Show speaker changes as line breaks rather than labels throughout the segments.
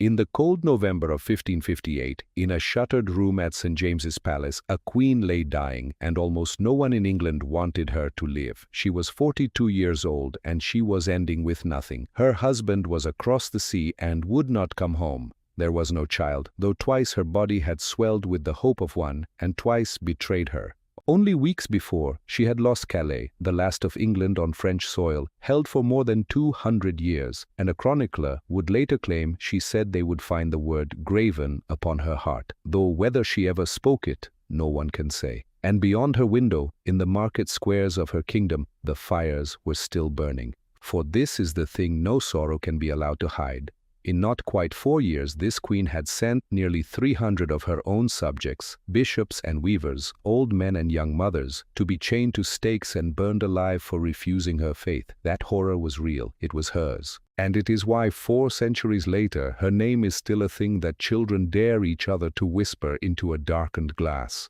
In the cold November of 1558, in a shuttered room at St. James's Palace, a queen lay dying, and almost no one in England wanted her to live. She was 42 years old, and she was ending with nothing. Her husband was across the sea and would not come home. There was no child, though twice her body had swelled with the hope of one, and twice betrayed her. Only weeks before, she had lost Calais, the last of England on French soil, held for more than 200 years, and a chronicler would later claim she said they would find the word graven upon her heart, though whether she ever spoke it, no one can say. And beyond her window, in the market squares of her kingdom, the fires were still burning. For this is the thing no sorrow can be allowed to hide. In not quite 4 years, this queen had sent nearly 300 of her own subjects, bishops and weavers, old men and young mothers, to be chained to stakes and burned alive for refusing her faith. That horror was real. It was hers. And it is why 4 centuries later, her name is still a thing that children dare each other to whisper into a darkened glass.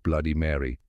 Bloody Mary.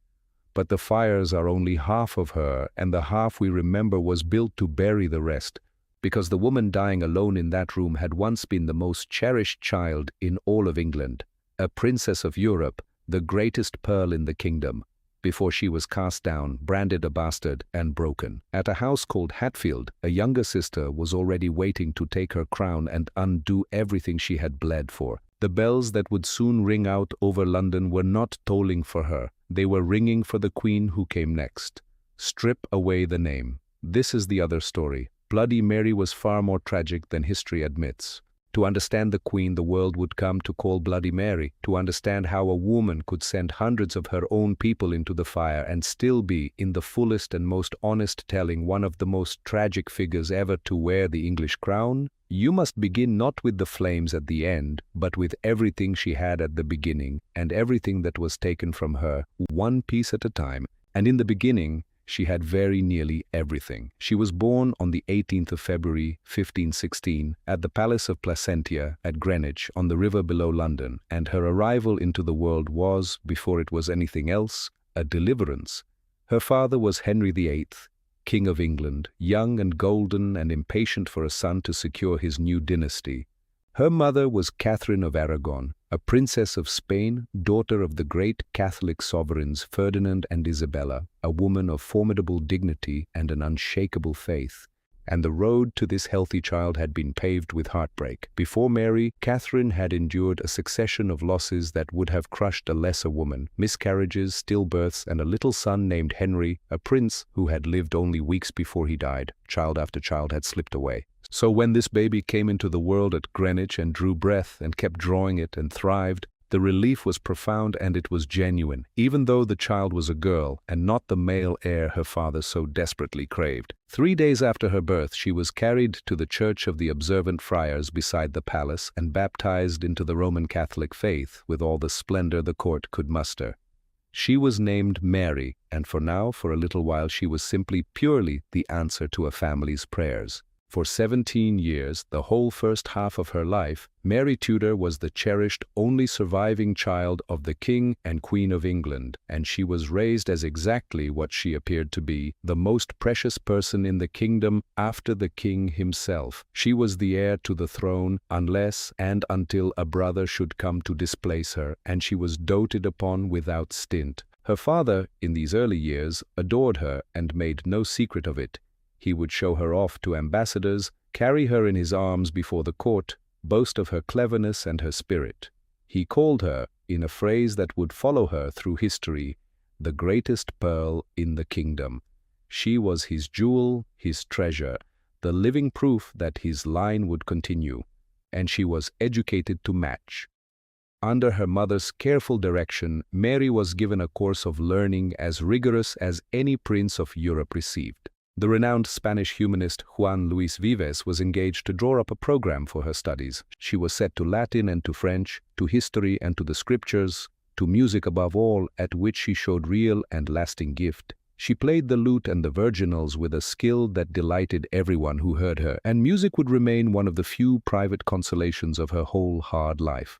But the fires are only half of her, and the half we remember was built to bury the rest, because the woman dying alone in that room had once been the most cherished child in all of England, a princess of Europe, the greatest pearl in the kingdom, before she was cast down, branded a bastard, and broken. At a house called Hatfield, a younger sister was already waiting to take her crown and undo everything she had bled for. The bells that would soon ring out over London were not tolling for her, they were ringing for the queen who came next. Strip away the name. This is the other story. Bloody Mary was far more tragic than history admits. To understand the queen, the world would come to call Bloody Mary. To understand how a woman could send hundreds of her own people into the fire and still be, in the fullest and most honest telling, one of the most tragic figures ever to wear the English crown, you must begin not with the flames at the end, but with everything she had at the beginning, and everything that was taken from her, one piece at a time. And in the beginning, she had very nearly everything. She was born on the 18th of February, 1516, at the Palace of Placentia at Greenwich on the river below London, and her arrival into the world was, before it was anything else, a deliverance. Her father was Henry VIII, King of England, young and golden and impatient for a son to secure his new dynasty. Her mother was Catherine of Aragon, a princess of Spain, daughter of the great Catholic sovereigns Ferdinand and Isabella, a woman of formidable dignity and an unshakable faith. And the road to this healthy child had been paved with heartbreak. Before Mary, Catherine had endured a succession of losses that would have crushed a lesser woman: miscarriages, stillbirths, and a little son named Henry, a prince who had lived only weeks before he died. Child after child had slipped away. So when this baby came into the world at Greenwich and drew breath and kept drawing it and thrived, the relief was profound and it was genuine, even though the child was a girl and not the male heir her father so desperately craved. 3 days after her birth, she was carried to the Church of the Observant Friars beside the palace and baptized into the Roman Catholic faith with all the splendor the court could muster. She was named Mary, and for a little while, she was simply purely the answer to a family's prayers. For 17 years, the whole first half of her life, Mary Tudor was the cherished, only surviving child of the King and Queen of England, and she was raised as exactly what she appeared to be, the most precious person in the kingdom after the king himself. She was the heir to the throne unless and until a brother should come to displace her, and she was doted upon without stint. Her father, in these early years, adored her and made no secret of it. He would show her off to ambassadors, carry her in his arms before the court, boast of her cleverness and her spirit. He called her, in a phrase that would follow her through history, the greatest pearl in the kingdom. She was his jewel, his treasure, the living proof that his line would continue, and she was educated to match. Under her mother's careful direction, Mary was given a course of learning as rigorous as any prince of Europe received. The renowned Spanish humanist Juan Luis Vives was engaged to draw up a program for her studies. She was set to Latin and to French, to history and to the scriptures, to music above all, at which she showed real and lasting gift. She played the lute and the virginals with a skill that delighted everyone who heard her, and music would remain one of the few private consolations of her whole hard life.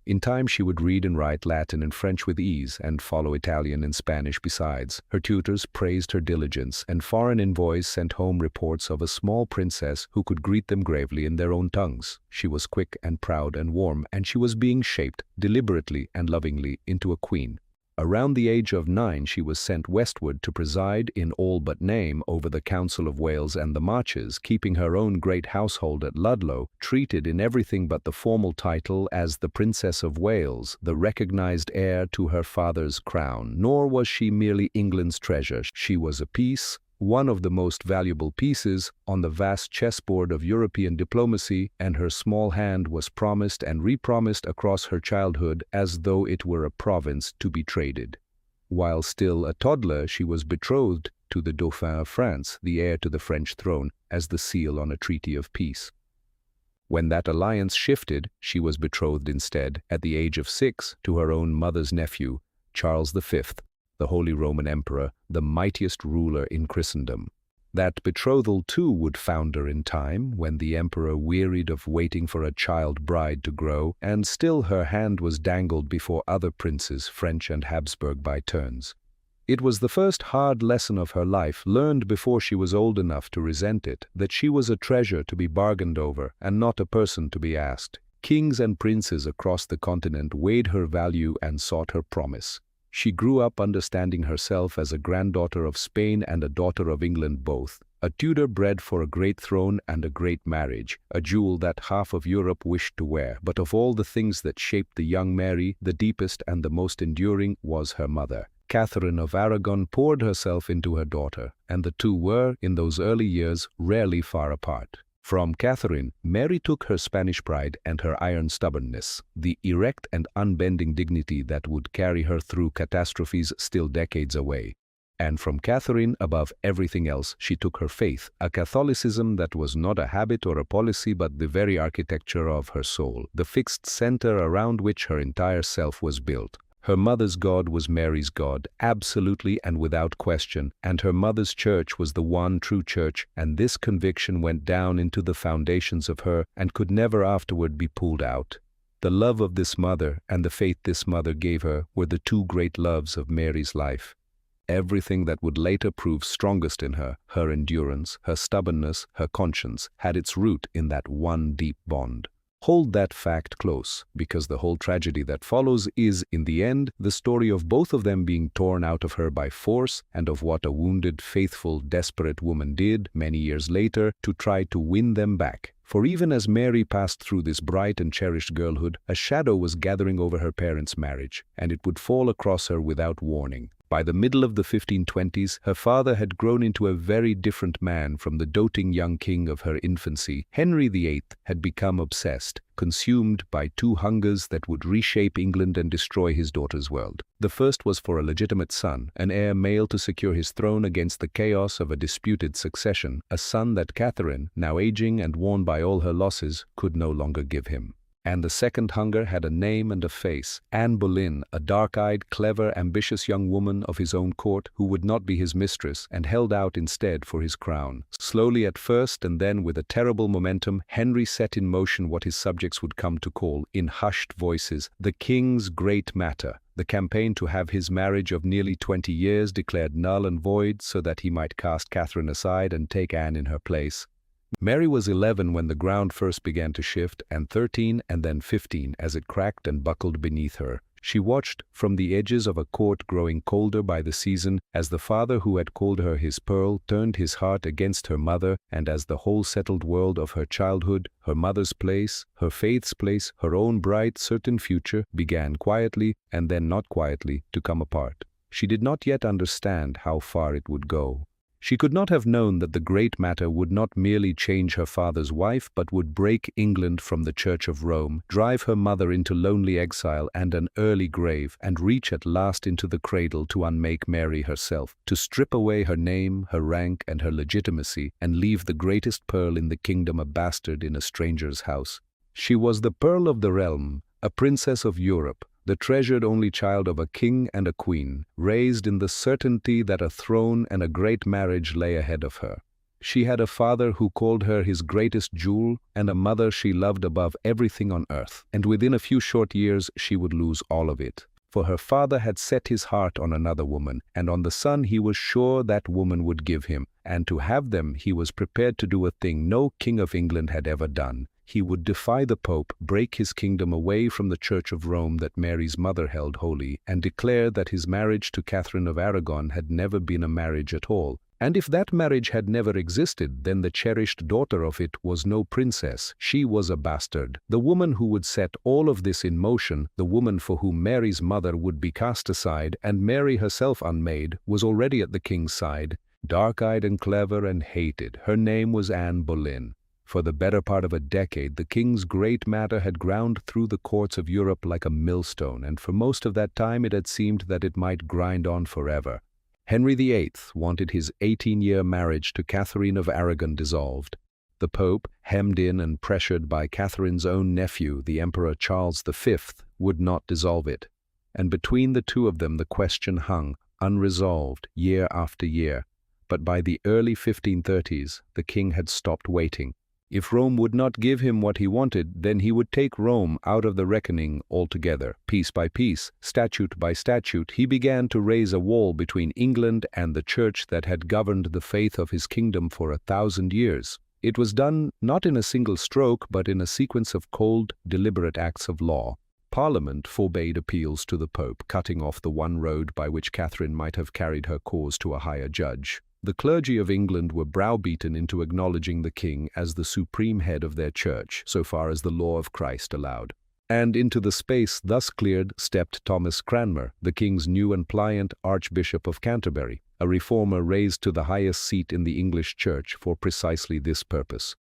In time she would read and write Latin and French with ease and follow Italian and Spanish besides. Her tutors praised her diligence, and foreign envoys sent home reports of a small princess who could greet them gravely in their own tongues. She was quick and proud and warm, and she was being shaped, deliberately and lovingly, into a queen. Around the age of 9 she was sent westward to preside, in all but name, over the Council of Wales and the Marches, keeping her own great household at Ludlow, treated in everything but the formal title as the Princess of Wales, the recognized heir to her father's crown. Nor was she merely England's treasure. She was a piece, one of the most valuable pieces, on the vast chessboard of European diplomacy, and her small hand was promised and repromised across her childhood as though it were a province to be traded. While still a toddler, she was betrothed to the Dauphin of France, the heir to the French throne, as the seal on a treaty of peace. When that alliance shifted, she was betrothed instead, at the age of 6, to her own mother's nephew, Charles V, the Holy Roman Emperor, the mightiest ruler in Christendom. That betrothal too would founder in time, when the emperor wearied of waiting for a child bride to grow, and still her hand was dangled before other princes, French and Habsburg by turns. It was the first hard lesson of her life, learned before she was old enough to resent it, that she was a treasure to be bargained over, and not a person to be asked. Kings and princes across the continent weighed her value and sought her promise. She grew up understanding herself as a granddaughter of Spain and a daughter of England both, a Tudor bred for a great throne and a great marriage, a jewel that half of Europe wished to wear. But of all the things that shaped the young Mary, the deepest and the most enduring was her mother. Catherine of Aragon poured herself into her daughter, and the two were, in those early years, rarely far apart. From Catherine, Mary took her Spanish pride and her iron stubbornness, the erect and unbending dignity that would carry her through catastrophes still decades away. And from Catherine, above everything else, she took her faith, a Catholicism that was not a habit or a policy but the very architecture of her soul, the fixed center around which her entire self was built. Her mother's God was Mary's God, absolutely and without question, and her mother's church was the one true church, and this conviction went down into the foundations of her and could never afterward be pulled out. The love of this mother and the faith this mother gave her were the two great loves of Mary's life. Everything that would later prove strongest in her, her endurance, her stubbornness, her conscience, had its root in that one deep bond. Hold that fact close, because the whole tragedy that follows is, in the end, the story of both of them being torn out of her by force, and of what a wounded, faithful, desperate woman did, many years later, to try to win them back. For even as Mary passed through this bright and cherished girlhood, a shadow was gathering over her parents' marriage, and it would fall across her without warning. By the middle of the 1520s, her father had grown into a very different man from the doting young king of her infancy. Henry VIII had become obsessed, consumed by two hungers that would reshape England and destroy his daughter's world. The first was for a legitimate son, an heir male to secure his throne against the chaos of a disputed succession, a son that Catherine, now aging and worn by all her losses, could no longer give him. And the second hunger had a name and a face. Anne Boleyn, a dark-eyed, clever, ambitious young woman of his own court who would not be his mistress and held out instead for his crown. Slowly at first, and then with a terrible momentum, Henry set in motion what his subjects would come to call, in hushed voices, the king's great matter. The campaign to have his marriage of nearly 20 years declared null and void so that he might cast Catherine aside and take Anne in her place. Mary was 11 when the ground first began to shift, and 13 and then 15 as it cracked and buckled beneath her. She watched from the edges of a court growing colder by the season as the father who had called her his pearl turned his heart against her mother, and as the whole settled world of her childhood, her mother's place, her faith's place, her own bright, certain future, began quietly and then not quietly to come apart. She did not yet understand how far it would go. She could not have known that the great matter would not merely change her father's wife, but would break England from the Church of Rome, drive her mother into lonely exile and an early grave, and reach at last into the cradle to unmake Mary herself, to strip away her name, her rank, and her legitimacy, and leave the greatest pearl in the kingdom a bastard in a stranger's house. She was the pearl of the realm, a princess of Europe, the treasured only child of a king and a queen, raised in the certainty that a throne and a great marriage lay ahead of her. She had a father who called her his greatest jewel and a mother she loved above everything on earth. And within a few short years she would lose all of it. For her father had set his heart on another woman, and on the son he was sure that woman would give him, and to have them he was prepared to do a thing no king of England had ever done. He would defy the Pope, break his kingdom away from the Church of Rome that Mary's mother held holy, and declare that his marriage to Catherine of Aragon had never been a marriage at all. And if that marriage had never existed, then the cherished daughter of it was no princess, she was a bastard. The woman who would set all of this in motion, the woman for whom Mary's mother would be cast aside and Mary herself unmade, was already at the king's side. Dark-eyed and clever and hated, her name was Anne Boleyn. For the better part of a decade, the king's great matter had ground through the courts of Europe like a millstone, and for most of that time it had seemed that it might grind on forever. Henry VIII wanted his 18-year marriage to Catherine of Aragon dissolved. The Pope, hemmed in and pressured by Catherine's own nephew, the Emperor Charles V, would not dissolve it. And between the two of them the question hung, unresolved, year after year. But by the early 1530s, the king had stopped waiting. If Rome would not give him what he wanted, then he would take Rome out of the reckoning altogether. Piece by piece, statute by statute, he began to raise a wall between England and the church that had governed the faith of his kingdom for 1,000 years. It was done not in a single stroke, but in a sequence of cold, deliberate acts of law. Parliament forbade appeals to the Pope, cutting off the one road by which Catherine might have carried her cause to a higher judge. The clergy of England were browbeaten into acknowledging the king as the supreme head of their church, so far as the law of Christ allowed. And into the space thus cleared stepped Thomas Cranmer, the king's new and pliant Archbishop of Canterbury, a reformer raised to the highest seat in the English church for precisely this purpose.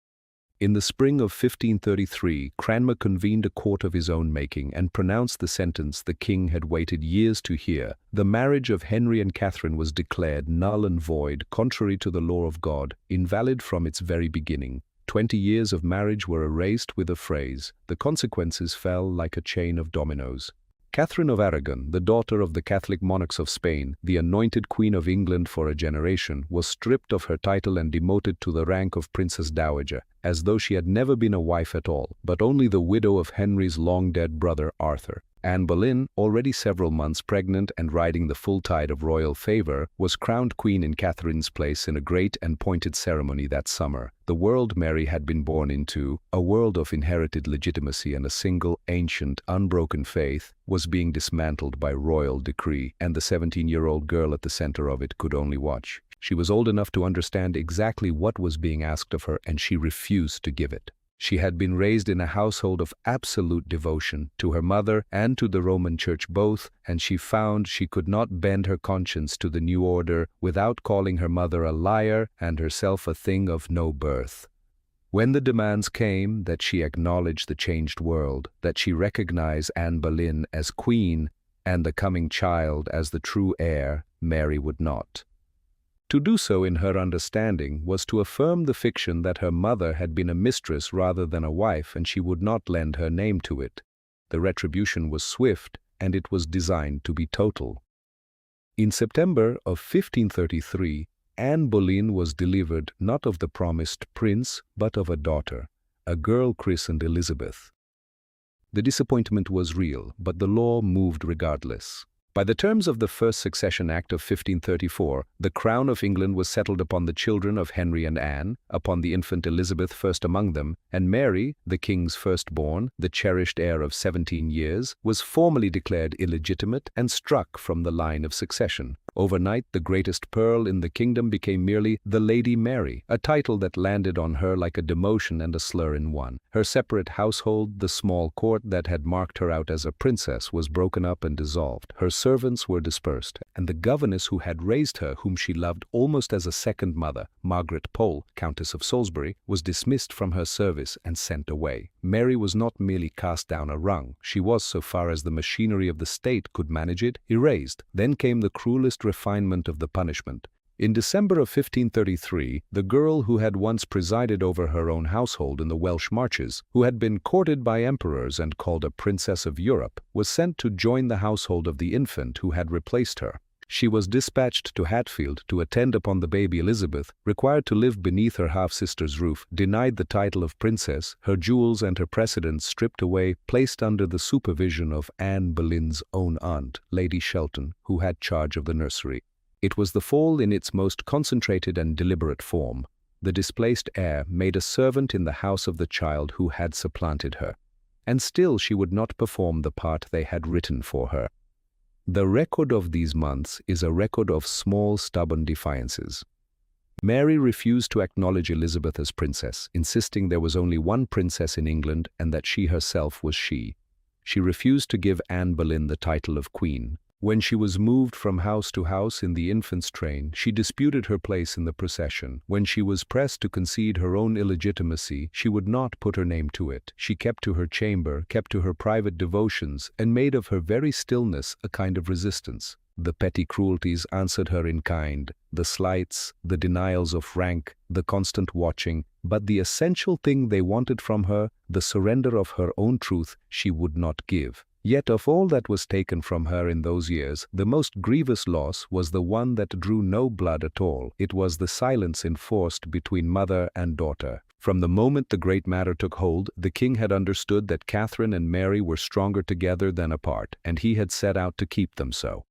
In the spring of 1533, Cranmer convened a court of his own making and pronounced the sentence the king had waited years to hear. The marriage of Henry and Catherine was declared null and void, contrary to the law of God, invalid from its very beginning. 20 years of marriage were erased with a phrase. The consequences fell like a chain of dominoes. Catherine of Aragon, the daughter of the Catholic monarchs of Spain, the anointed Queen of England for a generation, was stripped of her title and demoted to the rank of Princess Dowager, as though she had never been a wife at all, but only the widow of Henry's long-dead brother Arthur. Anne Boleyn, already several months pregnant and riding the full tide of royal favor, was crowned queen in Catherine's place in a great and pointed ceremony that summer. The world Mary had been born into, a world of inherited legitimacy and a single, ancient, unbroken faith, was being dismantled by royal decree, and the 17-year-old girl at the center of it could only watch. She was old enough to understand exactly what was being asked of her, and she refused to give it. She had been raised in a household of absolute devotion to her mother and to the Roman Church both, and she found she could not bend her conscience to the new order without calling her mother a liar and herself a thing of no birth. When the demands came that she acknowledge the changed world, that she recognize Anne Boleyn as queen and the coming child as the true heir, Mary would not. To do so in her understanding was to affirm the fiction that her mother had been a mistress rather than a wife, and she would not lend her name to it. The retribution was swift, and it was designed to be total. In September of 1533, Anne Boleyn was delivered not of the promised prince, but of a daughter, a girl christened Elizabeth. The disappointment was real, but the law moved regardless. By the terms of the First Succession Act of 1534, the crown of England was settled upon the children of Henry and Anne, upon the infant Elizabeth first among them, and Mary, the king's firstborn, the cherished heir of 17 years, was formally declared illegitimate and struck from the line of succession. Overnight, the greatest pearl in the kingdom became merely the Lady Mary, a title that landed on her like a demotion and a slur in one. Her separate household, the small court that had marked her out as a princess, was broken up and dissolved. Her servants were dispersed, and the governess who had raised her, whom she loved almost as a second mother, Margaret Pole, Countess of Salisbury, was dismissed from her service and sent away. Mary was not merely cast down a rung, she was, so far as the machinery of the state could manage it, erased. Then came the cruelest refinement of the punishment. In December of 1533, the girl who had once presided over her own household in the Welsh marches, who had been courted by emperors and called a princess of Europe, was sent to join the household of the infant who had replaced her. She was dispatched to Hatfield to attend upon the baby Elizabeth, required to live beneath her half-sister's roof, denied the title of princess, her jewels and her precedence stripped away, placed under the supervision of Anne Boleyn's own aunt, Lady Shelton, who had charge of the nursery. It was the fall in its most concentrated and deliberate form. The displaced heir made a servant in the house of the child who had supplanted her. And still she would not perform the part they had written for her. The record of these months is a record of small, stubborn defiances. Mary refused to acknowledge Elizabeth as princess, insisting there was only one princess in England and that she herself was she. She refused to give Anne Boleyn the title of queen. When she was moved from house to house in the infant's train, she disputed her place in the procession. When she was pressed to concede her own illegitimacy, she would not put her name to it. She kept to her chamber, kept to her private devotions, and made of her very stillness a kind of resistance. The petty cruelties answered her in kind, the slights, the denials of rank, the constant watching, but the essential thing they wanted from her, the surrender of her own truth, she would not give. Yet of all that was taken from her in those years, the most grievous loss was the one that drew no blood at all. It was the silence enforced between mother and daughter. From the moment the great matter took hold, the king had understood that Catherine and Mary were stronger together than apart, and he had set out to keep them so.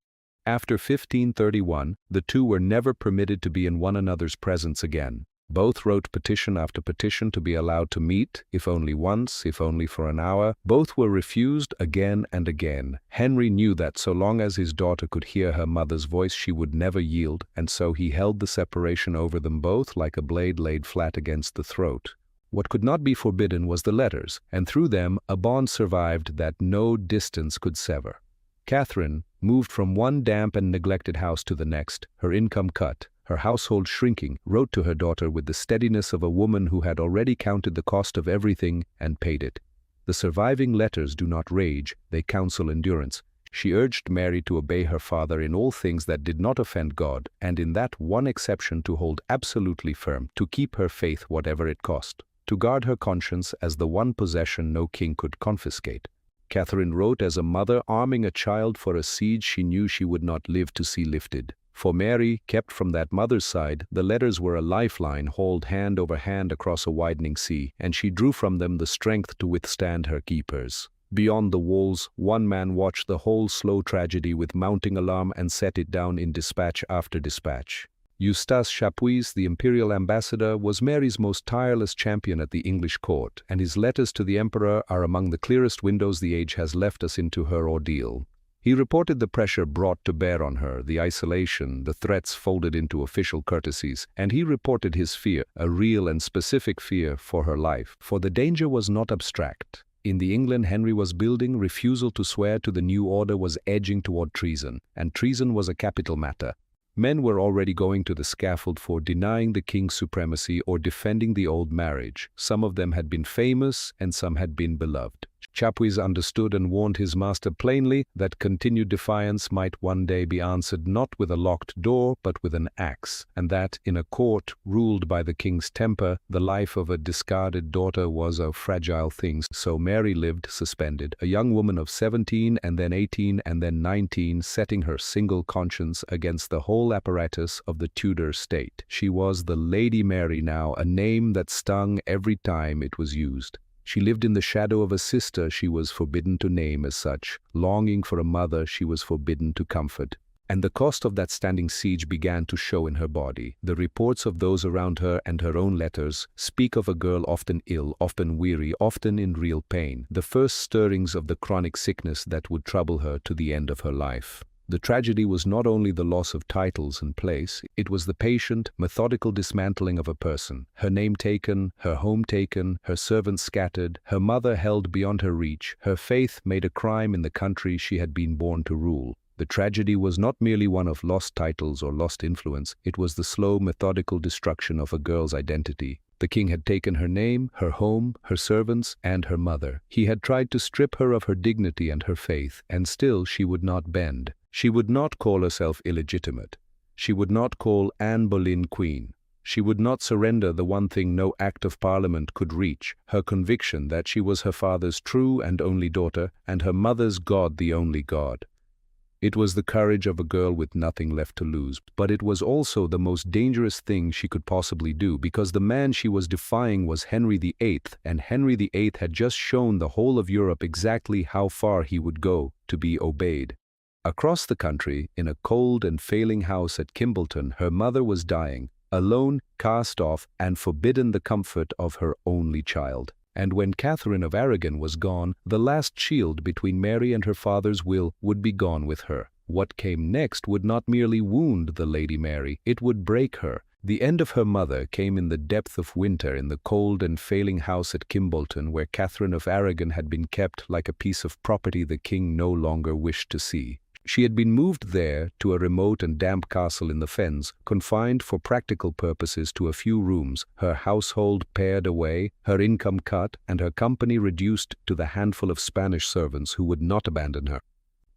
After 1531, the two were never permitted to be in one another's presence again. Both wrote petition after petition to be allowed to meet, if only once, if only for an hour. Both were refused again and again. Henry knew that so long as his daughter could hear her mother's voice, she would never yield, and so he held the separation over them both like a blade laid flat against the throat. What could not be forbidden was the letters, and through them a bond survived that no distance could sever. Catherine moved from one damp and neglected house to the next, her income cut, her household shrinking, wrote to her daughter with the steadiness of a woman who had already counted the cost of everything and paid it. The surviving letters do not rage, they counsel endurance. She urged Mary to obey her father in all things that did not offend God, and in that one exception to hold absolutely firm, to keep her faith whatever it cost, to guard her conscience as the one possession no king could confiscate. Catherine wrote as a mother arming a child for a siege she knew she would not live to see lifted. For Mary, kept from that mother's side, the letters were a lifeline hauled hand over hand across a widening sea, and she drew from them the strength to withstand her keepers. Beyond the walls, one man watched the whole slow tragedy with mounting alarm and set it down in dispatch after dispatch. Eustace Chapuis, the imperial ambassador, was Mary's most tireless champion at the English court, and his letters to the emperor are among the clearest windows the age has left us into her ordeal. He reported the pressure brought to bear on her, the isolation, the threats folded into official courtesies, and he reported his fear, a real and specific fear for her life, for the danger was not abstract. In the England Henry was building, refusal to swear to the new order was edging toward treason, and treason was a capital matter. Men were already going to the scaffold for denying the king's supremacy or defending the old marriage. Some of them had been famous, and some had been beloved. Chapuis understood and warned his master plainly that continued defiance might one day be answered not with a locked door but with an axe, and that, in a court ruled by the king's temper, the life of a discarded daughter was a fragile thing. So Mary lived suspended, a young woman of 17 and then 18 and then 19, setting her single conscience against the whole apparatus of the Tudor state. She was the Lady Mary now, a name that stung every time it was used. She lived in the shadow of a sister she was forbidden to name as such, longing for a mother she was forbidden to comfort. And the cost of that standing siege began to show in her body. The reports of those around her and her own letters speak of a girl often ill, often weary, often in real pain, the first stirrings of the chronic sickness that would trouble her to the end of her life. The tragedy was not only the loss of titles and place, it was the patient, methodical dismantling of a person, her name taken, her home taken, her servants scattered, her mother held beyond her reach, her faith made a crime in the country she had been born to rule. The tragedy was not merely one of lost titles or lost influence, it was the slow, methodical destruction of a girl's identity. The king had taken her name, her home, her servants, and her mother. He had tried to strip her of her dignity and her faith, and still she would not bend. She would not call herself illegitimate. She would not call Anne Boleyn queen. She would not surrender the one thing no act of parliament could reach, her conviction that she was her father's true and only daughter, and her mother's God the only God. It was the courage of a girl with nothing left to lose, but it was also the most dangerous thing she could possibly do, because the man she was defying was Henry VIII, and Henry VIII had just shown the whole of Europe exactly how far he would go to be obeyed. Across the country, in a cold and failing house at Kimbleton, her mother was dying, alone, cast off, and forbidden the comfort of her only child. And when Catherine of Aragon was gone, the last shield between Mary and her father's will would be gone with her. What came next would not merely wound the Lady Mary, it would break her. The end of her mother came in the depth of winter in the cold and failing house at Kimbleton, where Catherine of Aragon had been kept like a piece of property the king no longer wished to see. She had been moved there to a remote and damp castle in the fens, confined for practical purposes to a few rooms, her household pared away, her income cut, and her company reduced to the handful of Spanish servants who would not abandon her.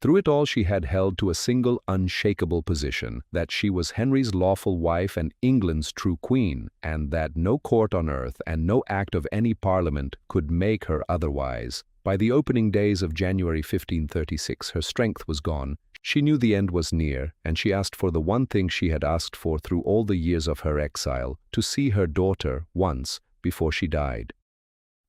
Through it all she had held to a single unshakable position, that she was Henry's lawful wife and England's true queen, and that no court on earth and no act of any parliament could make her otherwise. By the opening days of January 1536, her strength was gone. She knew the end was near, and she asked for the one thing she had asked for through all the years of her exile, to see her daughter once before she died.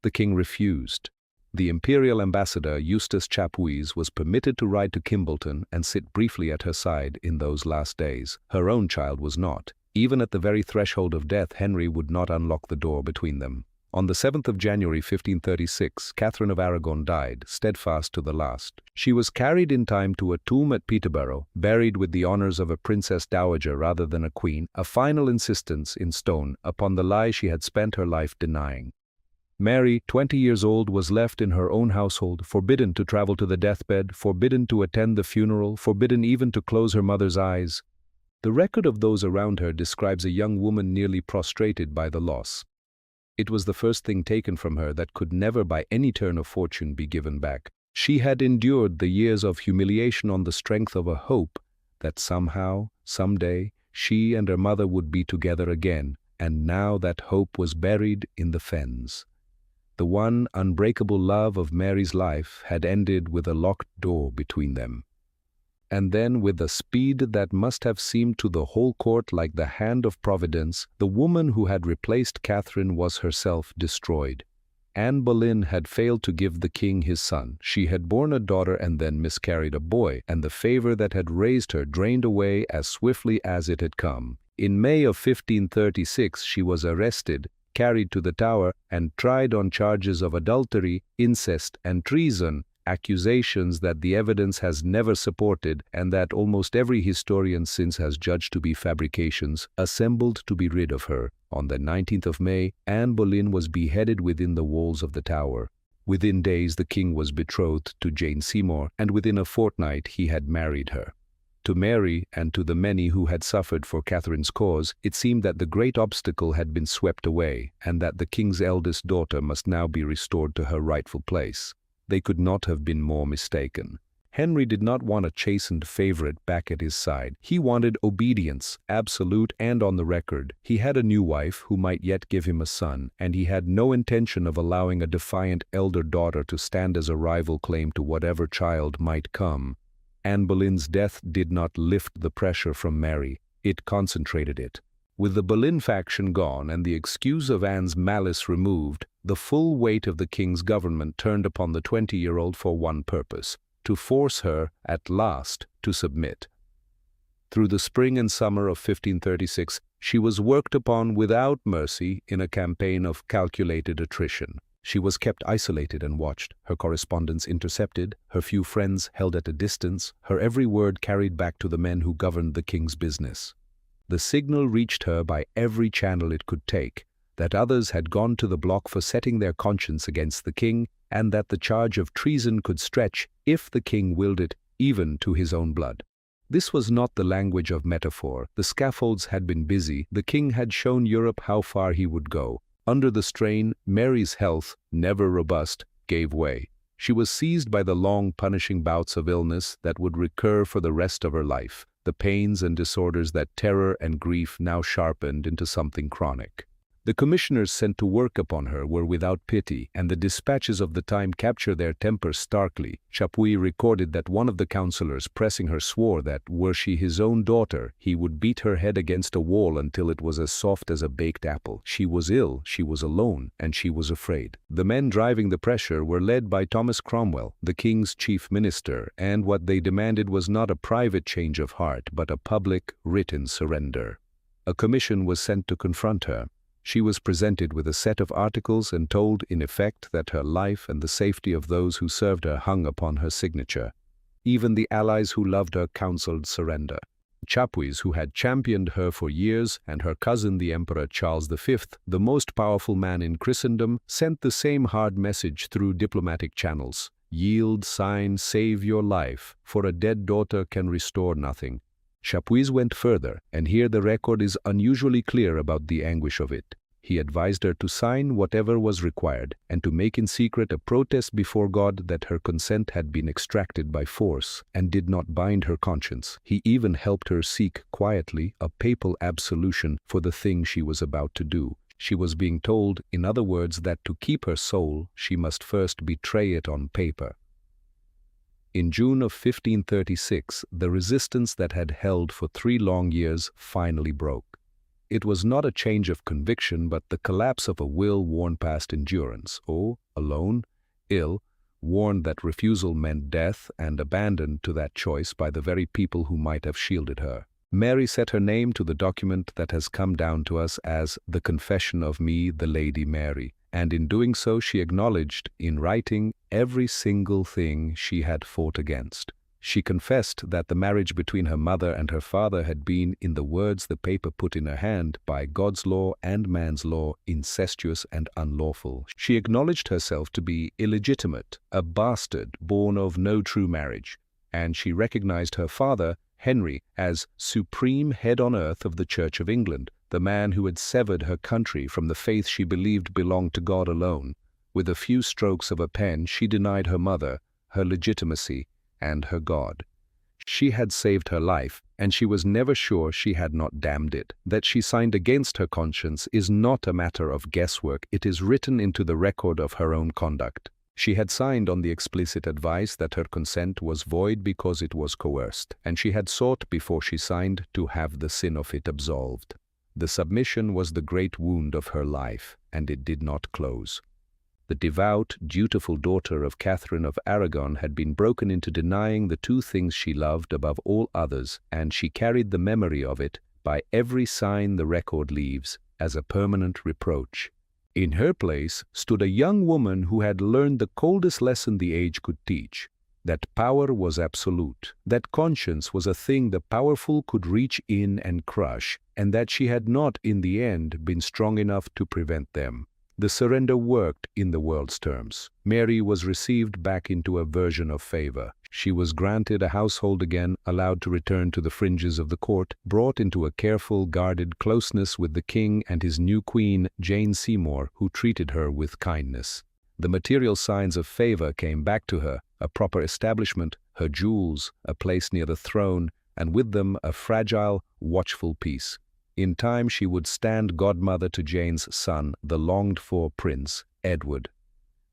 The king refused. The imperial ambassador, Eustace Chapuis, was permitted to ride to Kimbleton and sit briefly at her side in those last days. Her own child was not. Even at the very threshold of death, Henry would not unlock the door between them. On the 7th of January 1536, Catherine of Aragon died, steadfast to the last. She was carried in time to a tomb at Peterborough, buried with the honors of a princess dowager rather than a queen, a final insistence in stone upon the lie she had spent her life denying. Mary, 20 years old, was left in her own household, forbidden to travel to the deathbed, forbidden to attend the funeral, forbidden even to close her mother's eyes. The record of those around her describes a young woman nearly prostrated by the loss. It was the first thing taken from her that could never by any turn of fortune be given back. She had endured the years of humiliation on the strength of a hope that somehow, someday, she and her mother would be together again, and now that hope was buried in the fens. The one unbreakable love of Mary's life had ended with a locked door between them. And then, with a speed that must have seemed to the whole court like the hand of Providence, the woman who had replaced Catherine was herself destroyed. Anne Boleyn had failed to give the king his son. She had borne a daughter and then miscarried a boy, and the favor that had raised her drained away as swiftly as it had come. In May of 1536 she was arrested, carried to the Tower, and tried on charges of adultery, incest, and treason, accusations that the evidence has never supported and that almost every historian since has judged to be fabrications, assembled to be rid of her. On the 19th of May, Anne Boleyn was beheaded within the walls of the Tower. Within days the king was betrothed to Jane Seymour, and within a fortnight he had married her. To Mary and to the many who had suffered for Catherine's cause, it seemed that the great obstacle had been swept away, and that the king's eldest daughter must now be restored to her rightful place. They could not have been more mistaken. Henry did not want a chastened favorite back at his side. He wanted obedience, absolute and on the record. He had a new wife who might yet give him a son, and he had no intention of allowing a defiant elder daughter to stand as a rival claim to whatever child might come. Anne Boleyn's death did not lift the pressure from Mary, it concentrated it. With the Boleyn faction gone and the excuse of Anne's malice removed, the full weight of the king's government turned upon the 20-year-old for one purpose: to force her, at last, to submit. Through the spring and summer of 1536, she was worked upon without mercy in a campaign of calculated attrition. She was kept isolated and watched, her correspondence intercepted, her few friends held at a distance, her every word carried back to the men who governed the king's business. The signal reached her by every channel it could take, that others had gone to the block for setting their conscience against the king, and that the charge of treason could stretch, if the king willed it, even to his own blood. This was not the language of metaphor. The scaffolds had been busy. The king had shown Europe how far he would go. Under the strain, Mary's health, never robust, gave way. She was seized by the long, punishing bouts of illness that would recur for the rest of her life, the pains and disorders that terror and grief now sharpened into something chronic. The commissioners sent to work upon her were without pity, and the dispatches of the time capture their temper starkly. Chapuis recorded that one of the councillors pressing her swore that, were she his own daughter, he would beat her head against a wall until it was as soft as a baked apple. She was ill, she was alone, and she was afraid. The men driving the pressure were led by Thomas Cromwell, the king's chief minister, and what they demanded was not a private change of heart, but a public, written surrender. A commission was sent to confront her. She was presented with a set of articles and told, in effect, that her life and the safety of those who served her hung upon her signature. Even the allies who loved her counseled surrender. Chapuis, who had championed her for years, and her cousin the Emperor Charles V, the most powerful man in Christendom, sent the same hard message through diplomatic channels. Yield, sign, save your life, for a dead daughter can restore nothing. Chapuis went further, and here the record is unusually clear about the anguish of it. He advised her to sign whatever was required, and to make in secret a protest before God that her consent had been extracted by force, and did not bind her conscience. He even helped her seek quietly a papal absolution for the thing she was about to do. She was being told, in other words, that to keep her soul, she must first betray it on paper. In June of 1536, the resistance that had held for 3 long years finally broke. It was not a change of conviction, but the collapse of a will worn past endurance, alone, ill, warned that refusal meant death, and abandoned to that choice by the very people who might have shielded her. Mary set her name to the document that has come down to us as the Confession of Me, the Lady Mary, and in doing so she acknowledged, in writing, every single thing she had fought against. She confessed that the marriage between her mother and her father had been, in the words the paper put in her hand, by God's law and man's law, incestuous and unlawful. She acknowledged herself to be illegitimate, a bastard born of no true marriage, and she recognized her father, Henry, as supreme head on earth of the Church of England, the man who had severed her country from the faith she believed belonged to God alone. With a few strokes of a pen, she denied her mother, her legitimacy, and her God. She had saved her life, and she was never sure she had not damned it. That she signed against her conscience is not a matter of guesswork, it is written into the record of her own conduct. She had signed on the explicit advice that her consent was void because it was coerced, and she had sought before she signed to have the sin of it absolved. The submission was the great wound of her life, and it did not close. The devout, dutiful daughter of Catherine of Aragon had been broken into denying the 2 things she loved above all others, and she carried the memory of it, by every sign the record leaves, as a permanent reproach. In her place stood a young woman who had learned the coldest lesson the age could teach, that power was absolute, that conscience was a thing the powerful could reach in and crush, and that she had not, in the end, been strong enough to prevent them. The surrender worked in the world's terms. Mary was received back into a version of favor. She was granted a household again, allowed to return to the fringes of the court, brought into a careful, guarded closeness with the king and his new queen, Jane Seymour, who treated her with kindness. The material signs of favor came back to her, a proper establishment, her jewels, a place near the throne, and with them a fragile, watchful peace. In time she would stand godmother to Jane's son, the longed-for prince, Edward.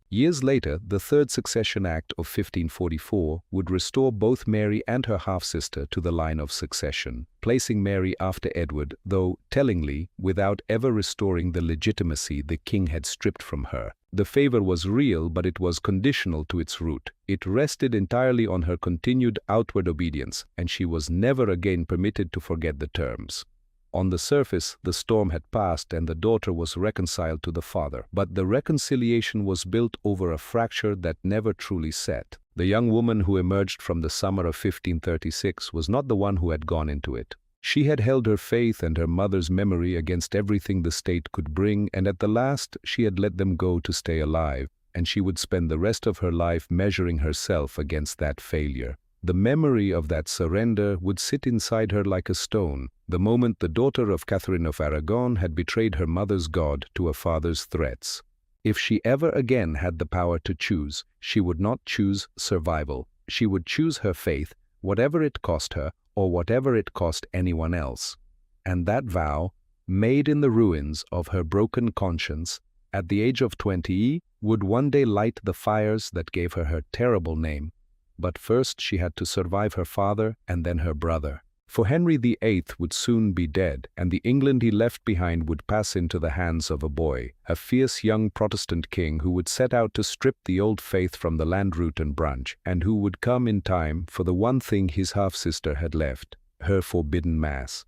Years later, the Third Succession Act of 1544 would restore both Mary and her half-sister to the line of succession, placing Mary after Edward, though, tellingly, without ever restoring the legitimacy the king had stripped from her. The favor was real, but it was conditional to its root. It rested entirely on her continued outward obedience, and she was never again permitted to forget the terms. On the surface, the storm had passed and the daughter was reconciled to the father, but the reconciliation was built over a fracture that never truly set. The young woman who emerged from the summer of 1536 was not the one who had gone into it. She had held her faith and her mother's memory against everything the state could bring, and at the last she had let them go to stay alive, and she would spend the rest of her life measuring herself against that failure. The memory of that surrender would sit inside her like a stone, the moment the daughter of Catherine of Aragon had betrayed her mother's God to a father's threats. If she ever again had the power to choose, she would not choose survival. She would choose her faith, whatever it cost her, or whatever it cost anyone else. And that vow, made in the ruins of her broken conscience, at the age of 20, would one day light the fires that gave her her terrible name. But first she had to survive her father and then her brother. For Henry VIII would soon be dead, and the England he left behind would pass into the hands of a boy, a fierce young Protestant king who would set out to strip the old faith from the land root and branch, and who would come in time for the one thing his half-sister had left, her forbidden Mass.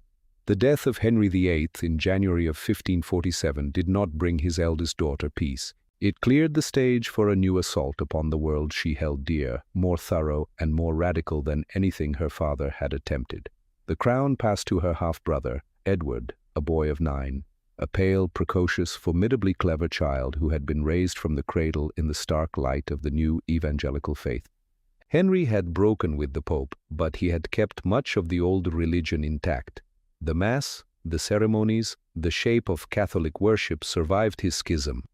The death of Henry VIII in January of 1547 did not bring his eldest daughter peace. It cleared the stage for a new assault upon the world she held dear, more thorough and more radical than anything her father had attempted. The crown passed to her half-brother, Edward, a boy of 9, a pale, precocious, formidably clever child who had been raised from the cradle in the stark light of the new evangelical faith. Henry had broken with the Pope, but he had kept much of the old religion intact. The Mass, the ceremonies, the shape of Catholic worship survived his schism.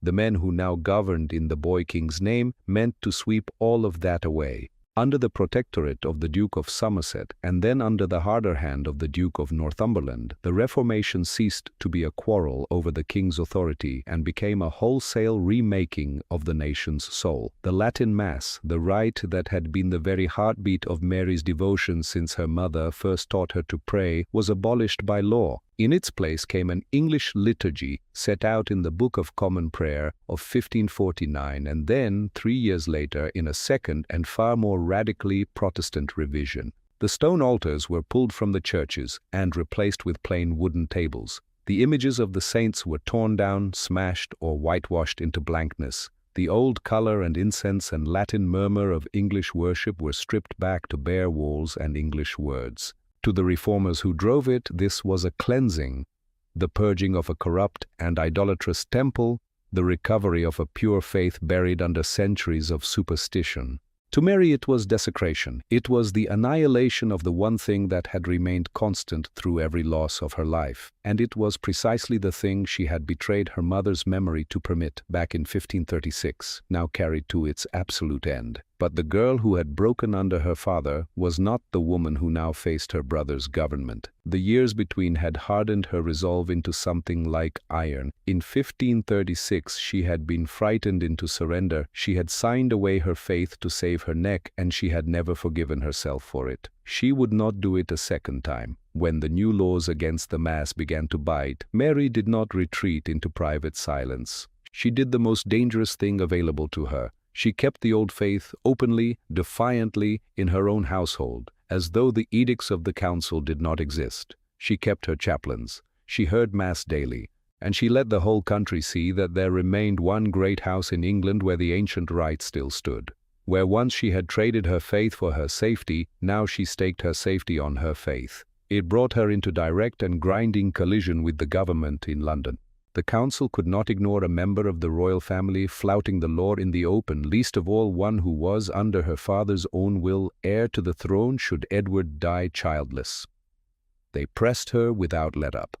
The men who now governed in the boy king's name meant to sweep all of that away. Under the protectorate of the Duke of Somerset, and then under the harder hand of the Duke of Northumberland, the Reformation ceased to be a quarrel over the king's authority and became a wholesale remaking of the nation's soul. The Latin Mass, the rite that had been the very heartbeat of Mary's devotion since her mother first taught her to pray, was abolished by law. In its place came an English liturgy set out in the Book of Common Prayer of 1549, and then, 3 years later, in a second and far more radically Protestant revision. The stone altars were pulled from the churches and replaced with plain wooden tables. The images of the saints were torn down, smashed, or whitewashed into blankness. The old color and incense and Latin murmur of English worship were stripped back to bare walls and English words. To the reformers who drove it, this was a cleansing, the purging of a corrupt and idolatrous temple, the recovery of a pure faith buried under centuries of superstition. To Mary it was desecration. It was the annihilation of the one thing that had remained constant through every loss of her life, and it was precisely the thing she had betrayed her mother's memory to permit back in 1536, now carried to its absolute end. But the girl who had broken under her father was not the woman who now faced her brother's government. The years between had hardened her resolve into something like iron. In 1536 she had been frightened into surrender. She had signed away her faith to save her neck, and she had never forgiven herself for it. She would not do it a second time. When the new laws against the Mass began to bite, Mary did not retreat into private silence. She did the most dangerous thing available to her. She kept the old faith openly, defiantly, in her own household, as though the edicts of the council did not exist. She kept her chaplains. She heard Mass daily, and she let the whole country see that there remained one great house in England where the ancient rite still stood. Where once she had traded her faith for her safety, now she staked her safety on her faith. It brought her into direct and grinding collision with the government in London. The council could not ignore a member of the royal family flouting the law in the open, least of all one who was, under her father's own will, heir to the throne should Edward die childless. They pressed her without let-up.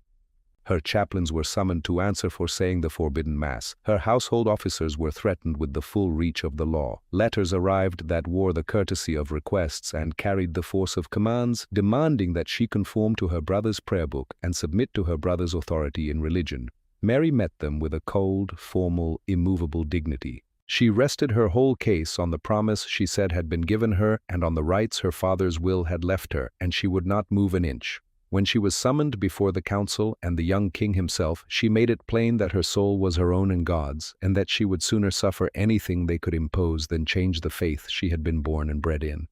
Her chaplains were summoned to answer for saying the forbidden Mass. Her household officers were threatened with the full reach of the law. Letters arrived that wore the courtesy of requests and carried the force of commands, demanding that she conform to her brother's prayer book and submit to her brother's authority in religion. Mary met them with a cold, formal, immovable dignity. She rested her whole case on the promise she said had been given her and on the rights her father's will had left her, and she would not move an inch. When she was summoned before the council and the young king himself, she made it plain that her soul was her own and God's, and that she would sooner suffer anything they could impose than change the faith she had been born and bred in.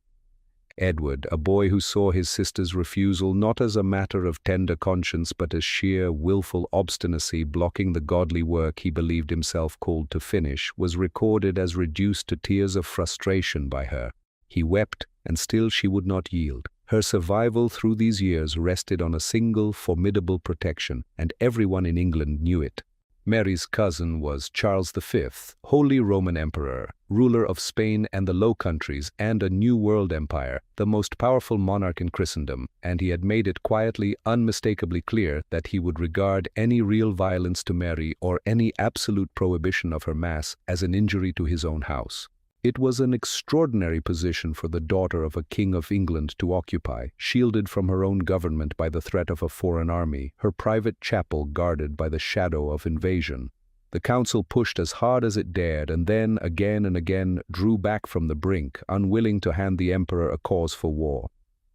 Edward, a boy who saw his sister's refusal not as a matter of tender conscience but as sheer, willful obstinacy blocking the godly work he believed himself called to finish, was recorded as reduced to tears of frustration by her. He wept, and still she would not yield. Her survival through these years rested on a single, formidable protection, and everyone in England knew it. Mary's cousin was Charles V, Holy Roman Emperor, ruler of Spain and the Low Countries and a New World Empire, the most powerful monarch in Christendom, and he had made it quietly, unmistakably clear that he would regard any real violence to Mary or any absolute prohibition of her Mass as an injury to his own house. It was an extraordinary position for the daughter of a king of England to occupy, shielded from her own government by the threat of a foreign army, her private chapel guarded by the shadow of invasion. The council pushed as hard as it dared and then, again and again, drew back from the brink, unwilling to hand the emperor a cause for war.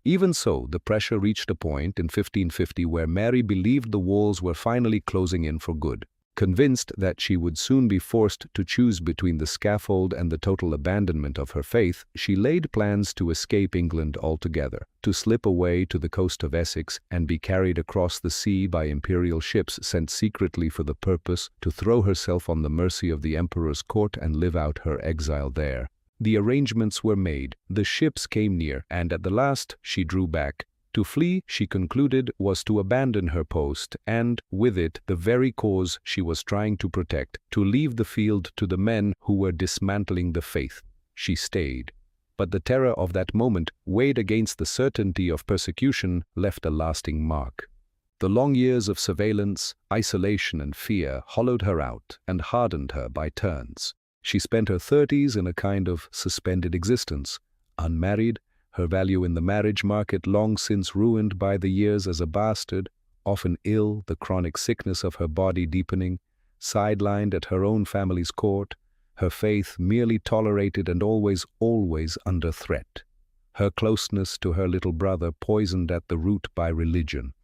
Even so, the pressure reached a point in 1550 where Mary believed the walls were finally closing in for good. Convinced that she would soon be forced to choose between the scaffold and the total abandonment of her faith, she laid plans to escape England altogether, to slip away to the coast of Essex and be carried across the sea by imperial ships sent secretly for the purpose to throw herself on the mercy of the emperor's court and live out her exile there. The arrangements were made, the ships came near, and at the last she drew back. To flee, she concluded, was to abandon her post and, with it, the very cause she was trying to protect, to leave the field to the men who were dismantling the faith. She stayed. But the terror of that moment, weighed against the certainty of persecution, left a lasting mark. The long years of surveillance, isolation and fear hollowed her out and hardened her by turns. She spent her 30s in a kind of suspended existence, unmarried, her value in the marriage market long since ruined by the years as a bastard, often ill, the chronic sickness of her body deepening, sidelined at her own family's court, her faith merely tolerated and always under threat. Her closeness to her little brother poisoned at the root by religion.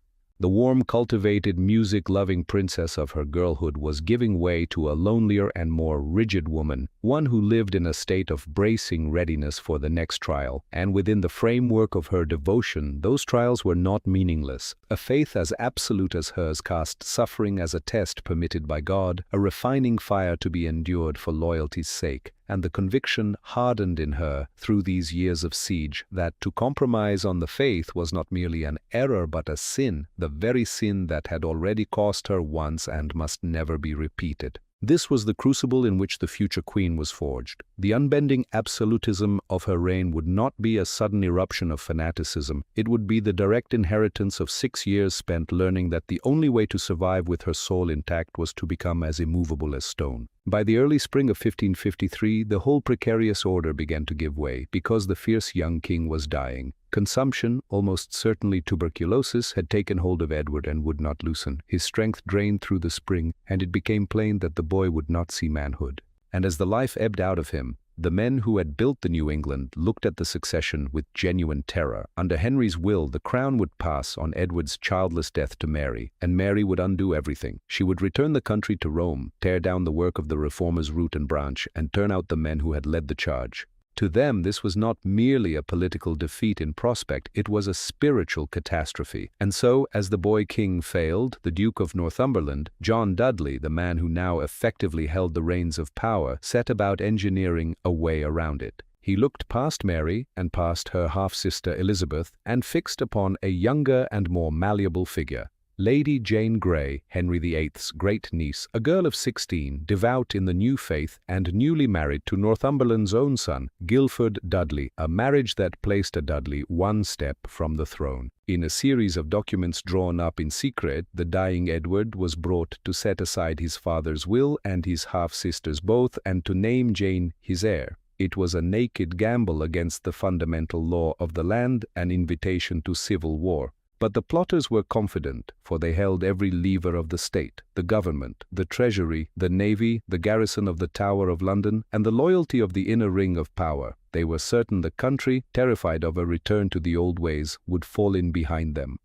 The warm, cultivated, music-loving princess of her girlhood was giving way to a lonelier and more rigid woman, one who lived in a state of bracing readiness for the next trial, and within the framework of her devotion, those trials were not meaningless. A faith as absolute as hers cast suffering as a test permitted by God, a refining fire to be endured for loyalty's sake, and the conviction hardened in her through these years of siege that to compromise on the faith was not merely an error but a sin, the very sin that had already cost her once and must never be repeated. This was the crucible in which the future queen was forged. The unbending absolutism of her reign would not be a sudden eruption of fanaticism. It would be the direct inheritance of 6 years spent learning that the only way to survive with her soul intact was to become as immovable as stone. By the early spring of 1553, the whole precarious order began to give way, because the fierce young king was dying. Consumption, almost certainly tuberculosis, had taken hold of Edward and would not loosen. His strength drained through the spring, and it became plain that the boy would not see manhood. And as the life ebbed out of him, the men who had built the New England looked at the succession with genuine terror. Under Henry's will, the crown would pass on Edward's childless death to Mary, and Mary would undo everything. She would return the country to Rome, tear down the work of the reformers' root and branch, and turn out the men who had led the charge. To them, this was not merely a political defeat in prospect, it was a spiritual catastrophe. And so, as the boy king failed, the Duke of Northumberland, John Dudley, the man who now effectively held the reins of power, set about engineering a way around it. He looked past Mary and past her half-sister Elizabeth and fixed upon a younger and more malleable figure. Lady Jane Grey, Henry VIII's great-niece, a girl of 16, devout in the new faith and newly married to Northumberland's own son, Guilford Dudley, a marriage that placed a Dudley one step from the throne. In a series of documents drawn up in secret, the dying Edward was brought to set aside his father's will and his half-sisters both, and to name Jane his heir. It was a naked gamble against the fundamental law of the land, an invitation to civil war. But the plotters were confident, for they held every lever of the state, the government, the treasury, the navy, the garrison of the Tower of London, and the loyalty of the inner ring of power. They were certain the country, terrified of a return to the old ways, would fall in behind them.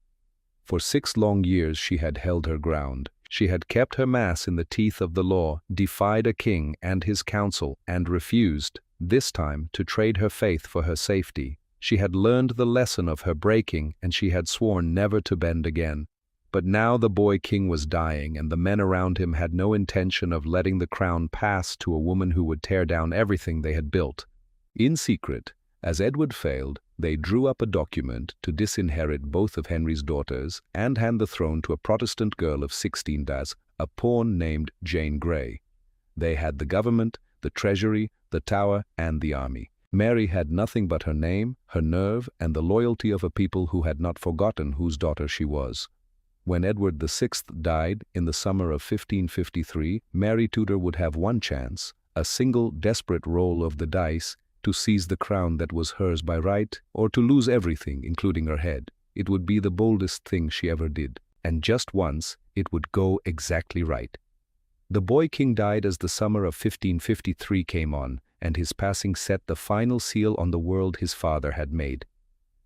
For 6 long years she had held her ground. She had kept her mass in the teeth of the law, defied a king and his council, and refused, this time, to trade her faith for her safety. She had learned the lesson of her breaking, and she had sworn never to bend again. But now the boy king was dying, and the men around him had no intention of letting the crown pass to a woman who would tear down everything they had built. In secret, as Edward failed, they drew up a document to disinherit both of Henry's daughters and hand the throne to a Protestant girl of 16, a pawn named Jane Grey. They had the government, the treasury, the Tower, and the army. Mary had nothing but her name, her nerve, and the loyalty of a people who had not forgotten whose daughter she was. When Edward VI died in the summer of 1553, Mary Tudor would have one chance, A single desperate roll of the dice to seize the crown that was hers by right, or to lose everything, including her head. It would be the boldest thing she ever did. And just once, it would go exactly right. The boy king died as the summer of 1553 came on, and his passing set the final seal on the world his father had made.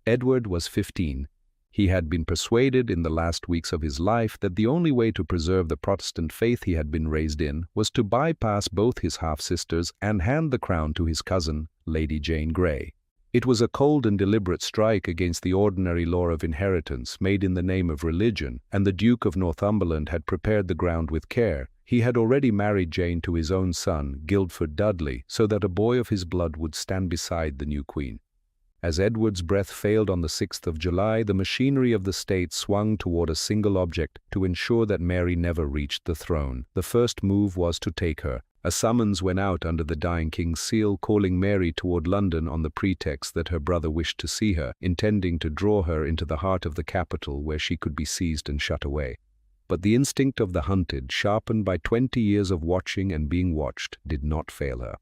Edward was 15. He had been persuaded in the last weeks of his life that the only way to preserve the Protestant faith he had been raised in was to bypass both his half-sisters and hand the crown to his cousin, Lady Jane Grey. It was a cold and deliberate strike against the ordinary law of inheritance made in the name of religion, and the Duke of Northumberland had prepared the ground with care. He had already married Jane to his own son, Guildford Dudley, so that a boy of his blood would stand beside the new queen. As Edward's breath failed on the 6th of July, the machinery of the state swung toward a single object to ensure that Mary never reached the throne. The first move was to take her. A summons went out under the dying king's seal, calling Mary toward London on the pretext that her brother wished to see her, intending to draw her into the heart of the capital where she could be seized and shut away. But the instinct of the hunted, sharpened by 20 years of watching and being watched, did not fail her.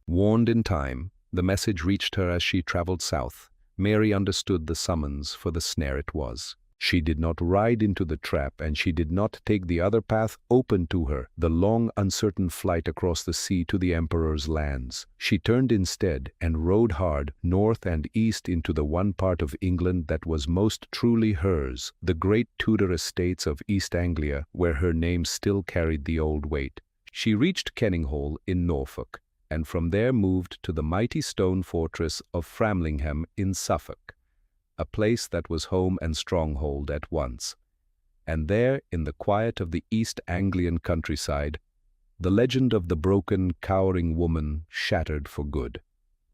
Warned in time, the message reached her as she traveled south. Mary understood the summons for the snare it was. She did not ride into the trap, and she did not take the other path open to her, the long, uncertain flight across the sea to the Emperor's lands. She turned instead and rode hard north and east into the one part of England that was most truly hers, the great Tudor estates of East Anglia, where her name still carried the old weight. She reached Kenninghall in Norfolk, and from there moved to the mighty stone fortress of Framlingham in Suffolk, a place that was home and stronghold at once. And there, in the quiet of the East Anglian countryside, the legend of the broken, cowering woman shattered for good.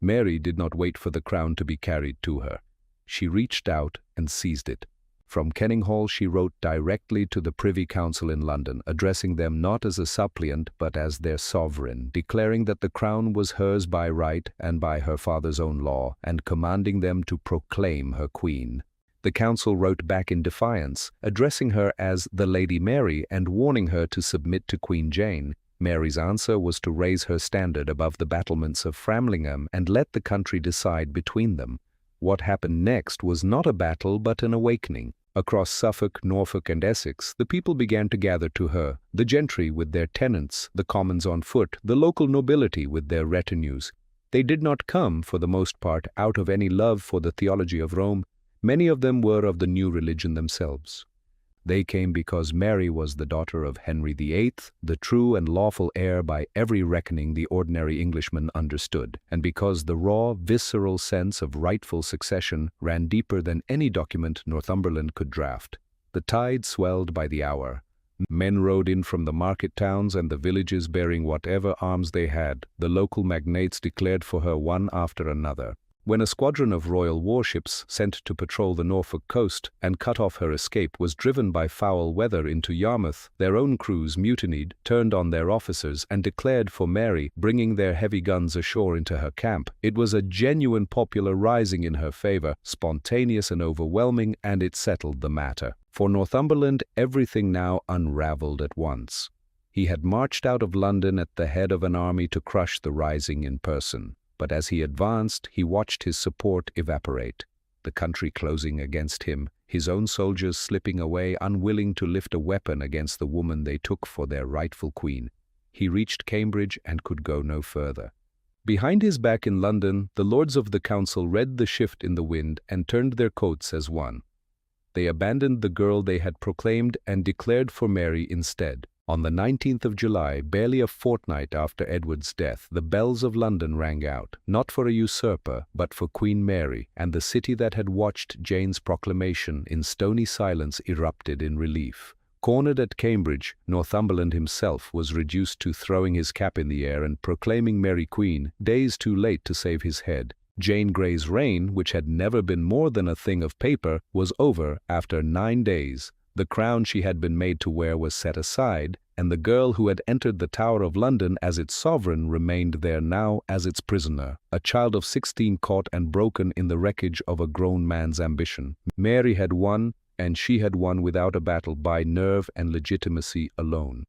Mary did not wait for the crown to be carried to her. She reached out and seized it. From Kenninghall she wrote directly to the Privy Council in London, addressing them not as a suppliant but as their sovereign, declaring that the crown was hers by right and by her father's own law, and commanding them to proclaim her queen. The council wrote back in defiance, addressing her as the Lady Mary and warning her to submit to Queen Jane. Mary's answer was to raise her standard above the battlements of Framlingham and let the country decide between them. What happened next was not a battle but an awakening. Across Suffolk, Norfolk, and Essex, the people began to gather to her, the gentry with their tenants, the commons on foot, the local nobility with their retinues. They did not come, for the most part, out of any love for the theology of Rome. Many of them were of the new religion themselves. They came because Mary was the daughter of Henry VIII, the true and lawful heir by every reckoning the ordinary Englishman understood, and because the raw, visceral sense of rightful succession ran deeper than any document Northumberland could draft. The tide swelled by the hour. Men rode in from the market towns and the villages bearing whatever arms they had. The local magnates declared for her one after another. When a squadron of royal warships sent to patrol the Norfolk coast and cut off her escape was driven by foul weather into Yarmouth, their own crews mutinied, turned on their officers, and declared for Mary, bringing their heavy guns ashore into her camp. It was a genuine popular rising in her favor, spontaneous and overwhelming, and it settled the matter. For Northumberland, everything now unraveled at once. He had marched out of London at the head of an army to crush the rising in person. But as he advanced, he watched his support evaporate, the country closing against him, his own soldiers slipping away, unwilling to lift a weapon against the woman they took for their rightful queen. He reached Cambridge and could go no further. Behind his back in London, the lords of the council read the shift in the wind and turned their coats as one. They abandoned the girl they had proclaimed and declared for Mary instead. On the 19th of July, barely a fortnight after Edward's death, the bells of London rang out, not for a usurper, but for Queen Mary, and the city that had watched Jane's proclamation in stony silence erupted in relief. Cornered at Cambridge, Northumberland himself was reduced to throwing his cap in the air and proclaiming Mary Queen, days too late to save his head. Jane Grey's reign, which had never been more than a thing of paper, was over after 9 days. The crown she had been made to wear was set aside, and the girl who had entered the Tower of London as its sovereign remained there now as its prisoner, a child of 16 caught and broken in the wreckage of a grown man's ambition. Mary had won, and she had won without a battle, by nerve and legitimacy alone.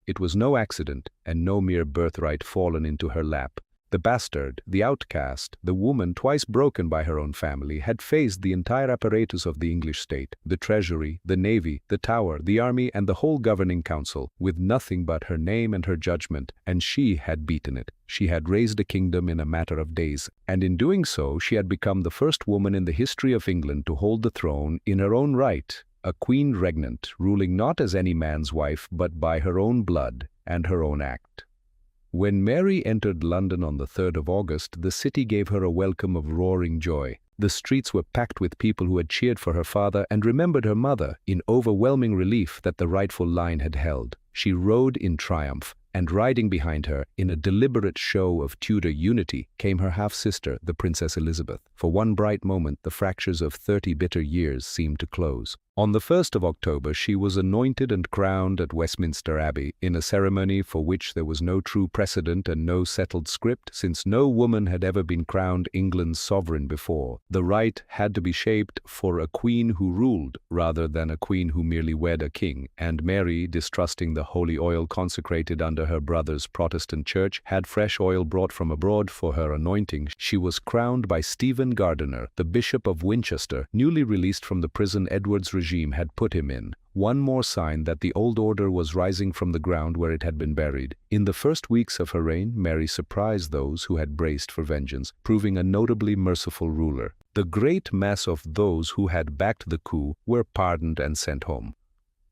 It was no accident, and no mere birthright fallen into her lap. The bastard, the outcast, the woman twice broken by her own family, had faced the entire apparatus of the English state, the treasury, the navy, the tower, the army, and the whole governing council, with nothing but her name and her judgment, and she had beaten it. She had raised a kingdom in a matter of days, and in doing so she had become the first woman in the history of England to hold the throne in her own right, a queen regnant, ruling not as any man's wife, but by her own blood and her own act. When Mary entered London on the 3rd of August, the city gave her a welcome of roaring joy. The streets were packed with people who had cheered for her father and remembered her mother in overwhelming relief that the rightful line had held. She rode in triumph, and riding behind her, in a deliberate show of Tudor unity, came her half-sister, the Princess Elizabeth. For one bright moment, the fractures of 30 bitter years seemed to close. On the 1st of October, she was anointed and crowned at Westminster Abbey, in a ceremony for which there was no true precedent and no settled script, since no woman had ever been crowned England's sovereign before. The rite had to be shaped for a queen who ruled, rather than a queen who merely wed a king, and Mary, distrusting the holy oil consecrated under her brother's Protestant church, had fresh oil brought from abroad for her anointing. She was crowned by Stephen Gardiner, the Bishop of Winchester, newly released from the prison Edward's regime had put him in. One more sign that the old order was rising from the ground where it had been buried. In the first weeks of her reign, Mary surprised those who had braced for vengeance, proving a notably merciful ruler. The great mass of those who had backed the coup were pardoned and sent home.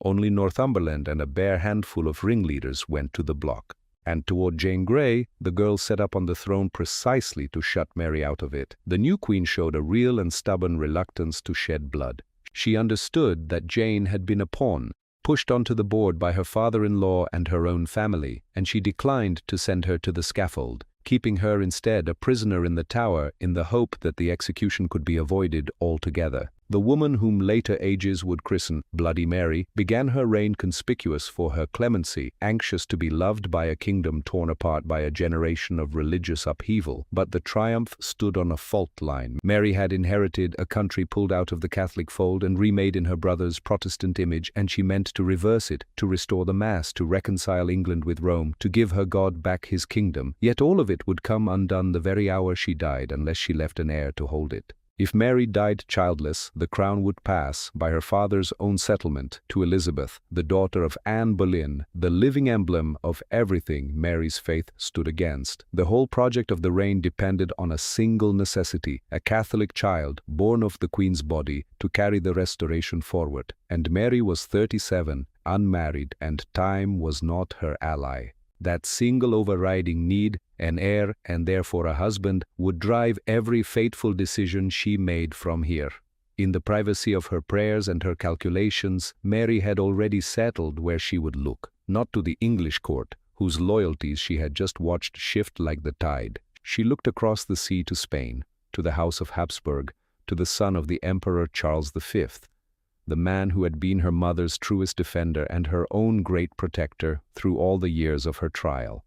Only Northumberland and a bare handful of ringleaders went to the block. And toward Jane Grey, the girl set up on the throne precisely to shut Mary out of it. The new queen showed a real and stubborn reluctance to shed blood. She understood that Jane had been a pawn, pushed onto the board by her father-in-law and her own family, and she declined to send her to the scaffold, keeping her instead a prisoner in the Tower in the hope that the execution could be avoided altogether. The woman whom later ages would christen Bloody Mary began her reign conspicuous for her clemency, anxious to be loved by a kingdom torn apart by a generation of religious upheaval. But the triumph stood on a fault line. Mary had inherited a country pulled out of the Catholic fold and remade in her brother's Protestant image, and she meant to reverse it, to restore the Mass, to reconcile England with Rome, to give her God back his kingdom. Yet all of it would come undone the very hour she died, unless she left an heir to hold it. If Mary died childless, the crown would pass, by her father's own settlement, to Elizabeth, the daughter of Anne Boleyn, the living emblem of everything Mary's faith stood against. The whole project of the reign depended on a single necessity, a Catholic child, born of the Queen's body, to carry the restoration forward. And Mary was 37, unmarried, and time was not her ally. That single overriding need, an heir and therefore a husband, would drive every fateful decision she made from here. In the privacy of her prayers and her calculations, Mary had already settled where she would look, not to the English court, whose loyalties she had just watched shift like the tide. She looked across the sea to Spain, to the House of Habsburg, to the son of the Emperor Charles V, the man who had been her mother's truest defender and her own great protector through all the years of her trial.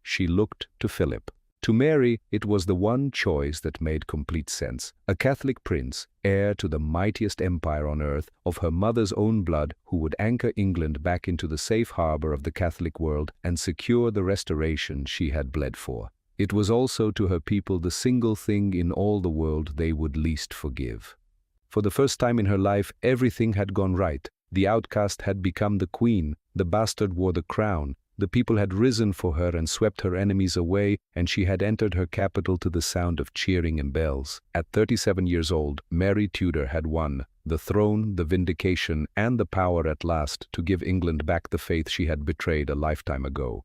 She looked to Philip. To Mary, it was the one choice that made complete sense. A Catholic prince, heir to the mightiest empire on earth, of her mother's own blood, who would anchor England back into the safe harbor of the Catholic world and secure the restoration she had bled for. It was also to her people the single thing in all the world they would least forgive. For the first time in her life, everything had gone right. The outcast had become the queen, the bastard wore the crown, the people had risen for her and swept her enemies away, and she had entered her capital to the sound of cheering and bells. At 37 years old, Mary Tudor had won the throne, the vindication, and the power at last to give England back the faith she had betrayed a lifetime ago.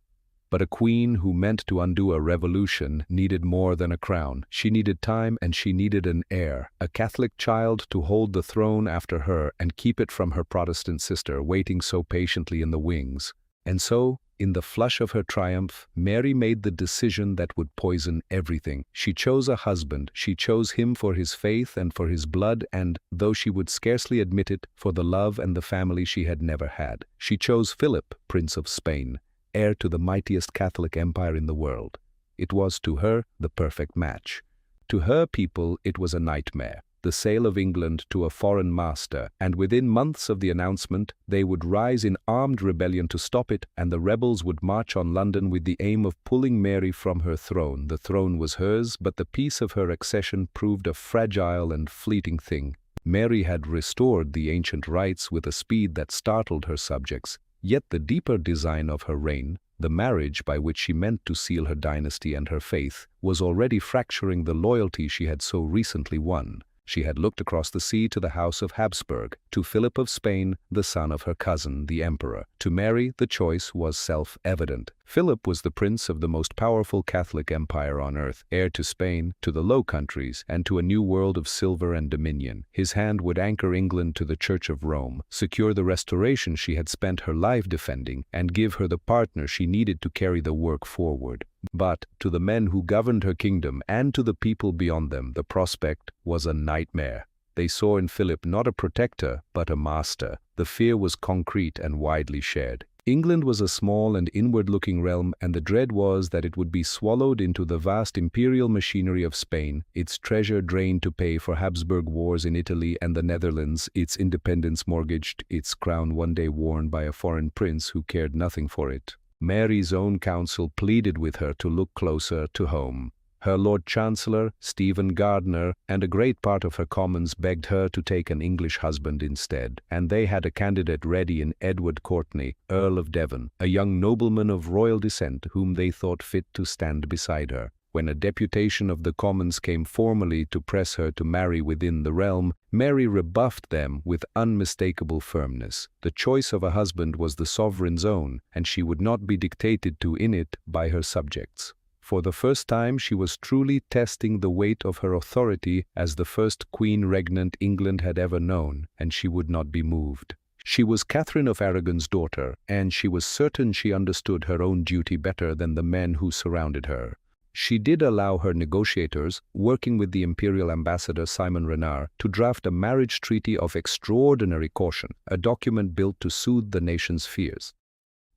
But a queen who meant to undo a revolution needed more than a crown. She needed time, and she needed an heir, a Catholic child to hold the throne after her and keep it from her Protestant sister waiting so patiently in the wings. And so, in the flush of her triumph, Mary made the decision that would poison everything. She chose a husband. She chose him for his faith and for his blood and, though she would scarcely admit it, for the love and the family she had never had. She chose Philip, Prince of Spain, heir to the mightiest Catholic empire in the world. It was to her the perfect match. To her people it was a nightmare. the sale of England to a foreign master, and within months of the announcement, they would rise in armed rebellion to stop it, and the rebels would march on London with the aim of pulling Mary from her throne. The throne was hers, but the peace of her accession proved a fragile and fleeting thing. Mary had restored the ancient rights with a speed that startled her subjects, yet the deeper design of her reign, the marriage by which she meant to seal her dynasty and her faith, was already fracturing the loyalty she had so recently won. She had looked across the sea to the House of Habsburg, to Philip of Spain, the son of her cousin, the Emperor. To Mary, the choice was self-evident. Philip was the prince of the most powerful Catholic empire on earth, heir to Spain, to the Low Countries, and to a new world of silver and dominion. His hand would anchor England to the Church of Rome, secure the restoration she had spent her life defending, and give her the partner she needed to carry the work forward. But to the men who governed her kingdom and to the people beyond them, the prospect was a nightmare. They saw in Philip not a protector, but a master. The fear was concrete and widely shared. England was a small and inward-looking realm, and the dread was that it would be swallowed into the vast imperial machinery of Spain, its treasure drained to pay for Habsburg wars in Italy and the Netherlands, its independence mortgaged, its crown one day worn by a foreign prince who cared nothing for it. Mary's own council pleaded with her to look closer to home. Her Lord Chancellor, Stephen Gardiner, and a great part of her commons begged her to take an English husband instead, and they had a candidate ready in Edward Courtenay, Earl of Devon, a young nobleman of royal descent whom they thought fit to stand beside her. When a deputation of the commons came formally to press her to marry within the realm, Mary rebuffed them with unmistakable firmness. The choice of a husband was the sovereign's own, and she would not be dictated to in it by her subjects. For the first time she was truly testing the weight of her authority as the first queen regnant England had ever known, and she would not be moved. She was Catherine of Aragon's daughter, and she was certain she understood her own duty better than the men who surrounded her. She did allow her negotiators, working with the imperial ambassador Simon Renard, to draft a marriage treaty of extraordinary caution, a document built to soothe the nation's fears.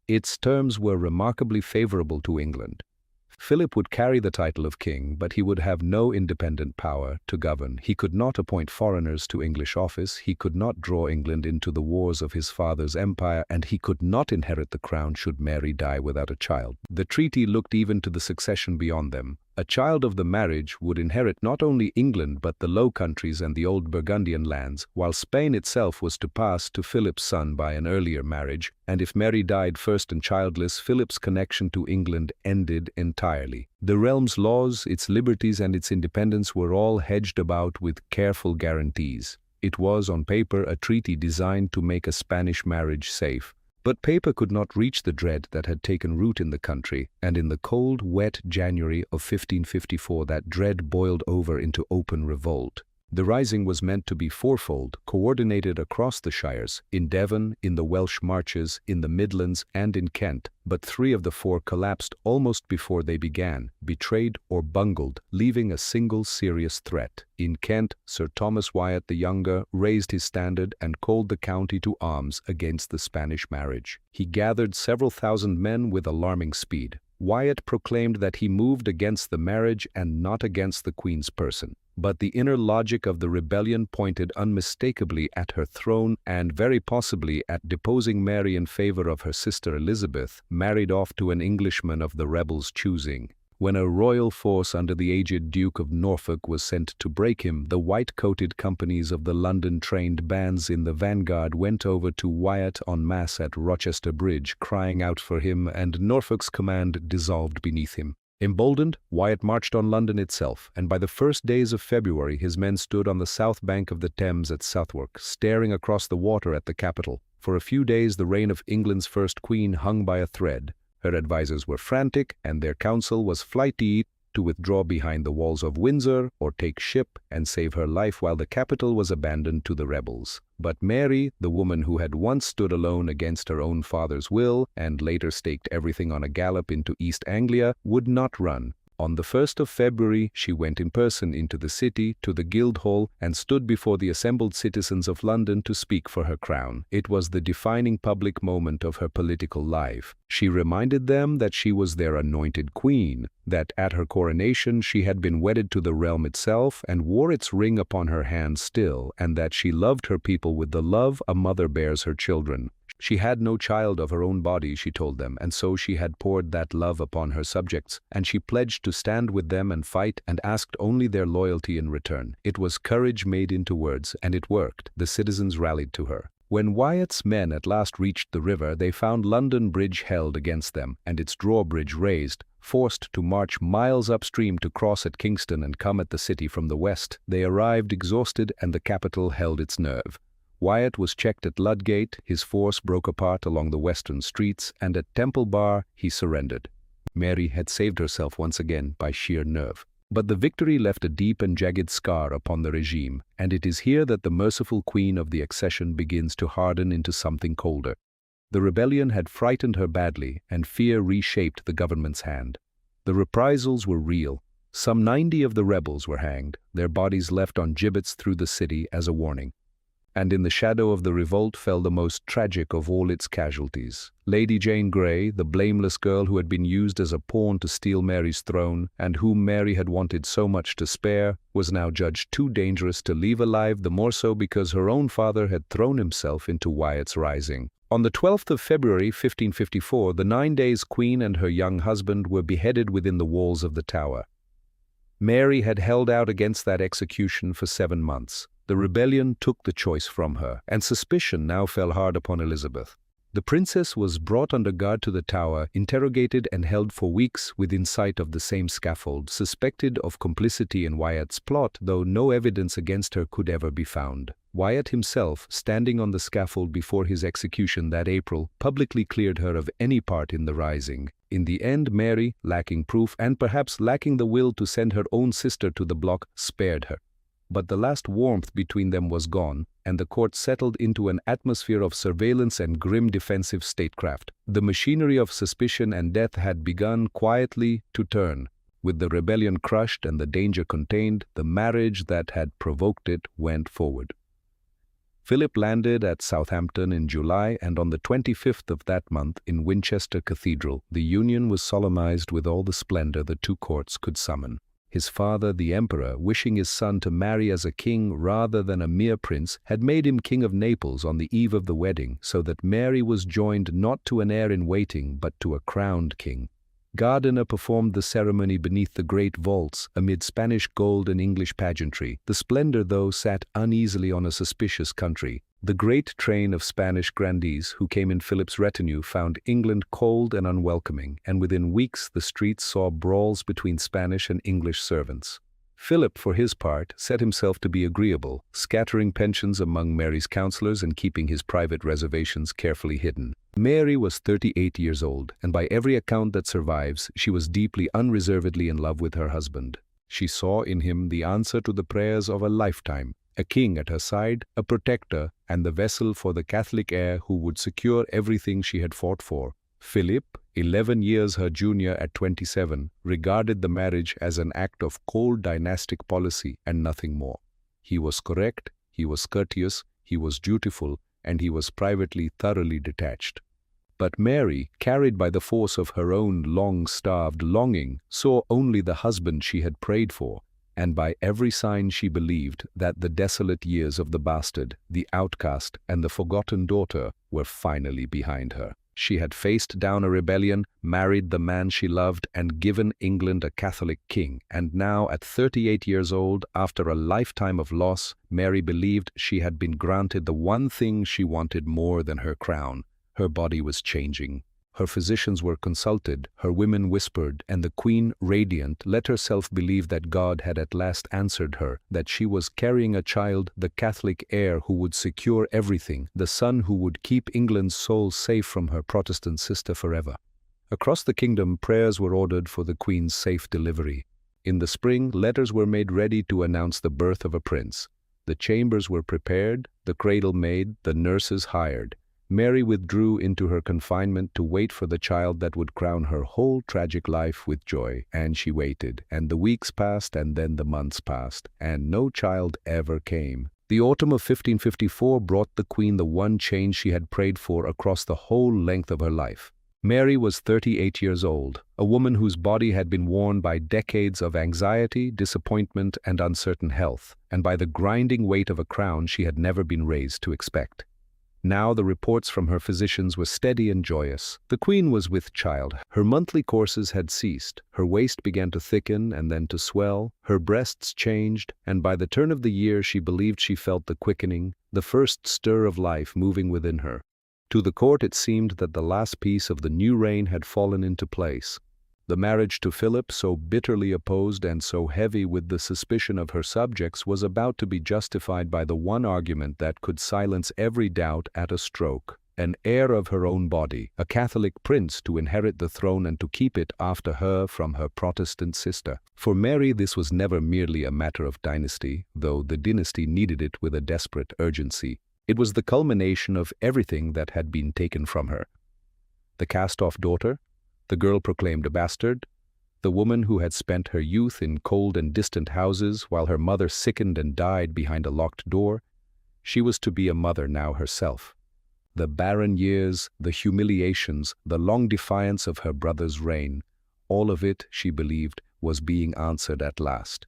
Its terms were remarkably favorable to England. Philip would carry the title of king, but he would have no independent power to govern. He could not appoint foreigners to English office, he could not draw England into the wars of his father's empire, and he could not inherit the crown should Mary die without a child. The treaty looked even to the succession beyond them. A child of the marriage would inherit not only England but the Low Countries and the old Burgundian lands, while Spain itself was to pass to Philip's son by an earlier marriage, and if Mary died first and childless, Philip's connection to England ended entirely. The realm's laws, its liberties and its independence were all hedged about with careful guarantees. It was, on paper, a treaty designed to make a Spanish marriage safe. But paper could not reach the dread that had taken root in the country, and in the cold, wet January of 1554 that dread boiled over into open revolt. The rising was meant to be fourfold, coordinated across the shires, in Devon, in the Welsh Marches, in the Midlands, and in Kent, but 3 of the 4 collapsed almost before they began, betrayed or bungled, leaving a single serious threat. In Kent, Sir Thomas Wyatt the Younger raised his standard and called the county to arms against the Spanish marriage. He gathered several thousand men with alarming speed. Wyatt proclaimed that he moved against the marriage and not against the Queen's person. But the inner logic of the rebellion pointed unmistakably at her throne and very possibly at deposing Mary in favor of her sister Elizabeth, married off to an Englishman of the rebels' choosing. When a royal force under the aged Duke of Norfolk was sent to break him, the white-coated companies of the London-trained bands in the vanguard went over to Wyatt en masse at Rochester Bridge, crying out for him, and Norfolk's command dissolved beneath him. Emboldened, Wyatt marched on London itself, and by the first days of February his men stood on the south bank of the Thames at Southwark, staring across the water at the capital. For a few days the reign of England's first queen hung by a thread. Her advisers were frantic, and their counsel was flighty to withdraw behind the walls of Windsor or take ship and save her life while the capital was abandoned to the rebels. But Mary, the woman who had once stood alone against her own father's will and later staked everything on a gallop into East Anglia, would not run. On the 1st of February, she went in person into the city, to the Guildhall, and stood before the assembled citizens of London to speak for her crown. It was the defining public moment of her political life. She reminded them that she was their anointed queen, that at her coronation she had been wedded to the realm itself and wore its ring upon her hand still, and that she loved her people with the love a mother bears her children. She had no child of her own body, she told them, and so she had poured that love upon her subjects, and she pledged to stand with them and fight, and asked only their loyalty in return. It was courage made into words, and it worked. The citizens rallied to her. When Wyatt's men at last reached the river, they found London Bridge held against them, and its drawbridge raised. Forced to march miles upstream to cross at Kingston and come at the city from the west, they arrived exhausted, and the capital held its nerve. Wyatt was checked at Ludgate, his force broke apart along the western streets, and at Temple Bar he surrendered. Mary had saved herself once again by sheer nerve. But the victory left a deep and jagged scar upon the regime, and it is here that the merciful queen of the accession begins to harden into something colder. The rebellion had frightened her badly, and fear reshaped the government's hand. The reprisals were real. Some 90 of the rebels were hanged, their bodies left on gibbets through the city as a warning. And in the shadow of the revolt fell the most tragic of all its casualties. Lady Jane Grey, the blameless girl who had been used as a pawn to steal Mary's throne, and whom Mary had wanted so much to spare, was now judged too dangerous to leave alive, the more so because her own father had thrown himself into Wyatt's rising. On the 12th of February 1554, the 9 days queen and her young husband were beheaded within the walls of the Tower. Mary had held out against that execution for 7 months. The rebellion took the choice from her, and suspicion now fell hard upon Elizabeth. The princess was brought under guard to the Tower, interrogated and held for weeks within sight of the same scaffold, suspected of complicity in Wyatt's plot, though no evidence against her could ever be found. Wyatt himself, standing on the scaffold before his execution that April, publicly cleared her of any part in the rising. In the end, Mary, lacking proof and perhaps lacking the will to send her own sister to the block, spared her. But the last warmth between them was gone, and the court settled into an atmosphere of surveillance and grim defensive statecraft. The machinery of suspicion and death had begun quietly to turn. With the rebellion crushed and the danger contained, the marriage that had provoked it went forward. Philip landed at Southampton in July, and on the 25th of that month in Winchester Cathedral, the union was solemnized with all the splendor the two courts could summon. His father, the emperor, wishing his son to marry as a king rather than a mere prince, had made him king of Naples on the eve of the wedding, so that Mary was joined not to an heir-in-waiting but to a crowned king. Gardiner performed the ceremony beneath the great vaults, amid Spanish gold and English pageantry. The splendor, though, sat uneasily on a suspicious country. The great train of Spanish grandees who came in Philip's retinue found England cold and unwelcoming, and within weeks the streets saw brawls between Spanish and English servants. Philip, for his part, set himself to be agreeable, scattering pensions among Mary's counselors and keeping his private reservations carefully hidden. Mary was 38 years old, and by every account that survives, she was deeply, unreservedly in love with her husband. She saw in him the answer to the prayers of a lifetime, a king at her side, a protector, and the vessel for the Catholic heir who would secure everything she had fought for. Philip, 11 years her junior at 27, regarded the marriage as an act of cold dynastic policy and nothing more. He was correct, he was courteous, he was dutiful, and he was privately thoroughly detached. But Mary, carried by the force of her own long-starved longing, saw only the husband she had prayed for, and by every sign she believed that the desolate years of the bastard, the outcast, and the forgotten daughter were finally behind her. She had faced down a rebellion, married the man she loved, and given England a Catholic king. And now, at 38 years old, after a lifetime of loss, Mary believed she had been granted the one thing she wanted more than her crown. Her body was changing. Her physicians were consulted, her women whispered, and the Queen, radiant, let herself believe that God had at last answered her, that she was carrying a child, the Catholic heir who would secure everything, the son who would keep England's soul safe from her Protestant sister forever. Across the kingdom, prayers were ordered for the Queen's safe delivery. In the spring, letters were made ready to announce the birth of a prince. The chambers were prepared, the cradle made, the nurses hired. Mary withdrew into her confinement to wait for the child that would crown her whole tragic life with joy. And she waited, and the weeks passed, and then the months passed, and no child ever came. The autumn of 1554 brought the Queen the one change she had prayed for across the whole length of her life. Mary was 38 years old, a woman whose body had been worn by decades of anxiety, disappointment, and uncertain health, and by the grinding weight of a crown she had never been raised to expect. Now the reports from her physicians were steady and joyous. The Queen was with child. Her monthly courses had ceased. Her waist began to thicken and then to swell. Her breasts changed, and by the turn of the year she believed she felt the quickening, the first stir of life moving within her. To the court it seemed that the last piece of the new reign had fallen into place. The marriage to Philip, so bitterly opposed and so heavy with the suspicion of her subjects, was about to be justified by the one argument that could silence every doubt at a stroke: an heir of her own body, a Catholic prince to inherit the throne and to keep it after her from her Protestant sister. For Mary this was never merely a matter of dynasty, though the dynasty needed it with a desperate urgency. It was the culmination of everything that had been taken from her. The cast-off daughter, the girl proclaimed a bastard, the woman who had spent her youth in cold and distant houses while her mother sickened and died behind a locked door, she was to be a mother now herself. The barren years, the humiliations, the long defiance of her brother's reign, all of it, she believed, was being answered at last.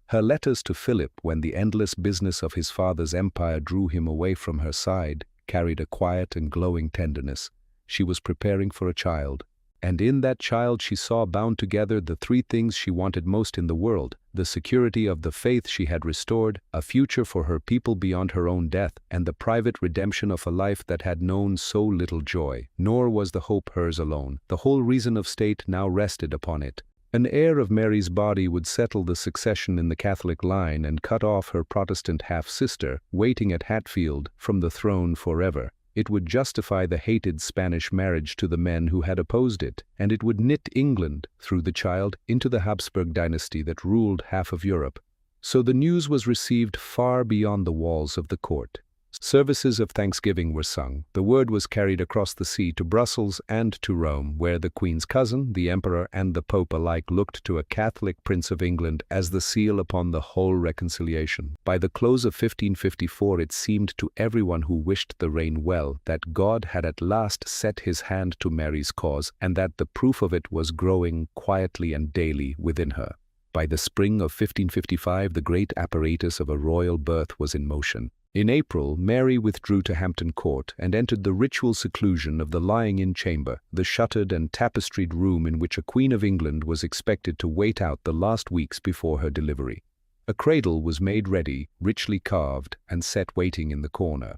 Her letters to Philip, when the endless business of his father's empire drew him away from her side, carried a quiet and glowing tenderness. She was preparing for a child, and in that child she saw bound together the three things she wanted most in the world: the security of the faith she had restored, a future for her people beyond her own death, and the private redemption of a life that had known so little joy. Nor was the hope hers alone. The whole reason of state now rested upon it. An heir of Mary's body would settle the succession in the Catholic line and cut off her Protestant half-sister, waiting at Hatfield, from the throne forever. It would justify the hated Spanish marriage to the men who had opposed it, and it would knit England, through the child, into the Habsburg dynasty that ruled half of Europe. So the news was received far beyond the walls of the court. Services of thanksgiving were sung. The word was carried across the sea to Brussels and to Rome, where the Queen's cousin, the Emperor, and the Pope alike looked to a Catholic Prince of England as the seal upon the whole reconciliation. By the close of 1554 it seemed to everyone who wished the reign well that God had at last set his hand to Mary's cause, and that the proof of it was growing quietly and daily within her. By the spring of 1555 the great apparatus of a royal birth was in motion. In April, Mary withdrew to Hampton Court and entered the ritual seclusion of the lying-in chamber, the shuttered and tapestried room in which a Queen of England was expected to wait out the last weeks before her delivery. A cradle was made ready, richly carved, and set waiting in the corner.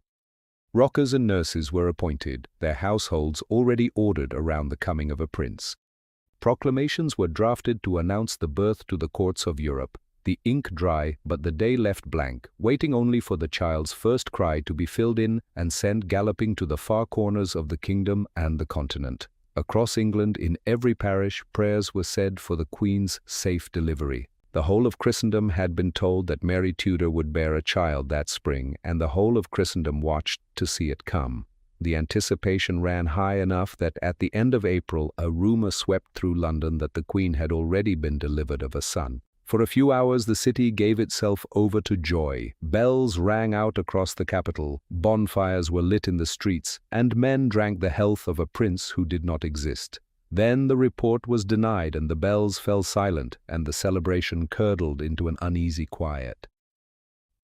Rockers and nurses were appointed, their households already ordered around the coming of a prince. Proclamations were drafted to announce the birth to the courts of Europe. The ink dry, but the day left blank, waiting only for the child's first cry to be filled in and sent galloping to the far corners of the kingdom and the continent. Across England, in every parish, prayers were said for the Queen's safe delivery. The whole of Christendom had been told that Mary Tudor would bear a child that spring, and the whole of Christendom watched to see it come. The anticipation ran high enough that at the end of April a rumor swept through London that the Queen had already been delivered of a son. For a few hours the city gave itself over to joy. Bells rang out across the capital, bonfires were lit in the streets, and men drank the health of a prince who did not exist. Then the report was denied and the bells fell silent, and the celebration curdled into an uneasy quiet.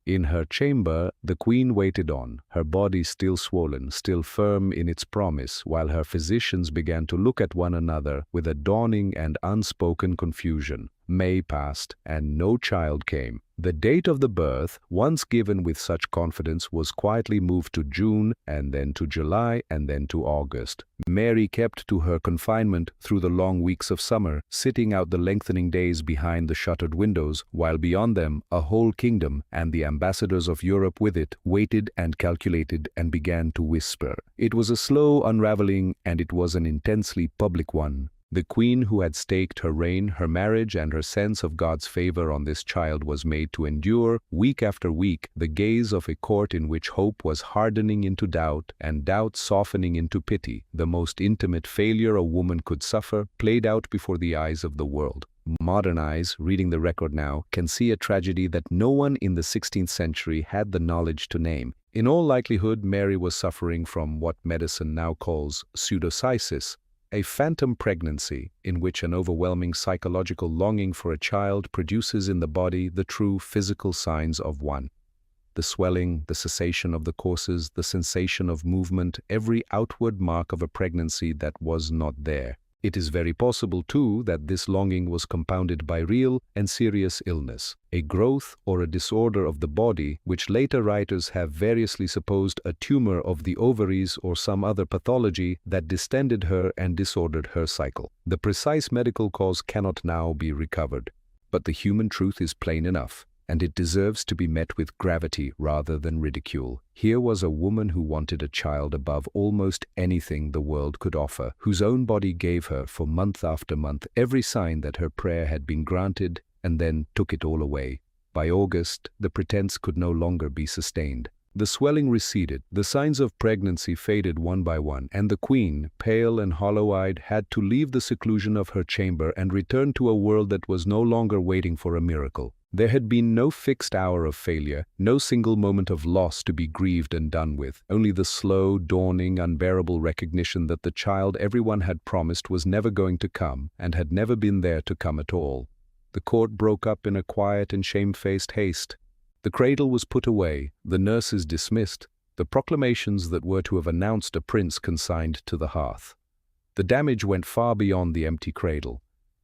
In her chamber, the Queen waited on, her body still swollen, still firm in its promise, while her physicians began to look at one another with a dawning and unspoken confusion. May passed, and no child came. The date of the birth, once given with such confidence, was quietly moved to June, and then to July, and then to August. Mary kept to her confinement through the long weeks of summer, sitting out the lengthening days behind the shuttered windows, while beyond them a whole kingdom, and the ambassadors of Europe with it, waited and calculated and began to whisper. It was a slow unraveling, and it was an intensely public one. The queen who had staked her reign, her marriage, and her sense of God's favor on this child was made to endure, week after week, the gaze of a court in which hope was hardening into doubt and doubt softening into pity. The most intimate failure a woman could suffer played out before the eyes of the world. Modern eyes, reading the record now, can see a tragedy that no one in the 16th century had the knowledge to name. In all likelihood, Mary was suffering from what medicine now calls pseudocyesis, a phantom pregnancy in which an overwhelming psychological longing for a child produces in the body the true physical signs of one. The swelling, the cessation of the courses, the sensation of movement, every outward mark of a pregnancy that was not there. It is very possible, too, that this longing was compounded by real and serious illness, a growth or a disorder of the body, which later writers have variously supposed a tumor of the ovaries or some other pathology that distended her and disordered her cycle. The precise medical cause cannot now be recovered, but the human truth is plain enough, and it deserves to be met with gravity rather than ridicule. Here was a woman who wanted a child above almost anything the world could offer, whose own body gave her, for month after month, every sign that her prayer had been granted, and then took it all away. By August, the pretense could no longer be sustained. The swelling receded, the signs of pregnancy faded one by one, and the queen, pale and hollow-eyed, had to leave the seclusion of her chamber and return to a world that was no longer waiting for a miracle. There had been no fixed hour of failure, no single moment of loss to be grieved and done with, only the slow, dawning, unbearable recognition that the child everyone had promised was never going to come and had never been there to come at all. The court broke up in a quiet and shamefaced haste. The cradle was put away, the nurses dismissed, the proclamations that were to have announced a prince consigned to the hearth. The damage went far beyond the empty cradle.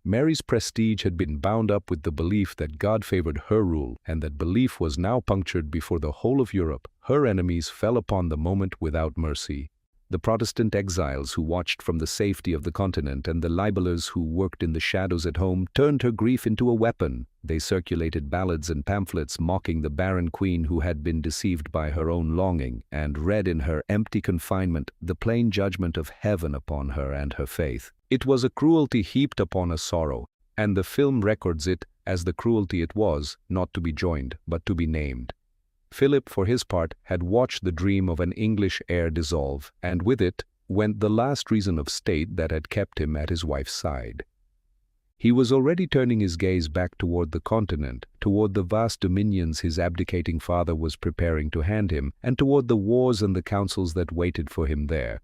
Mary's prestige had been bound up with the belief that God favored her rule, and that belief was now punctured before the whole of Europe. Her enemies fell upon the moment without mercy. The Protestant exiles who watched from the safety of the continent and the libellers who worked in the shadows at home turned her grief into a weapon. They circulated ballads and pamphlets mocking the barren queen who had been deceived by her own longing, and read in her empty confinement the plain judgment of heaven upon her and her faith. It was a cruelty heaped upon a sorrow, and the film records it as the cruelty it was, not to be joined, but to be named. Philip, for his part, had watched the dream of an English heir dissolve, and with it went the last reason of state that had kept him at his wife's side. He was already turning his gaze back toward the continent, toward the vast dominions his abdicating father was preparing to hand him, and toward the wars and the councils that waited for him there.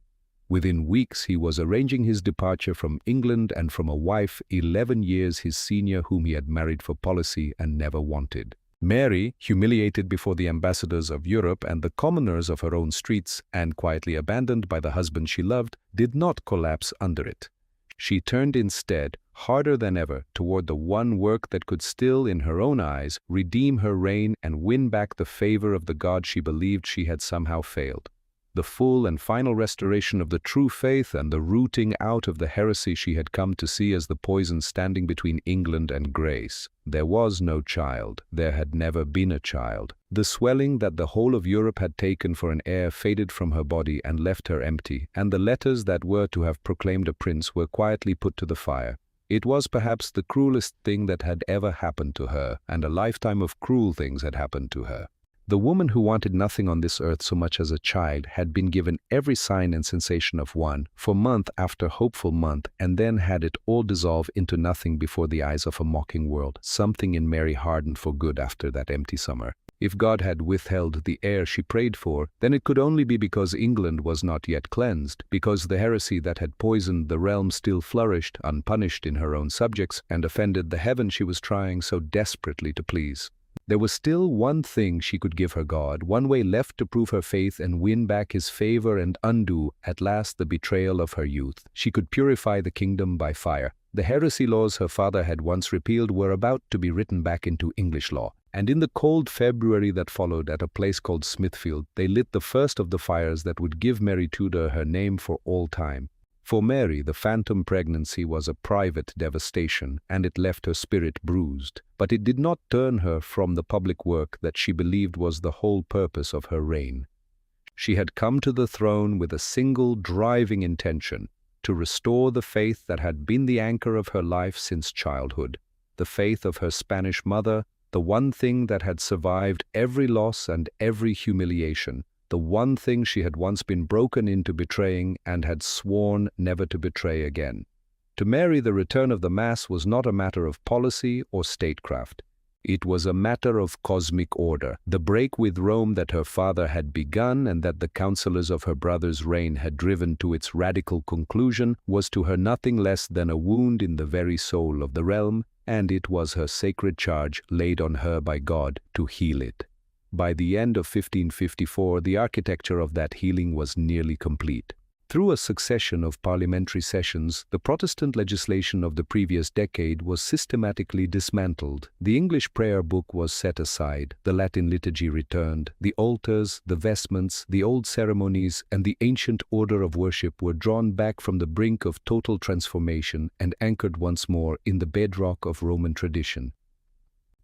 Within weeks he was arranging his departure from England and from a wife 11 years his senior whom he had married for policy and never wanted. Mary, humiliated before the ambassadors of Europe and the commoners of her own streets, and quietly abandoned by the husband she loved, did not collapse under it. She turned instead, harder than ever, toward the one work that could still, in her own eyes, redeem her reign and win back the favor of the God she believed she had somehow failed. The full and final restoration of the true faith and the rooting out of the heresy she had come to see as the poison standing between England and grace. There was no child. There had never been a child. The swelling that the whole of Europe had taken for an heir faded from her body and left her empty, and the letters that were to have proclaimed a prince were quietly put to the fire. It was perhaps the cruelest thing that had ever happened to her, and a lifetime of cruel things had happened to her. The woman who wanted nothing on this earth so much as a child had been given every sign and sensation of one, for month after hopeful month, and then had it all dissolve into nothing before the eyes of a mocking world. Something in Mary hardened for good after that empty summer. If God had withheld the heir she prayed for, then it could only be because England was not yet cleansed, because the heresy that had poisoned the realm still flourished, unpunished in her own subjects, and offended the heaven she was trying so desperately to please. There was still one thing she could give her God, one way left to prove her faith and win back his favor and undo, at last, the betrayal of her youth. She could purify the kingdom by fire. The heresy laws her father had once repealed were about to be written back into English law. And in the cold February that followed at a place called Smithfield, they lit the first of the fires that would give Mary Tudor her name for all time. For Mary, the phantom pregnancy was a private devastation, and it left her spirit bruised. But it did not turn her from the public work that she believed was the whole purpose of her reign. She had come to the throne with a single driving intention, to restore the faith that had been the anchor of her life since childhood, the faith of her Spanish mother, the one thing that had survived every loss and every humiliation, the one thing she had once been broken into betraying and had sworn never to betray again. To Mary, the return of the Mass was not a matter of policy or statecraft. It was a matter of cosmic order. The break with Rome that her father had begun and that the counselors of her brother's reign had driven to its radical conclusion was to her nothing less than a wound in the very soul of the realm, and it was her sacred charge laid on her by God to heal it. By the end of 1554, the architecture of that healing was nearly complete. Through a succession of parliamentary sessions, the Protestant legislation of the previous decade was systematically dismantled. The English prayer book was set aside, the Latin liturgy returned, the altars, the vestments, the old ceremonies, and the ancient order of worship were drawn back from the brink of total transformation and anchored once more in the bedrock of Roman tradition.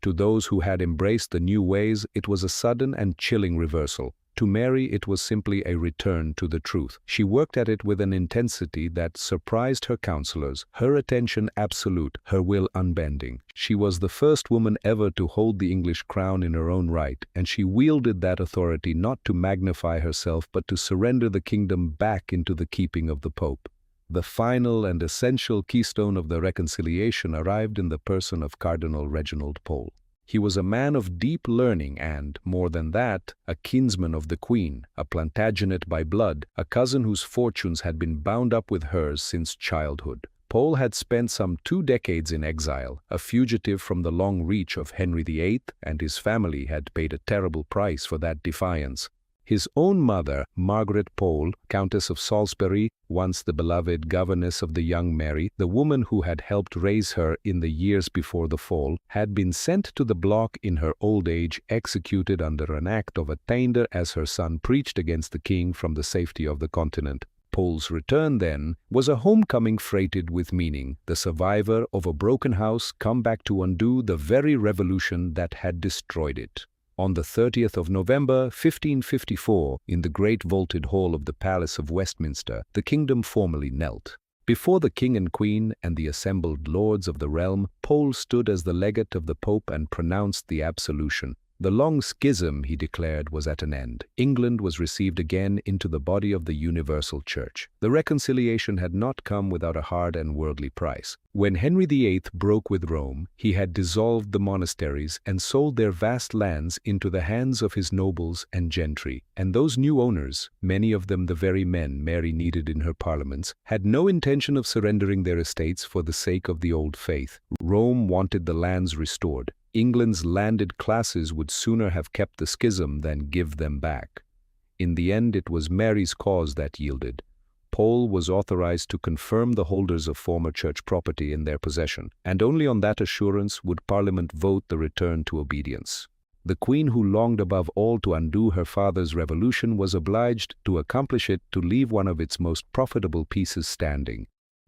To those who had embraced the new ways, it was a sudden and chilling reversal. To Mary, it was simply a return to the truth. She worked at it with an intensity that surprised her counselors, her attention absolute, her will unbending. She was the first woman ever to hold the English crown in her own right, and she wielded that authority not to magnify herself but to surrender the kingdom back into the keeping of the Pope. The final and essential keystone of the reconciliation arrived in the person of Cardinal Reginald Pole. He was a man of deep learning and, more than that, a kinsman of the Queen, a Plantagenet by blood, a cousin whose fortunes had been bound up with hers since childhood. Pole had spent some 2 decades in exile, a fugitive from the long reach of Henry VIII, and his family had paid a terrible price for that defiance. His own mother, Margaret Pole, Countess of Salisbury, once the beloved governess of the young Mary, the woman who had helped raise her in the years before the fall, had been sent to the block in her old age, executed under an act of attainder as her son preached against the king from the safety of the continent. Pole's return, then, was a homecoming freighted with meaning, the survivor of a broken house come back to undo the very revolution that had destroyed it. On the 30th of November, 1554, in the great vaulted hall of the Palace of Westminster, the kingdom formally knelt. Before the king and queen and the assembled lords of the realm, Pole stood as the legate of the Pope and pronounced the absolution. The long schism, he declared, was at an end. England was received again into the body of the universal church. The reconciliation had not come without a hard and worldly price. When Henry VIII broke with Rome, he had dissolved the monasteries and sold their vast lands into the hands of his nobles and gentry, and those new owners, many of them the very men Mary needed in her parliaments, had no intention of surrendering their estates for the sake of the old faith. Rome wanted the lands restored. England's landed classes would sooner have kept the schism than give them back. In the end, it was Mary's cause that yielded. Pole was authorized to confirm the holders of former church property in their possession, and only on that assurance would Parliament vote the return to obedience. The Queen, who longed above all to undo her father's revolution, was obliged to accomplish it to leave one of its most profitable pieces standing.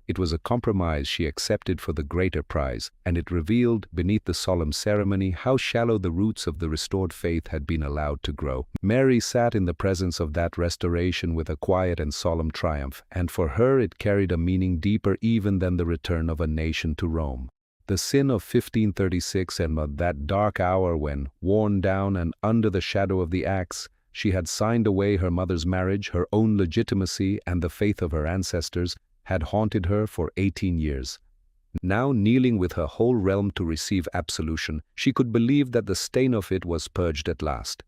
It was a compromise she accepted for the greater prize, and it revealed, beneath the solemn ceremony, how shallow the roots of the restored faith had been allowed to grow. Mary sat in the presence of that restoration with a quiet and solemn triumph, and for her it carried a meaning deeper even than the return of a nation to Rome. The sin of 1536 and of that dark hour when, worn down and under the shadow of the axe, she had signed away her mother's marriage, her own legitimacy, and the faith of her ancestors, had haunted her for 18 years. Now, kneeling with her whole realm to receive absolution, she could believe that the stain of it was purged at last.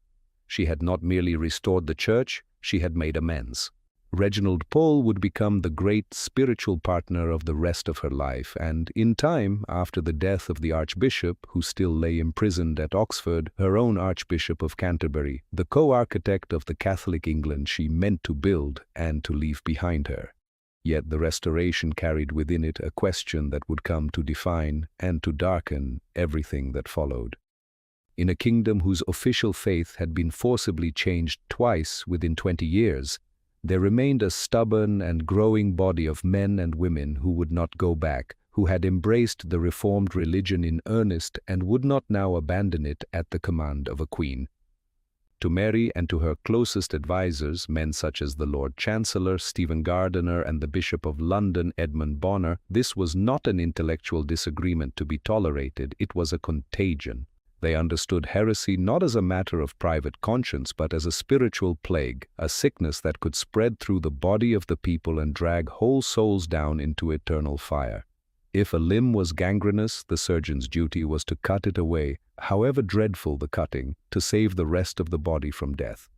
She had not merely restored the church, she had made amends. Reginald Pole would become the great spiritual partner of the rest of her life, and in time, after the death of the Archbishop, who still lay imprisoned at Oxford, her own Archbishop of Canterbury, the co-architect of the Catholic England she meant to build and to leave behind her. Yet the restoration carried within it a question that would come to define and to darken everything that followed. In a kingdom whose official faith had been forcibly changed twice within 20 years, there remained a stubborn and growing body of men and women who would not go back, who had embraced the reformed religion in earnest and would not now abandon it at the command of a queen. To Mary and to her closest advisers, men such as the Lord Chancellor, Stephen Gardiner, and the Bishop of London, Edmund Bonner, this was not an intellectual disagreement to be tolerated, it was a contagion. They understood heresy not as a matter of private conscience, but as a spiritual plague, a sickness that could spread through the body of the people and drag whole souls down into eternal fire. If a limb was gangrenous, the surgeon's duty was to cut it away, however dreadful the cutting, to save the rest of the body from death.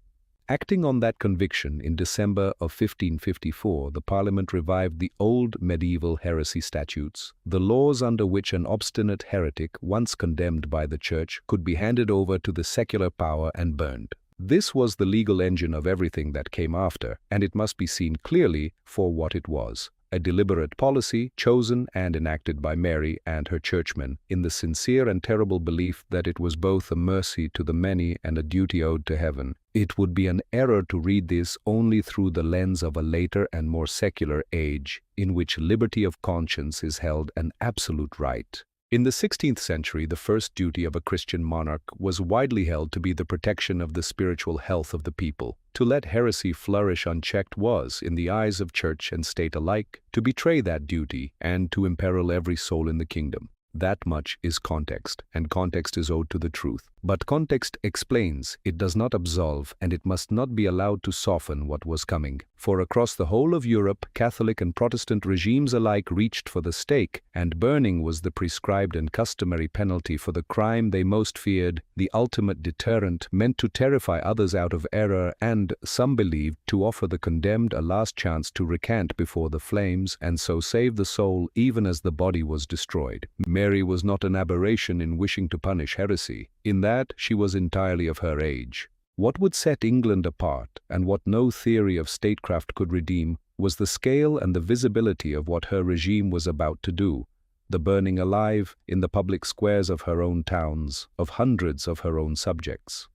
Acting on that conviction, in December of 1554, the Parliament revived the old medieval heresy statutes, the laws under which an obstinate heretic, once condemned by the Church, could be handed over to the secular power and burned. This was the legal engine of everything that came after, and it must be seen clearly for what it was. A deliberate policy, chosen and enacted by Mary and her churchmen, in the sincere and terrible belief that it was both a mercy to the many and a duty owed to heaven. It would be an error to read this only through the lens of a later and more secular age, in which liberty of conscience is held an absolute right. In the 16th century, the first duty of a Christian monarch was widely held to be the protection of the spiritual health of the people. To let heresy flourish unchecked was, in the eyes of church and state alike, to betray that duty and to imperil every soul in the kingdom. That much is context, and context is owed to the truth. But context explains, it does not absolve, and it must not be allowed to soften what was coming. For across the whole of Europe, Catholic and Protestant regimes alike reached for the stake, and burning was the prescribed and customary penalty for the crime they most feared, the ultimate deterrent meant to terrify others out of error and, some believed, to offer the condemned a last chance to recant before the flames and so save the soul even as the body was destroyed. Mary was not an aberration in wishing to punish heresy. In that, she was entirely of her age. What would set England apart, and what no theory of statecraft could redeem, was the scale and the visibility of what her regime was about to do, the burning alive, in the public squares of her own towns, of hundreds of her own subjects.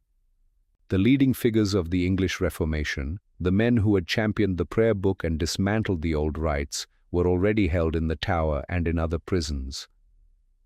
The leading figures of the English Reformation, the men who had championed the prayer book and dismantled the old rites, were already held in the Tower and in other prisons.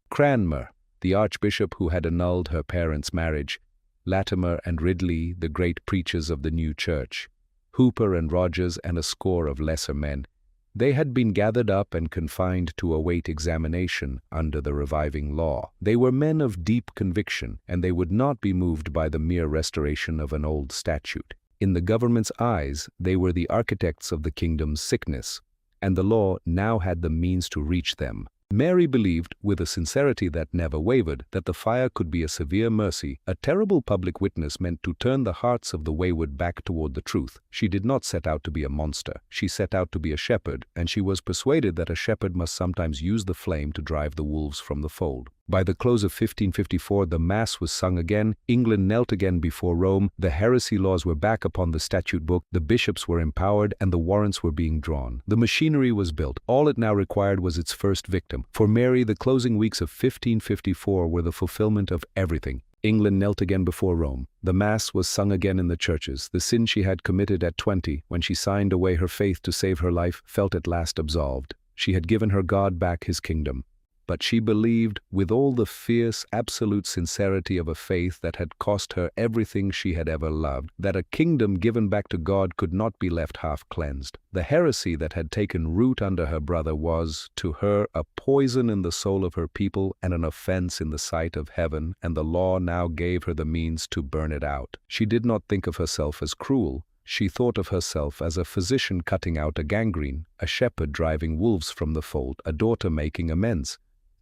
Cranmer, the archbishop who had annulled her parents' marriage, Latimer and Ridley, the great preachers of the new church, Hooper and Rogers and a score of lesser men, they had been gathered up and confined to await examination under the reviving law. They were men of deep conviction, and they would not be moved by the mere restoration of an old statute. In the government's eyes, they were the architects of the kingdom's sickness, and the law now had the means to reach them. Mary believed, with a sincerity that never wavered, that the fire could be a severe mercy, a terrible public witness meant to turn the hearts of the wayward back toward the truth. She did not set out to be a monster. She set out to be a shepherd, and she was persuaded that a shepherd must sometimes use the flame to drive the wolves from the fold. By the close of 1554, the Mass was sung again, England knelt again before Rome, the heresy laws were back upon the statute book, the bishops were empowered, and the warrants were being drawn. The machinery was built. All it now required was its first victim. For Mary, the closing weeks of 1554 were the fulfillment of everything. England knelt again before Rome. The Mass was sung again in the churches. The sin she had committed at 20, when she signed away her faith to save her life, felt at last absolved. She had given her God back his kingdom. But she believed, with all the fierce, absolute sincerity of a faith that had cost her everything she had ever loved, that a kingdom given back to God could not be left half-cleansed. The heresy that had taken root under her brother was, to her, a poison in the soul of her people and an offense in the sight of heaven, and the law now gave her the means to burn it out. She did not think of herself as cruel. She thought of herself as a physician cutting out a gangrene, a shepherd driving wolves from the fold, a daughter making amends.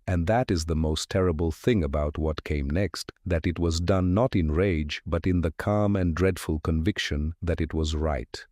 And that is the most terrible thing about what came next, that it was done not in rage, but in the calm and dreadful conviction that it was right.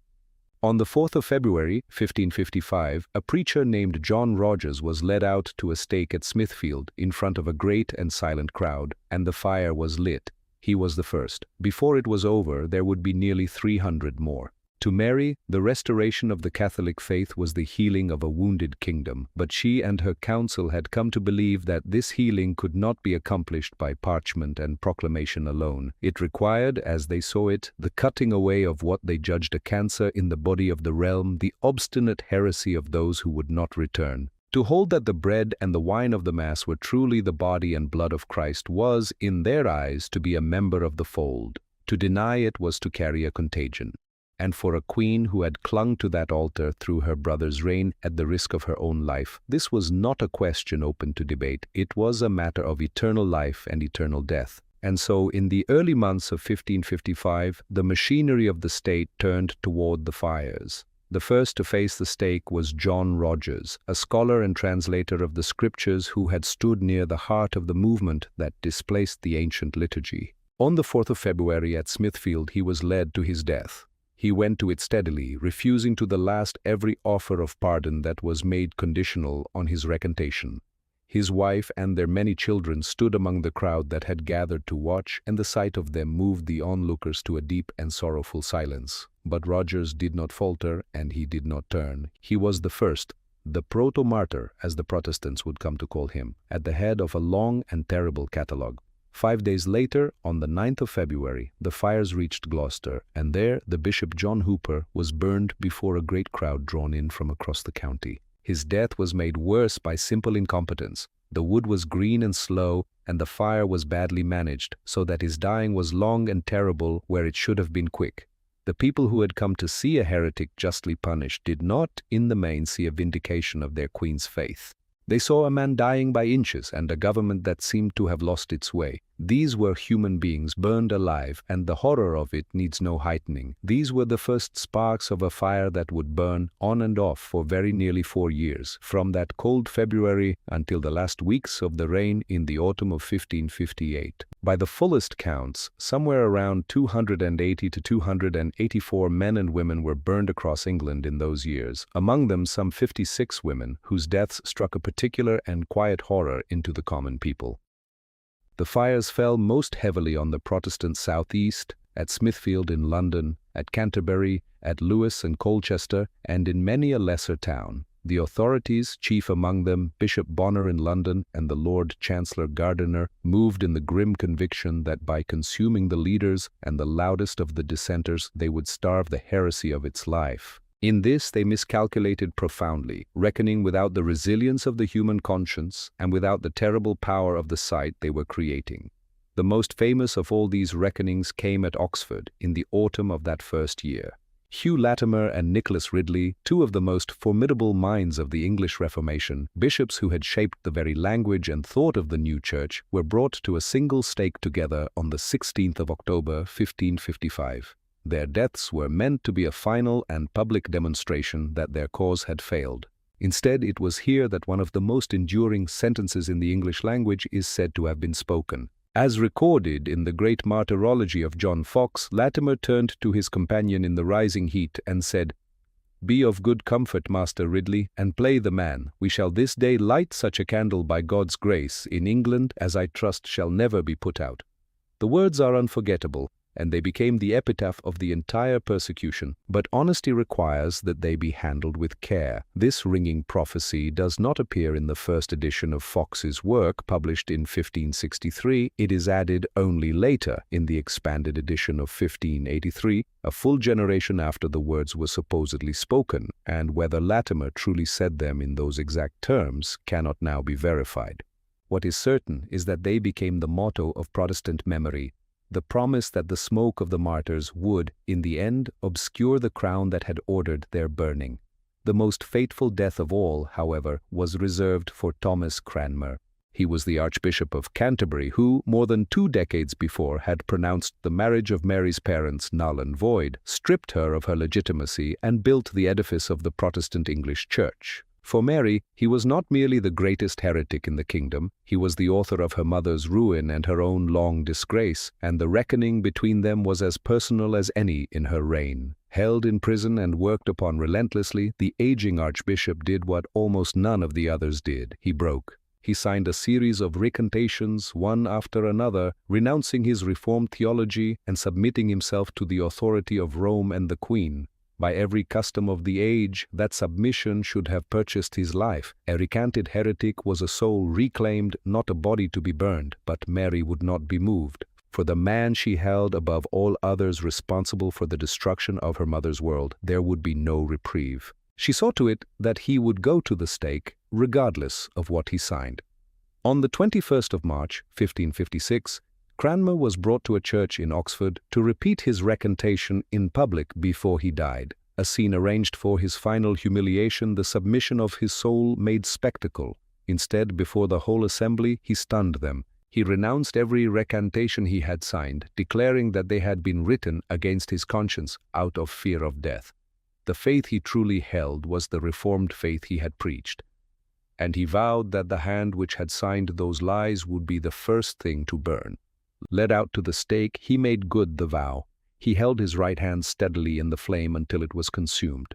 On the 4th of February, 1555, a preacher named John Rogers was led out to a stake at Smithfield in front of a great and silent crowd, and the fire was lit. He was the first. Before it was over, there would be nearly 300 more. To Mary, the restoration of the Catholic faith was the healing of a wounded kingdom, but she and her council had come to believe that this healing could not be accomplished by parchment and proclamation alone. It required, as they saw it, the cutting away of what they judged a cancer in the body of the realm, the obstinate heresy of those who would not return. To hold that the bread and the wine of the Mass were truly the body and blood of Christ was, in their eyes, to be a member of the fold. To deny it was to carry a contagion. And for a queen who had clung to that altar through her brother's reign at the risk of her own life, this was not a question open to debate. It was a matter of eternal life and eternal death. And so, in the early months of 1555, the machinery of the state turned toward the fires. The first to face the stake was John Rogers, a scholar and translator of the scriptures who had stood near the heart of the movement that displaced the ancient liturgy. On the 4th of February at Smithfield, he was led to his death. He went to it steadily, refusing to the last every offer of pardon that was made conditional on his recantation. His wife and their many children stood among the crowd that had gathered to watch, and the sight of them moved the onlookers to a deep and sorrowful silence. But Rogers did not falter, and he did not turn. He was the first, the proto-martyr, as the Protestants would come to call him, at the head of a long and terrible catalogue. 5 days later, on the 9th of February, the fires reached Gloucester, and there the Bishop John Hooper was burned before a great crowd drawn in from across the county. His death was made worse by simple incompetence. The wood was green and slow, and the fire was badly managed, so that his dying was long and terrible where it should have been quick. The people who had come to see a heretic justly punished did not, in the main, see a vindication of their queen's faith. They saw a man dying by inches and a government that seemed to have lost its way. These were human beings burned alive, and the horror of it needs no heightening. These were the first sparks of a fire that would burn on and off for very nearly 4 years, from that cold February until the last weeks of the reign in the autumn of 1558. By the fullest counts, somewhere around 280 to 284 men and women were burned across England in those years, among them some 56 women, whose deaths struck a particular and quiet horror into the common people. The fires fell most heavily on the Protestant southeast, at Smithfield in London, at Canterbury, at Lewes and Colchester, and in many a lesser town. The authorities, chief among them Bishop Bonner in London and the Lord Chancellor Gardiner, moved in the grim conviction that by consuming the leaders and the loudest of the dissenters they would starve the heresy of its life. In this they miscalculated profoundly, reckoning without the resilience of the human conscience and without the terrible power of the sight they were creating. The most famous of all these reckonings came at Oxford in the autumn of that first year. Hugh Latimer and Nicholas Ridley, two of the most formidable minds of the English Reformation, bishops who had shaped the very language and thought of the new church, were brought to a single stake together on the 16th of October, 1555. Their deaths were meant to be a final and public demonstration that their cause had failed. Instead, it was here that one of the most enduring sentences in the English language is said to have been spoken. As recorded in the great martyrology of John Foxe, Latimer turned to his companion in the rising heat and said, "Be of good comfort, Master Ridley, and play the man. We shall this day light such a candle by God's grace in England as I trust shall never be put out." The words are unforgettable, and they became the epitaph of the entire persecution. But honesty requires that they be handled with care. This ringing prophecy does not appear in the first edition of Foxe's work, published in 1563. It is added only later, in the expanded edition of 1583, a full generation after the words were supposedly spoken, and whether Latimer truly said them in those exact terms cannot now be verified. What is certain is that they became the motto of Protestant memory, the promise that the smoke of the martyrs would, in the end, obscure the crown that had ordered their burning. The most fateful death of all, however, was reserved for Thomas Cranmer. He was the Archbishop of Canterbury who, more than 2 decades before, had pronounced the marriage of Mary's parents null and void, stripped her of her legitimacy, and built the edifice of the Protestant English Church. For Mary, he was not merely the greatest heretic in the kingdom, he was the author of her mother's ruin and her own long disgrace, and the reckoning between them was as personal as any in her reign. Held in prison and worked upon relentlessly, the aging archbishop did what almost none of the others did. He broke. He signed a series of recantations, one after another, renouncing his reformed theology and submitting himself to the authority of Rome and the Queen. By every custom of the age, that submission should have purchased his life. A recanted heretic was a soul reclaimed, not a body to be burned. But Mary would not be moved. For the man she held above all others responsible for the destruction of her mother's world, there would be no reprieve. She saw to it that he would go to the stake, regardless of what he signed. On the 21st of March, 1556, Cranmer was brought to a church in Oxford to repeat his recantation in public before he died, a scene arranged for his final humiliation, the submission of his soul made spectacle. Instead, before the whole assembly, he stunned them. He renounced every recantation he had signed, declaring that they had been written against his conscience out of fear of death. The faith he truly held was the reformed faith he had preached. And he vowed that the hand which had signed those lies would be the first thing to burn. Led out to the stake, he made good the vow. He held his right hand steadily in the flame until it was consumed.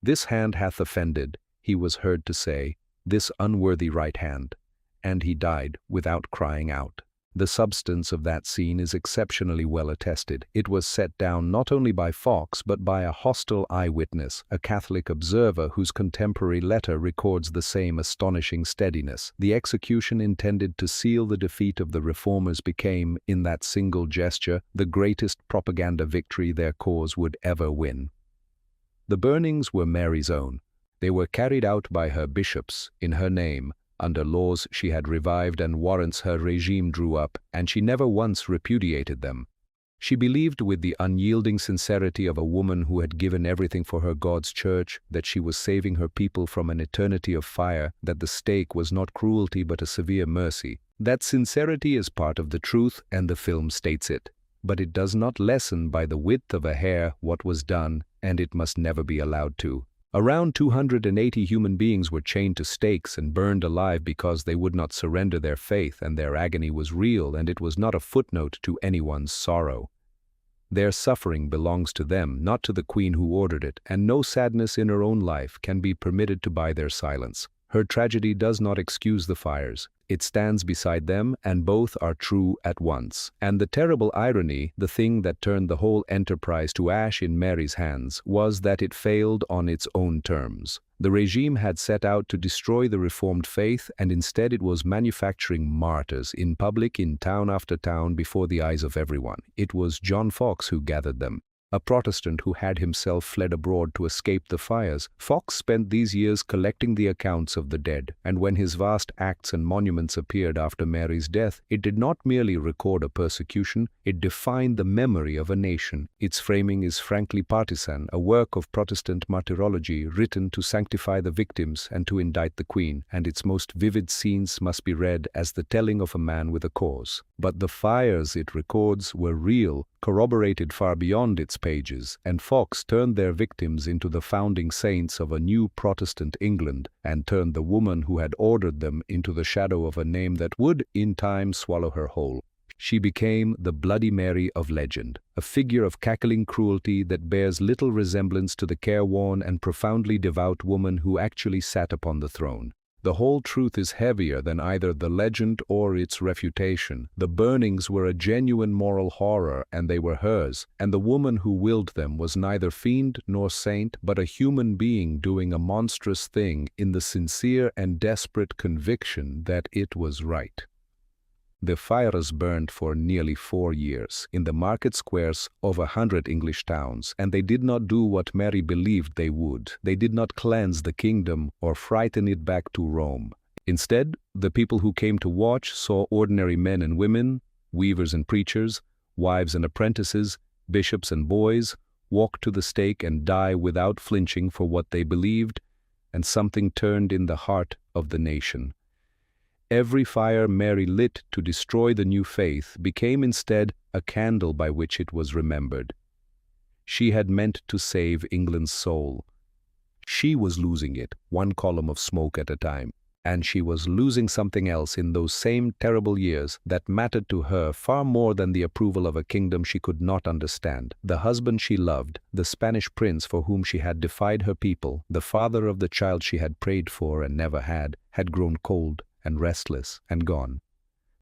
"This hand hath offended," he was heard to say, "this unworthy right hand." And he died without crying out. The substance of that scene is exceptionally well attested. It was set down not only by Fox but by a hostile eyewitness, a Catholic observer whose contemporary letter records the same astonishing steadiness. The execution intended to seal the defeat of the reformers became, in that single gesture, the greatest propaganda victory their cause would ever win. The burnings were Mary's own. They were carried out by her bishops, in her name, under laws she had revived and warrants her regime drew up, and she never once repudiated them. She believed with the unyielding sincerity of a woman who had given everything for her God's church that she was saving her people from an eternity of fire, that the stake was not cruelty but a severe mercy. That sincerity is part of the truth, and the film states it. But it does not lessen by the width of a hair what was done, and it must never be allowed to. Around 280 human beings were chained to stakes and burned alive because they would not surrender their faith, and their agony was real, and it was not a footnote to anyone's sorrow. Their suffering belongs to them, not to the Queen who ordered it, and no sadness in her own life can be permitted to buy their silence. Her tragedy does not excuse the fires. It stands beside them, and both are true at once. And the terrible irony, the thing that turned the whole enterprise to ash in Mary's hands, was that it failed on its own terms. The regime had set out to destroy the Reformed faith, and instead it was manufacturing martyrs in public, in town after town, before the eyes of everyone. It was John Fox who gathered them, a Protestant who had himself fled abroad to escape the fires. Fox spent these years collecting the accounts of the dead, and when his vast acts and monuments appeared after Mary's death, it did not merely record a persecution, it defined the memory of a nation. Its framing is frankly partisan, a work of Protestant martyrology written to sanctify the victims and to indict the Queen, and its most vivid scenes must be read as the telling of a man with a cause. But the fires it records were real, corroborated far beyond its pages, and Fox turned their victims into the founding saints of a new Protestant England, and turned the woman who had ordered them into the shadow of a name that would, in time, swallow her whole. She became the Bloody Mary of legend, a figure of cackling cruelty that bears little resemblance to the careworn and profoundly devout woman who actually sat upon the throne. The whole truth is heavier than either the legend or its refutation. The burnings were a genuine moral horror, and they were hers, and the woman who willed them was neither fiend nor saint, but a human being doing a monstrous thing in the sincere and desperate conviction that it was right. The fires burned for nearly 4 years in the market squares of 100 English towns, and they did not do what Mary believed they would. They did not cleanse the kingdom or frighten it back to Rome. Instead, the people who came to watch saw ordinary men and women, weavers and preachers, wives and apprentices, bishops and boys, walk to the stake and die without flinching for what they believed, and something turned in the heart of the nation. Every fire Mary lit to destroy the new faith became instead a candle by which it was remembered. She had meant to save England's soul. She was losing it, one column of smoke at a time, and she was losing something else in those same terrible years that mattered to her far more than the approval of a kingdom she could not understand. The husband she loved, the Spanish prince for whom she had defied her people, the father of the child she had prayed for and never had grown cold and restless and gone.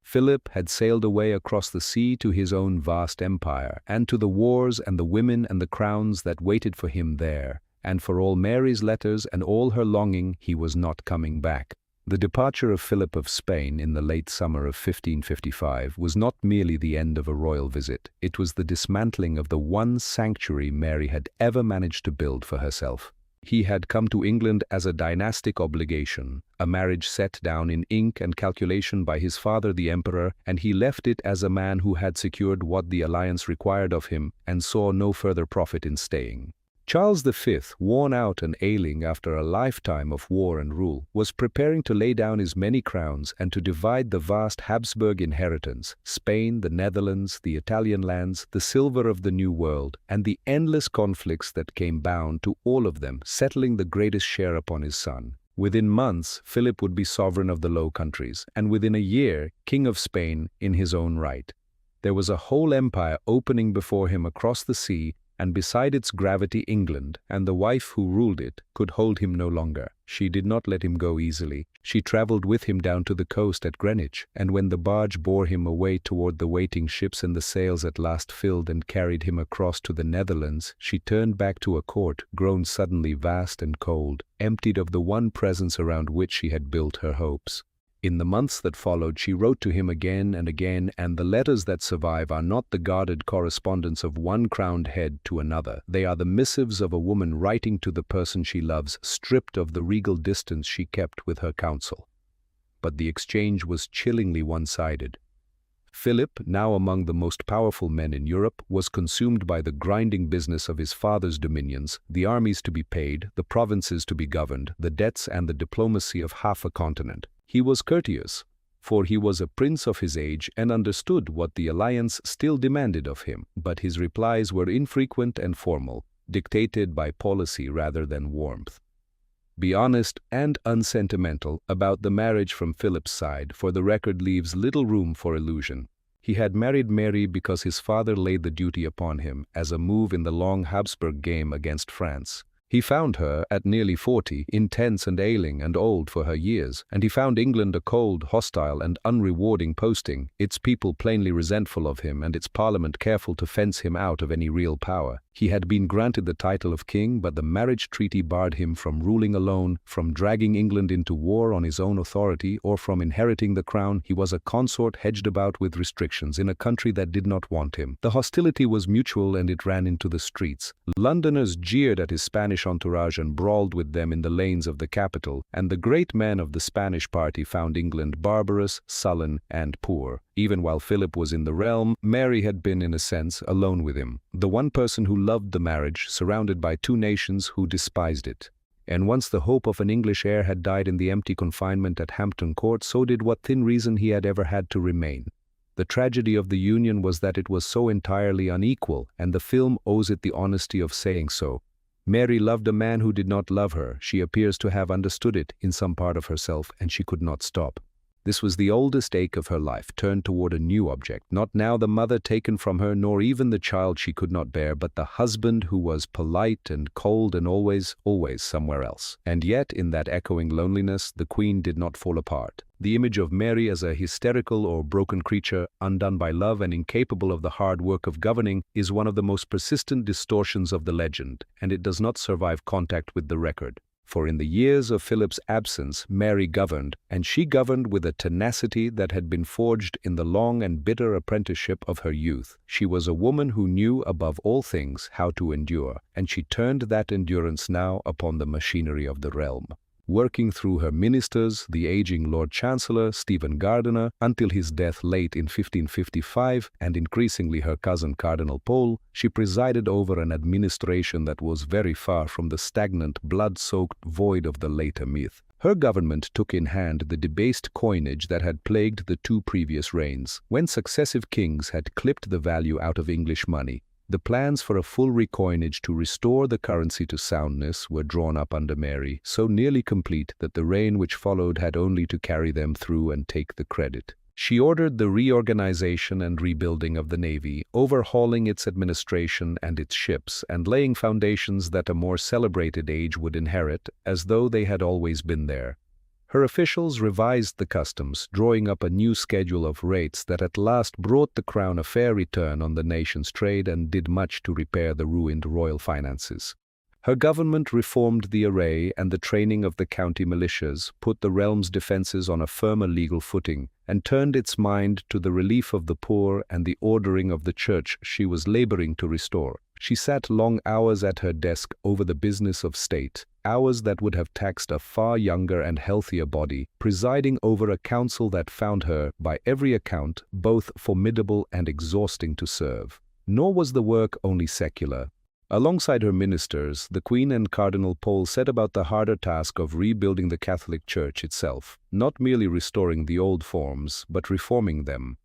Philip had sailed away across the sea to his own vast empire, and to the wars and the women and the crowns that waited for him there, and for all Mary's letters and all her longing, he was not coming back. The departure of Philip of Spain in the late summer of 1555 was not merely the end of a royal visit, it was the dismantling of the one sanctuary Mary had ever managed to build for herself. He had come to England as a dynastic obligation, a marriage set down in ink and calculation by his father the emperor, and he left it as a man who had secured what the alliance required of him and saw no further profit in staying. Charles V, worn out and ailing after a lifetime of war and rule, was preparing to lay down his many crowns and to divide the vast Habsburg inheritance, Spain, the Netherlands, the Italian lands, the silver of the New World, and the endless conflicts that came bound to all of them, settling the greatest share upon his son. Within months, Philip would be sovereign of the Low Countries, and within a year, King of Spain in his own right. There was a whole empire opening before him across the sea, and beside its gravity England, and the wife who ruled it, could hold him no longer. She did not let him go easily. She travelled with him down to the coast at Greenwich, and when the barge bore him away toward the waiting ships and the sails at last filled and carried him across to the Netherlands, she turned back to a court grown suddenly vast and cold, emptied of the one presence around which she had built her hopes. In the months that followed, she wrote to him again, and the letters that survive are not the guarded correspondence of one crowned head to another. They are the missives of a woman writing to the person she loves, stripped of the regal distance she kept with her counsel. But the exchange was chillingly one-sided. Philip, now among the most powerful men in Europe, was consumed by the grinding business of his father's dominions, the armies to be paid, the provinces to be governed, the debts and the diplomacy of half a continent. He was courteous, for he was a prince of his age and understood what the alliance still demanded of him, but his replies were infrequent and formal, dictated by policy rather than warmth. Be honest and unsentimental about the marriage from Philip's side, for the record leaves little room for illusion. He had married Mary because his father laid the duty upon him as a move in the long Habsburg game against France. He found her, at nearly 40, intense and ailing and old for her years, and he found England a cold, hostile and unrewarding posting, its people plainly resentful of him and its parliament careful to fence him out of any real power. He had been granted the title of king, but the marriage treaty barred him from ruling alone, from dragging England into war on his own authority, or from inheriting the crown. He was a consort hedged about with restrictions in a country that did not want him. The hostility was mutual and it ran into the streets. Londoners jeered at his Spanish entourage and brawled with them in the lanes of the capital, and the great men of the Spanish party found England barbarous, sullen, and poor. Even while Philip was in the realm, Mary had been, in a sense, alone with him, the one person who loved the marriage, surrounded by two nations who despised it. And once the hope of an English heir had died in the empty confinement at Hampton Court, so did what thin reason he had ever had to remain. The tragedy of the union was that it was so entirely unequal, and the film owes it the honesty of saying so. Mary loved a man who did not love her. She appears to have understood it in some part of herself, and she could not stop. This was the oldest ache of her life, turned toward a new object, not now the mother taken from her, nor even the child she could not bear, but the husband who was polite and cold and always somewhere else. And yet, in that echoing loneliness, the Queen did not fall apart. The image of Mary as a hysterical or broken creature, undone by love and incapable of the hard work of governing, is one of the most persistent distortions of the legend, and it does not survive contact with the record. For in the years of Philip's absence, Mary governed, and she governed with a tenacity that had been forged in the long and bitter apprenticeship of her youth. She was a woman who knew above all things how to endure, and she turned that endurance now upon the machinery of the realm. Working through her ministers, the aging Lord Chancellor, Stephen Gardiner, until his death late in 1555, and increasingly her cousin Cardinal Pole, she presided over an administration that was very far from the stagnant, blood-soaked void of the later myth. Her government took in hand the debased coinage that had plagued the two previous reigns. When successive kings had clipped the value out of English money, the plans for a full recoinage to restore the currency to soundness were drawn up under Mary, so nearly complete that the reign which followed had only to carry them through and take the credit. She ordered the reorganization and rebuilding of the navy, overhauling its administration and its ships, and laying foundations that a more celebrated age would inherit, as though they had always been there. Her officials revised the customs, drawing up a new schedule of rates that at last brought the crown a fair return on the nation's trade and did much to repair the ruined royal finances. Her government reformed the array and the training of the county militias, put the realm's defenses on a firmer legal footing, and turned its mind to the relief of the poor and the ordering of the church she was laboring to restore. She sat long hours at her desk over the business of state, hours that would have taxed a far younger and healthier body, presiding over a council that found her, by every account, both formidable and exhausting to serve. Nor was the work only secular. Alongside her ministers, the Queen and Cardinal Pole set about the harder task of rebuilding the Catholic Church itself, not merely restoring the old forms, but reforming them.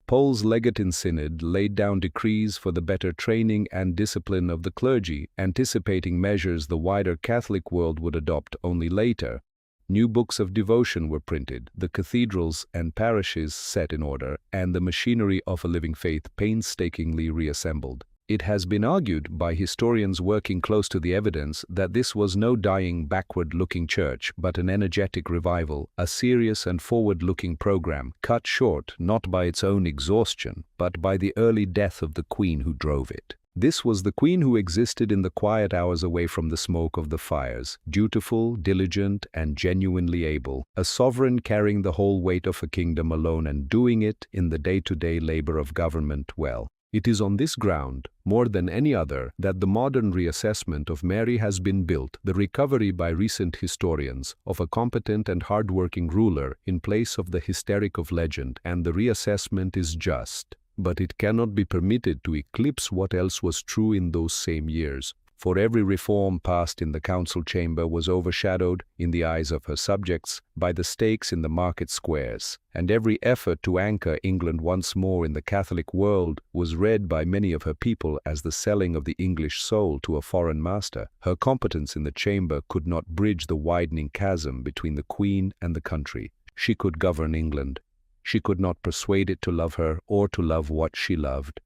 Pole's legate in synod laid down decrees for the better training and discipline of the clergy, anticipating measures the wider Catholic world would adopt only later. New books of devotion were printed, the cathedrals and parishes set in order, and the machinery of a living faith painstakingly reassembled. It has been argued by historians working close to the evidence that this was no dying, backward-looking church, but an energetic revival, a serious and forward-looking program, cut short not by its own exhaustion, but by the early death of the Queen who drove it. This was the Queen who existed in the quiet hours away from the smoke of the fires, dutiful, diligent, and genuinely able, a sovereign carrying the whole weight of a kingdom alone and doing it in the day-to-day labor of government well. It is on this ground, more than any other, that the modern reassessment of Mary has been built, the recovery by recent historians of a competent and hard-working ruler in place of the hysteric of legend, and the reassessment is just. But it cannot be permitted to eclipse what else was true in those same years. For every reform passed in the council chamber was overshadowed, in the eyes of her subjects, by the stakes in the market squares, and every effort to anchor England once more in the Catholic world was read by many of her people as the selling of the English soul to a foreign master. Her competence in the chamber could not bridge the widening chasm between the Queen and the country. She could govern England. She could not persuade it to love her or to love what she loved.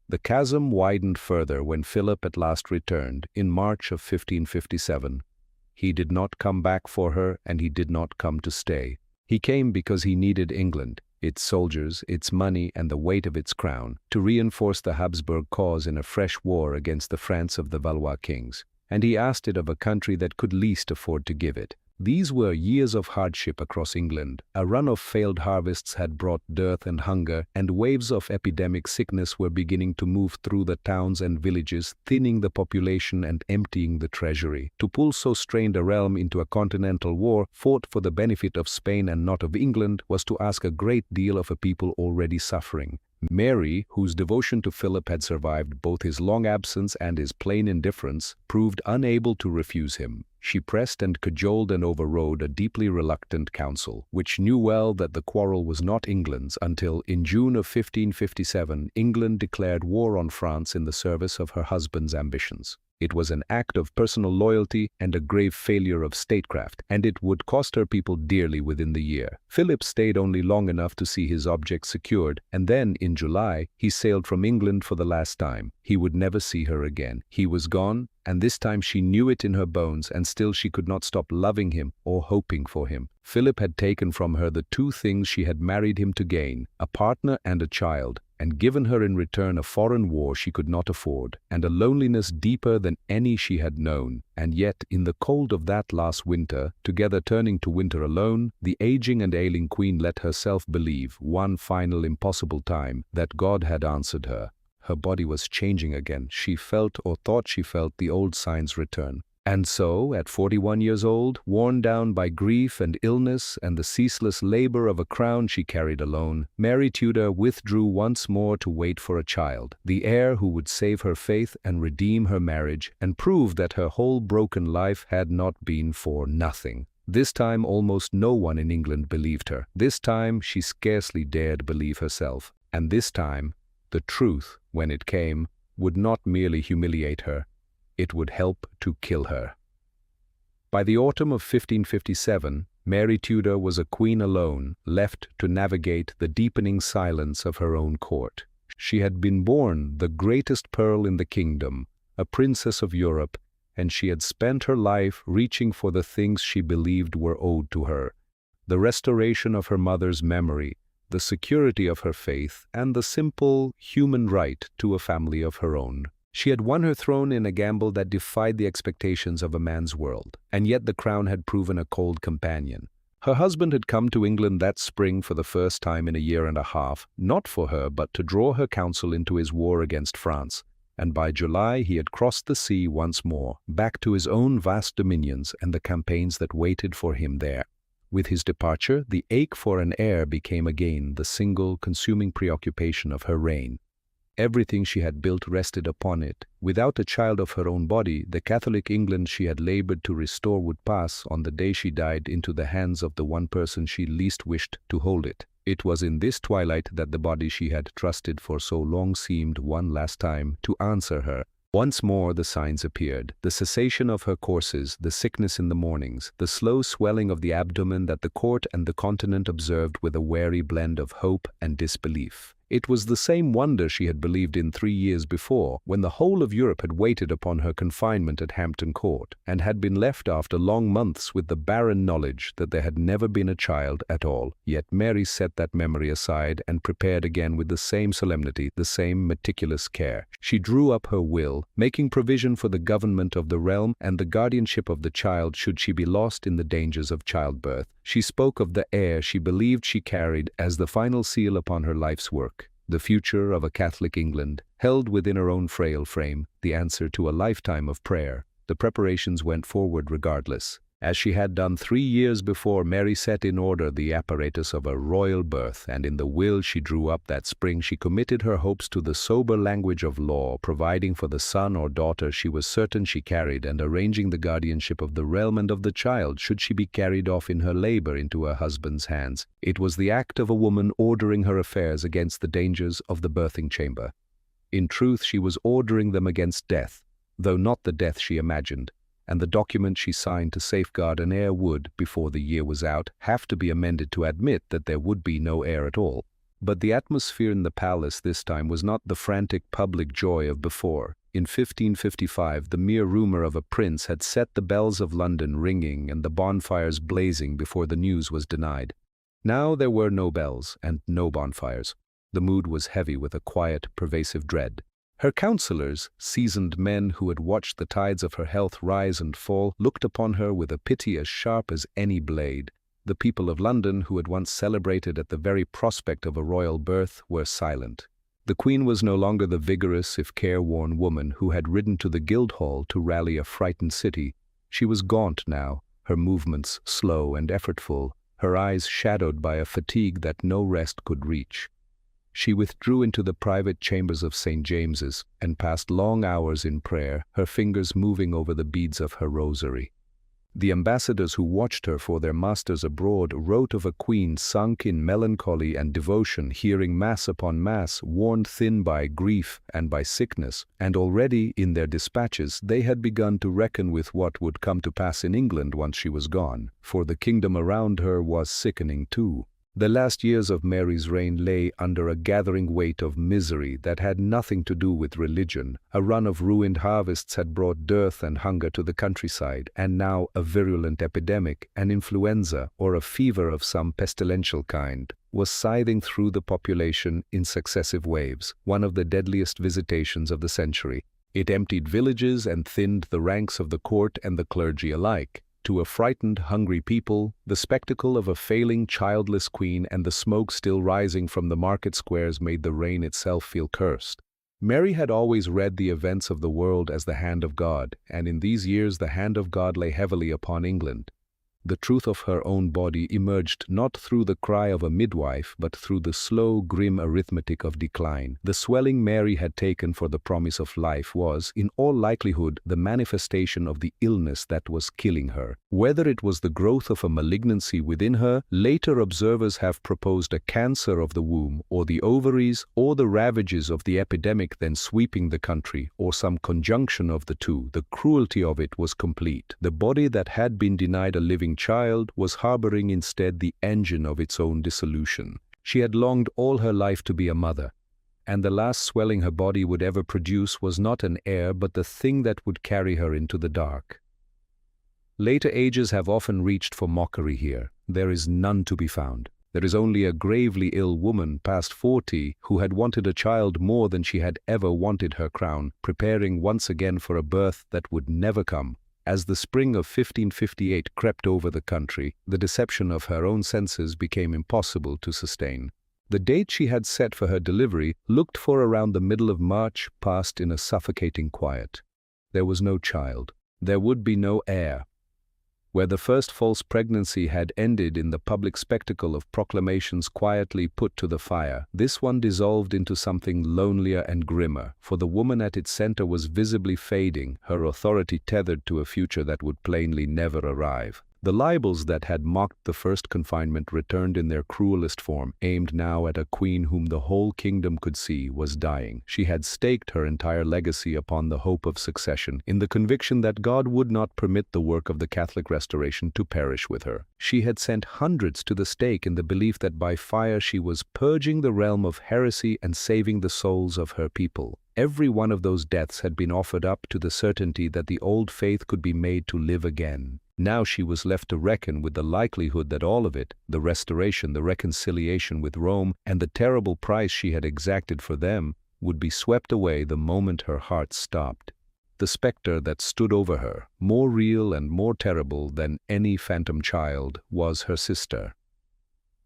The chasm widened further when Philip at last returned, in March of 1557. He did not come back for her, and he did not come to stay. He came because he needed England, its soldiers, its money, and the weight of its crown, to reinforce the Habsburg cause in a fresh war against the France of the Valois kings. And he asked it of a country that could least afford to give it. These were years of hardship across England. A run of failed harvests had brought dearth and hunger, and waves of epidemic sickness were beginning to move through the towns and villages, thinning the population and emptying the treasury. To pull so strained a realm into a continental war, fought for the benefit of Spain and not of England, was to ask a great deal of a people already suffering. Mary, whose devotion to Philip had survived both his long absence and his plain indifference, proved unable to refuse him. She pressed and cajoled and overrode a deeply reluctant council, which knew well that the quarrel was not England's until, in June of 1557, England declared war on France in the service of her husband's ambitions. It was an act of personal loyalty and a grave failure of statecraft, and it would cost her people dearly within the year. Philip stayed only long enough to see his object secured, and then, in July, he sailed from England for the last time. He would never see her again. He was gone, and this time she knew it in her bones, and still she could not stop loving him or hoping for him. Philip had taken from her the two things she had married him to gain, a partner and a child, and given her in return a foreign war she could not afford, and a loneliness deeper than any she had known. And yet, in the cold of that last winter, together turning to winter alone, the aging and ailing Queen let herself believe, one final impossible time, that God had answered her. Her body was changing again. She felt, or thought she felt, the old signs return. And so, at 41 years old, worn down by grief and illness and the ceaseless labor of a crown she carried alone, Mary Tudor withdrew once more to wait for a child, the heir who would save her faith and redeem her marriage, and prove that her whole broken life had not been for nothing. This time almost no one in England believed her. This time she scarcely dared believe herself. And this time, the truth, when it came, would not merely humiliate her. It would help to kill her. By the autumn of 1557, Mary Tudor was a queen alone, left to navigate the deepening silence of her own court. She had been born the greatest pearl in the kingdom, a princess of Europe, and she had spent her life reaching for the things she believed were owed to her: the restoration of her mother's memory, the security of her faith, and the simple human right to a family of her own. She had won her throne in a gamble that defied the expectations of a man's world, and yet the crown had proven a cold companion. Her husband had come to England that spring for the first time in a year and a half, not for her but to draw her counsel into his war against France, and by July he had crossed the sea once more, back to his own vast dominions and the campaigns that waited for him there. With his departure, the ache for an heir became again the single, consuming preoccupation of her reign. Everything she had built rested upon it. Without a child of her own body, the Catholic England she had labored to restore would pass, on the day she died, into the hands of the one person she least wished to hold it. It was in this twilight that the body she had trusted for so long seemed, one last time, to answer her. Once more the signs appeared, the cessation of her courses, the sickness in the mornings, the slow swelling of the abdomen that the court and the continent observed with a wary blend of hope and disbelief. It was the same wonder she had believed in 3 years before, when the whole of Europe had waited upon her confinement at Hampton Court, and had been left after long months with the barren knowledge that there had never been a child at all. Yet Mary set that memory aside and prepared again with the same solemnity, the same meticulous care. She drew up her will, making provision for the government of the realm and the guardianship of the child should she be lost in the dangers of childbirth. She spoke of the heir she believed she carried as the final seal upon her life's work. The future of a Catholic England, held within her own frail frame, the answer to a lifetime of prayer. The preparations went forward regardless. As she had done 3 years before, Mary set in order the apparatus of a royal birth, and in the will she drew up that spring she committed her hopes to the sober language of law, providing for the son or daughter she was certain she carried, and arranging the guardianship of the realm and of the child should she be carried off in her labor into her husband's hands. It was the act of a woman ordering her affairs against the dangers of the birthing chamber. In truth, she was ordering them against death, though not the death she imagined, and the document she signed to safeguard an heir would, before the year was out, have to be amended to admit that there would be no heir at all. But the atmosphere in the palace this time was not the frantic public joy of before. In 1555, the mere rumor of a prince had set the bells of London ringing and the bonfires blazing before the news was denied. Now there were no bells and no bonfires. The mood was heavy with a quiet, pervasive dread. Her counselors, seasoned men who had watched the tides of her health rise and fall, looked upon her with a pity as sharp as any blade. The people of London, who had once celebrated at the very prospect of a royal birth, were silent. The Queen was no longer the vigorous, if careworn woman who had ridden to the Guildhall to rally a frightened city. She was gaunt now, her movements slow and effortful, her eyes shadowed by a fatigue that no rest could reach. She withdrew into the private chambers of St. James's and passed long hours in prayer, her fingers moving over the beads of her rosary. The ambassadors who watched her for their masters abroad wrote of a queen sunk in melancholy and devotion, hearing mass upon mass, worn thin by grief and by sickness, and already, in their dispatches, they had begun to reckon with what would come to pass in England once she was gone, for the kingdom around her was sickening too. The last years of Mary's reign lay under a gathering weight of misery that had nothing to do with religion. A run of ruined harvests had brought dearth and hunger to the countryside, and now a virulent epidemic, an influenza or a fever of some pestilential kind, was scything through the population in successive waves, one of the deadliest visitations of the century. It emptied villages and thinned the ranks of the court and the clergy alike. To a frightened, hungry people, the spectacle of a failing, childless queen and the smoke still rising from the market squares made the reign itself feel cursed. Mary had always read the events of the world as the hand of God, and in these years the hand of God lay heavily upon England. The truth of her own body emerged not through the cry of a midwife, but through the slow, grim arithmetic of decline. The swelling Mary had taken for the promise of life was, in all likelihood, the manifestation of the illness that was killing her. Whether it was the growth of a malignancy within her, later observers have proposed a cancer of the womb, or the ovaries, or the ravages of the epidemic then sweeping the country, or some conjunction of the two. The cruelty of it was complete. The body that had been denied a living child was harboring instead the engine of its own dissolution. She had longed all her life to be a mother, and the last swelling her body would ever produce was not an heir but the thing that would carry her into the dark. Later ages have often reached for mockery here. There is none to be found. There is only a gravely ill woman past 40 who had wanted a child more than she had ever wanted her crown, preparing once again for a birth that would never come. As the spring of 1558 crept over the country, the deception of her own senses became impossible to sustain. The date she had set for her delivery, looked for around the middle of March, passed in a suffocating quiet. There was no child. There would be no heir. Where the first false pregnancy had ended in the public spectacle of proclamations quietly put to the fire, this one dissolved into something lonelier and grimmer, for the woman at its center was visibly fading, her authority tethered to a future that would plainly never arrive. The libels that had mocked the first confinement returned in their cruelest form, aimed now at a queen whom the whole kingdom could see was dying. She had staked her entire legacy upon the hope of succession, in the conviction that God would not permit the work of the Catholic Restoration to perish with her. She had sent hundreds to the stake in the belief that by fire she was purging the realm of heresy and saving the souls of her people. Every one of those deaths had been offered up to the certainty that the old faith could be made to live again. Now she was left to reckon with the likelihood that all of it, the restoration, the reconciliation with Rome, and the terrible price she had exacted for them, would be swept away the moment her heart stopped. The specter that stood over her, more real and more terrible than any phantom child, was her sister.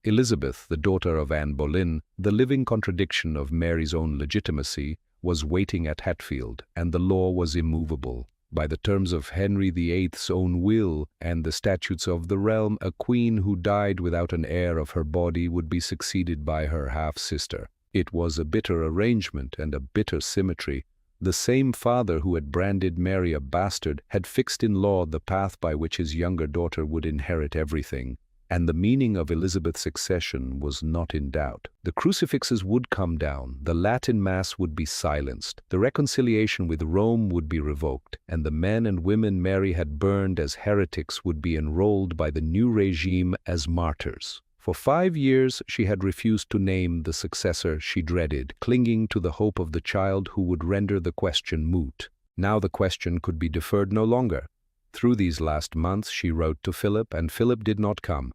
Elizabeth, the daughter of Anne Boleyn, the living contradiction of Mary's own legitimacy, was waiting at Hatfield, and the law was immovable. By the terms of Henry VIII's own will and the statutes of the realm, a queen who died without an heir of her body would be succeeded by her half-sister. It was a bitter arrangement and a bitter symmetry. The same father who had branded Mary a bastard had fixed in law the path by which his younger daughter would inherit everything. And the meaning of Elizabeth's succession was not in doubt. The crucifixes would come down, the Latin Mass would be silenced, the reconciliation with Rome would be revoked, and the men and women Mary had burned as heretics would be enrolled by the new regime as martyrs. For 5 years she had refused to name the successor she dreaded, clinging to the hope of the child who would render the question moot. Now the question could be deferred no longer. Through these last months she wrote to Philip, and Philip did not come.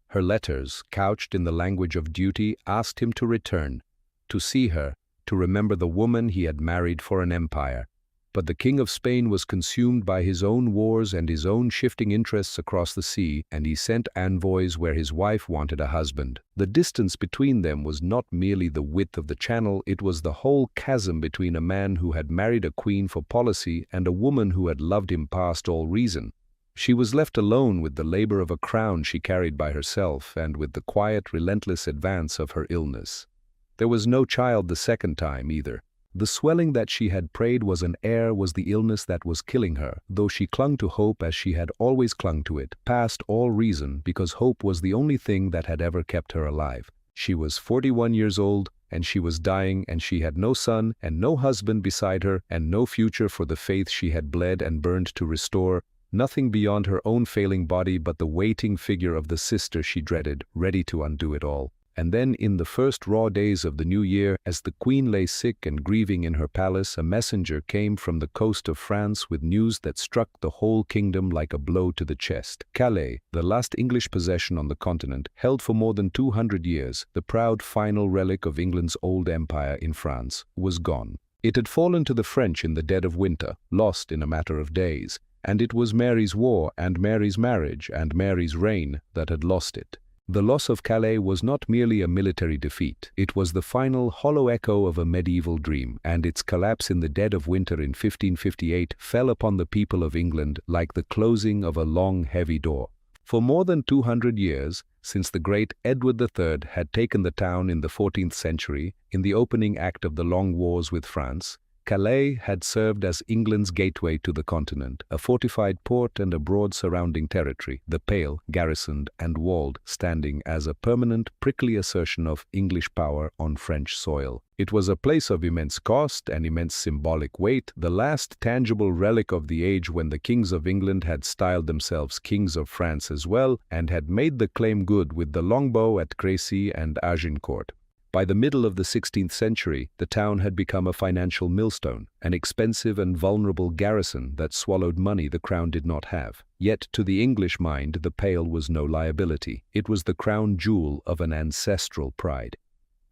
Her letters, couched in the language of duty, asked him to return, to see her, to remember the woman he had married for an empire. But the King of Spain was consumed by his own wars and his own shifting interests across the sea, and he sent envoys where his wife wanted a husband. The distance between them was not merely the width of the channel, it was the whole chasm between a man who had married a queen for policy and a woman who had loved him past all reason. She was left alone with the labor of a crown she carried by herself and with the quiet, relentless advance of her illness. There was no child the second time either. The swelling that she had prayed was an heir was the illness that was killing her, though she clung to hope as she had always clung to it, past all reason, because hope was the only thing that had ever kept her alive. She was 41 years old, and she was dying, and she had no son and no husband beside her, and no future for the faith she had bled and burned to restore. Nothing beyond her own failing body but the waiting figure of the sister she dreaded, ready to undo it all. And then, in the first raw days of the new year, as the queen lay sick and grieving in her palace, a messenger came from the coast of France with news that struck the whole kingdom like a blow to the chest. Calais, the last English possession on the continent, held for more than 200 years, the proud final relic of England's old empire in France, was gone. It had fallen to the French in the dead of winter, lost in a matter of days. And it was Mary's war and Mary's marriage and Mary's reign that had lost it. The loss of Calais was not merely a military defeat. It was the final hollow echo of a medieval dream, and its collapse in the dead of winter in 1558 fell upon the people of England like the closing of a long, heavy door. For more than 200 years, since the great Edward III had taken the town in the 14th century, in the opening act of the long wars with France, Calais had served as England's gateway to the continent, a fortified port and a broad surrounding territory, the Pale, garrisoned and walled, standing as a permanent, prickly assertion of English power on French soil. It was a place of immense cost and immense symbolic weight, the last tangible relic of the age when the kings of England had styled themselves kings of France as well, and had made the claim good with the longbow at Crécy and Agincourt. By the middle of the 16th century, the town had become a financial millstone, an expensive and vulnerable garrison that swallowed money the crown did not have. Yet to the English mind, the Pale was no liability. It was the crown jewel of an ancestral pride.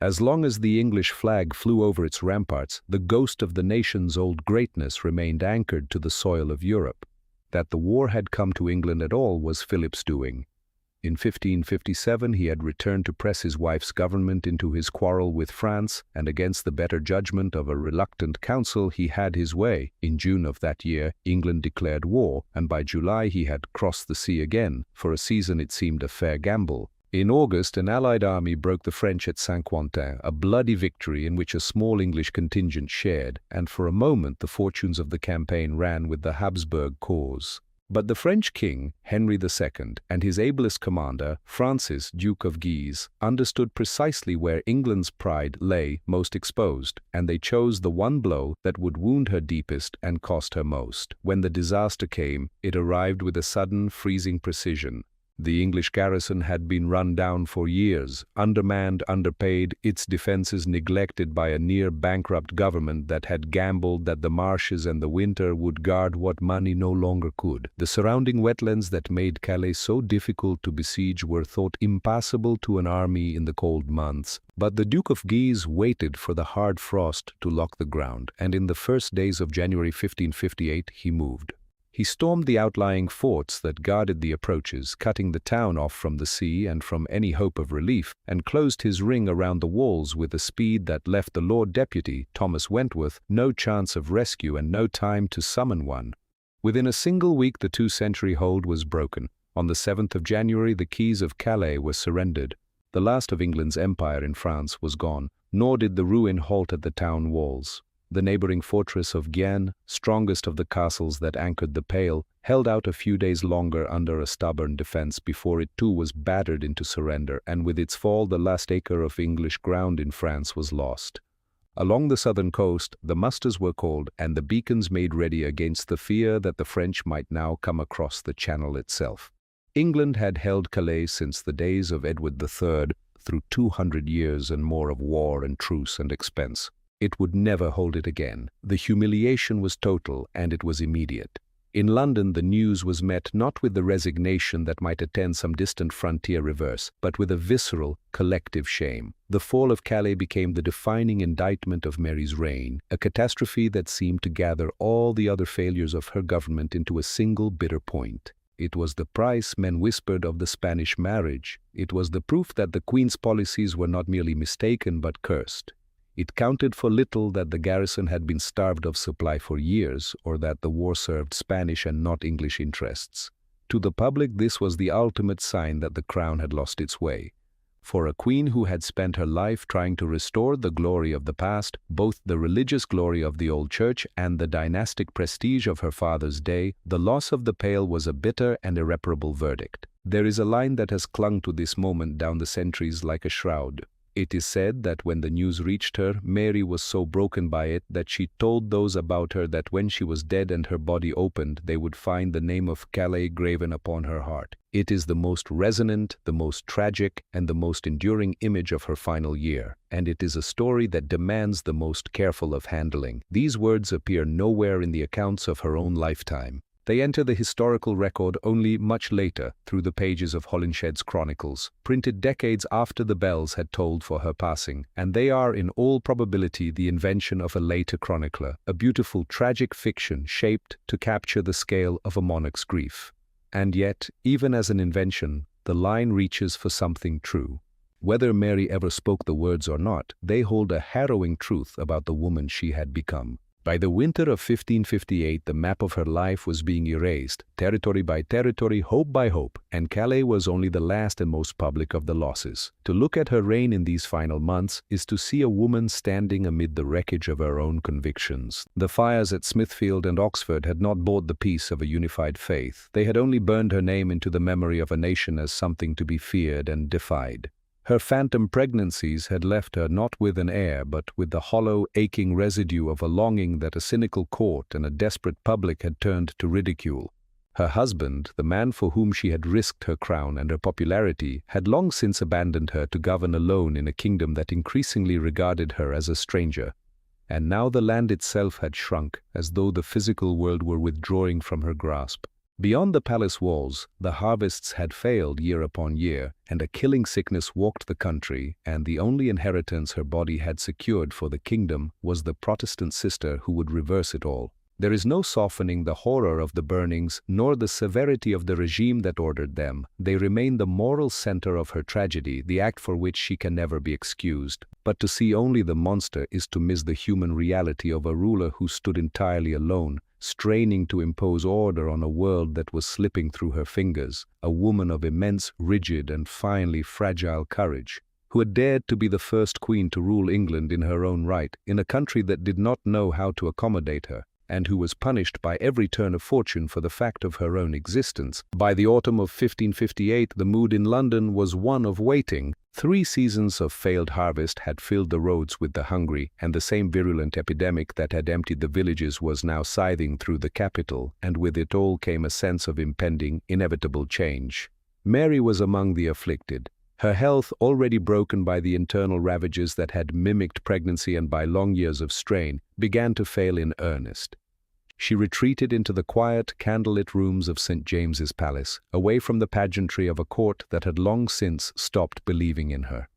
As long as the English flag flew over its ramparts, the ghost of the nation's old greatness remained anchored to the soil of Europe. That the war had come to England at all was Philip's doing. In 1557 he had returned to press his wife's government into his quarrel with France, and against the better judgment of a reluctant council he had his way. In June of that year, England declared war, and by July he had crossed the sea again. For a season it seemed a fair gamble. In August, an Allied army broke the French at Saint-Quentin, a bloody victory in which a small English contingent shared, and for a moment the fortunes of the campaign ran with the Habsburg cause. But the French king, Henry II, and his ablest commander, Francis, Duke of Guise, understood precisely where England's pride lay most exposed, and they chose the one blow that would wound her deepest and cost her most. When the disaster came, it arrived with a sudden, freezing precision. The English garrison had been run down for years, undermanned, underpaid, its defenses neglected by a near-bankrupt government that had gambled that the marshes and the winter would guard what money no longer could. The surrounding wetlands that made Calais so difficult to besiege were thought impassable to an army in the cold months. But the Duke of Guise waited for the hard frost to lock the ground, and in the first days of January 1558 he moved. He stormed the outlying forts that guarded the approaches, cutting the town off from the sea and from any hope of relief, and closed his ring around the walls with a speed that left the Lord Deputy, Thomas Wentworth, no chance of rescue and no time to summon one. Within a single week the two-century hold was broken. On the 7th of January the keys of Calais were surrendered. The last of England's empire in France was gone, nor did the ruin halt at the town walls. The neighboring fortress of Gien, strongest of the castles that anchored the Pale, held out a few days longer under a stubborn defense before it too was battered into surrender, and with its fall the last acre of English ground in France was lost. Along the southern coast, the musters were called and the beacons made ready against the fear that the French might now come across the Channel itself. England had held Calais since the days of Edward III, through 200 years and more of war and truce and expense. It would never hold it again. The humiliation was total, and it was immediate. In London, the news was met not with the resignation that might attend some distant frontier reverse, but with a visceral, collective shame. The fall of Calais became the defining indictment of Mary's reign, a catastrophe that seemed to gather all the other failures of her government into a single bitter point. It was the price men whispered of the Spanish marriage. It was the proof that the Queen's policies were not merely mistaken but cursed. It counted for little that the garrison had been starved of supply for years, or that the war served Spanish and not English interests. To the public this was the ultimate sign that the crown had lost its way. For a queen who had spent her life trying to restore the glory of the past, both the religious glory of the old church and the dynastic prestige of her father's day, the loss of the Pale was a bitter and irreparable verdict. There is a line that has clung to this moment down the centuries like a shroud. It is said that when the news reached her, Mary was so broken by it that she told those about her that when she was dead and her body opened, they would find the name of Calais graven upon her heart. It is the most resonant, the most tragic, and the most enduring image of her final year, and it is a story that demands the most careful of handling. These words appear nowhere in the accounts of her own lifetime. They enter the historical record only much later, through the pages of Holinshed's chronicles, printed decades after the bells had tolled for her passing, and they are in all probability the invention of a later chronicler, a beautiful tragic fiction shaped to capture the scale of a monarch's grief. And yet, even as an invention, the line reaches for something true. Whether Mary ever spoke the words or not, they hold a harrowing truth about the woman she had become. By the winter of 1558, the map of her life was being erased, territory by territory, hope by hope, and Calais was only the last and most public of the losses. To look at her reign in these final months is to see a woman standing amid the wreckage of her own convictions. The fires at Smithfield and Oxford had not bought the peace of a unified faith. They had only burned her name into the memory of a nation as something to be feared and defied. Her phantom pregnancies had left her not with an heir, but with the hollow, aching residue of a longing that a cynical court and a desperate public had turned to ridicule. Her husband, the man for whom she had risked her crown and her popularity, had long since abandoned her to govern alone in a kingdom that increasingly regarded her as a stranger. And now the land itself had shrunk, as though the physical world were withdrawing from her grasp. Beyond the palace walls, the harvests had failed year upon year, and a killing sickness walked the country, and the only inheritance her body had secured for the kingdom was the Protestant sister who would reverse it all. There is no softening the horror of the burnings, nor the severity of the regime that ordered them. They remain the moral center of her tragedy, the act for which she can never be excused. But to see only the monster is to miss the human reality of a ruler who stood entirely alone, straining to impose order on a world that was slipping through her fingers, a woman of immense, rigid, and finely fragile courage, who had dared to be the first queen to rule England in her own right, in a country that did not know how to accommodate her, and who was punished by every turn of fortune for the fact of her own existence. By the autumn of 1558, the mood in London was one of waiting. 3 seasons of failed harvest had filled the roads with the hungry, and the same virulent epidemic that had emptied the villages was now scything through the capital, and with it all came a sense of impending, inevitable change. Mary was among the afflicted. Her health, already broken by the internal ravages that had mimicked pregnancy and by long years of strain, began to fail in earnest. She retreated into the quiet, candlelit rooms of St. James's Palace, away from the pageantry of a court that had long since stopped believing in her.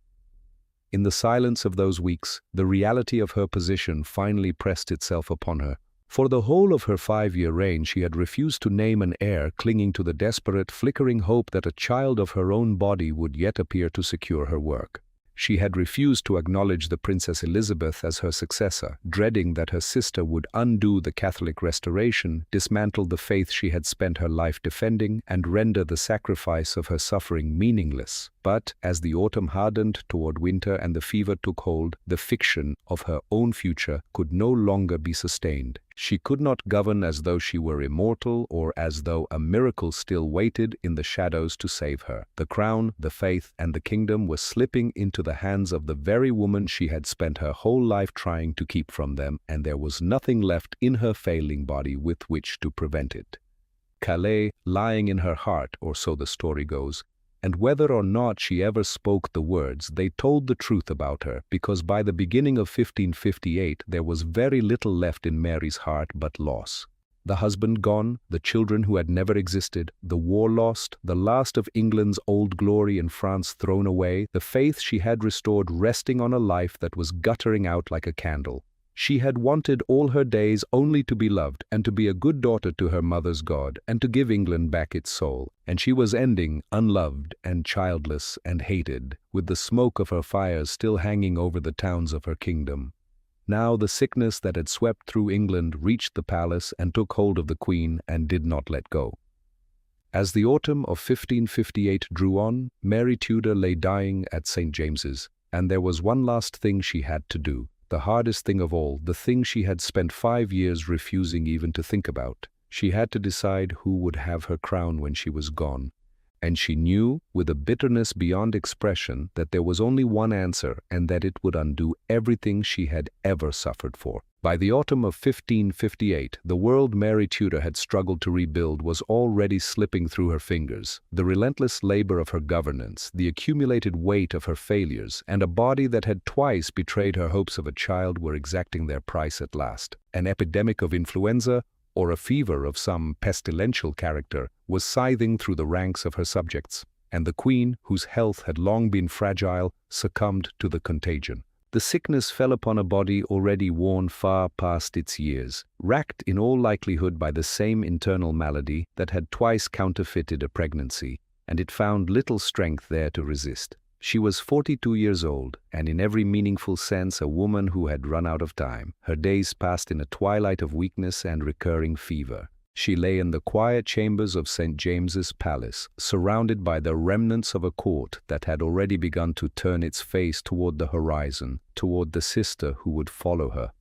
In the silence of those weeks, the reality of her position finally pressed itself upon her. For the whole of her 5-year reign, she had refused to name an heir, clinging to the desperate, flickering hope that a child of her own body would yet appear to secure her work. She had refused to acknowledge the Princess Elizabeth as her successor, dreading that her sister would undo the Catholic Restoration, dismantle the faith she had spent her life defending, and render the sacrifice of her suffering meaningless. But, as the autumn hardened toward winter and the fever took hold, the fiction of her own future could no longer be sustained. She could not govern as though she were immortal, or as though a miracle still waited in the shadows to save her. The crown, the faith, and the kingdom were slipping into the hands of the very woman she had spent her whole life trying to keep from them, and there was nothing left in her failing body with which to prevent it. Calais lying in her heart, or so the story goes, and whether or not she ever spoke the words, they told the truth about her, because by the beginning of 1558 there was very little left in Mary's heart but loss. The husband gone, the children who had never existed, the war lost, the last of England's old glory in France thrown away, the faith she had restored resting on a life that was guttering out like a candle. She had wanted all her days only to be loved and to be a good daughter to her mother's God and to give England back its soul, and she was ending unloved and childless and hated, with the smoke of her fires still hanging over the towns of her kingdom. Now the sickness that had swept through England reached the palace and took hold of the Queen and did not let go. As the autumn of 1558 drew on, Mary Tudor lay dying at St. James's, and there was one last thing she had to do. The hardest thing of all, the thing she had spent 5 years refusing even to think about. She had to decide who would have her crown when she was gone. And she knew, with a bitterness beyond expression, that there was only one answer, and that it would undo everything she had ever suffered for. By the autumn of 1558, the world Mary Tudor had struggled to rebuild was already slipping through her fingers. The relentless labor of her governance, the accumulated weight of her failures, and a body that had twice betrayed her hopes of a child were exacting their price at last. An epidemic of influenza, or a fever of some pestilential character, was scything through the ranks of her subjects, and the Queen, whose health had long been fragile, succumbed to the contagion. The sickness fell upon a body already worn far past its years, racked in all likelihood by the same internal malady that had twice counterfeited a pregnancy, and it found little strength there to resist. She was 42 years old, and in every meaningful sense a woman who had run out of time. Her days passed in a twilight of weakness and recurring fever. She lay in the quiet chambers of St. James's Palace, surrounded by the remnants of a court that had already begun to turn its face toward the horizon, toward the sister who would follow her.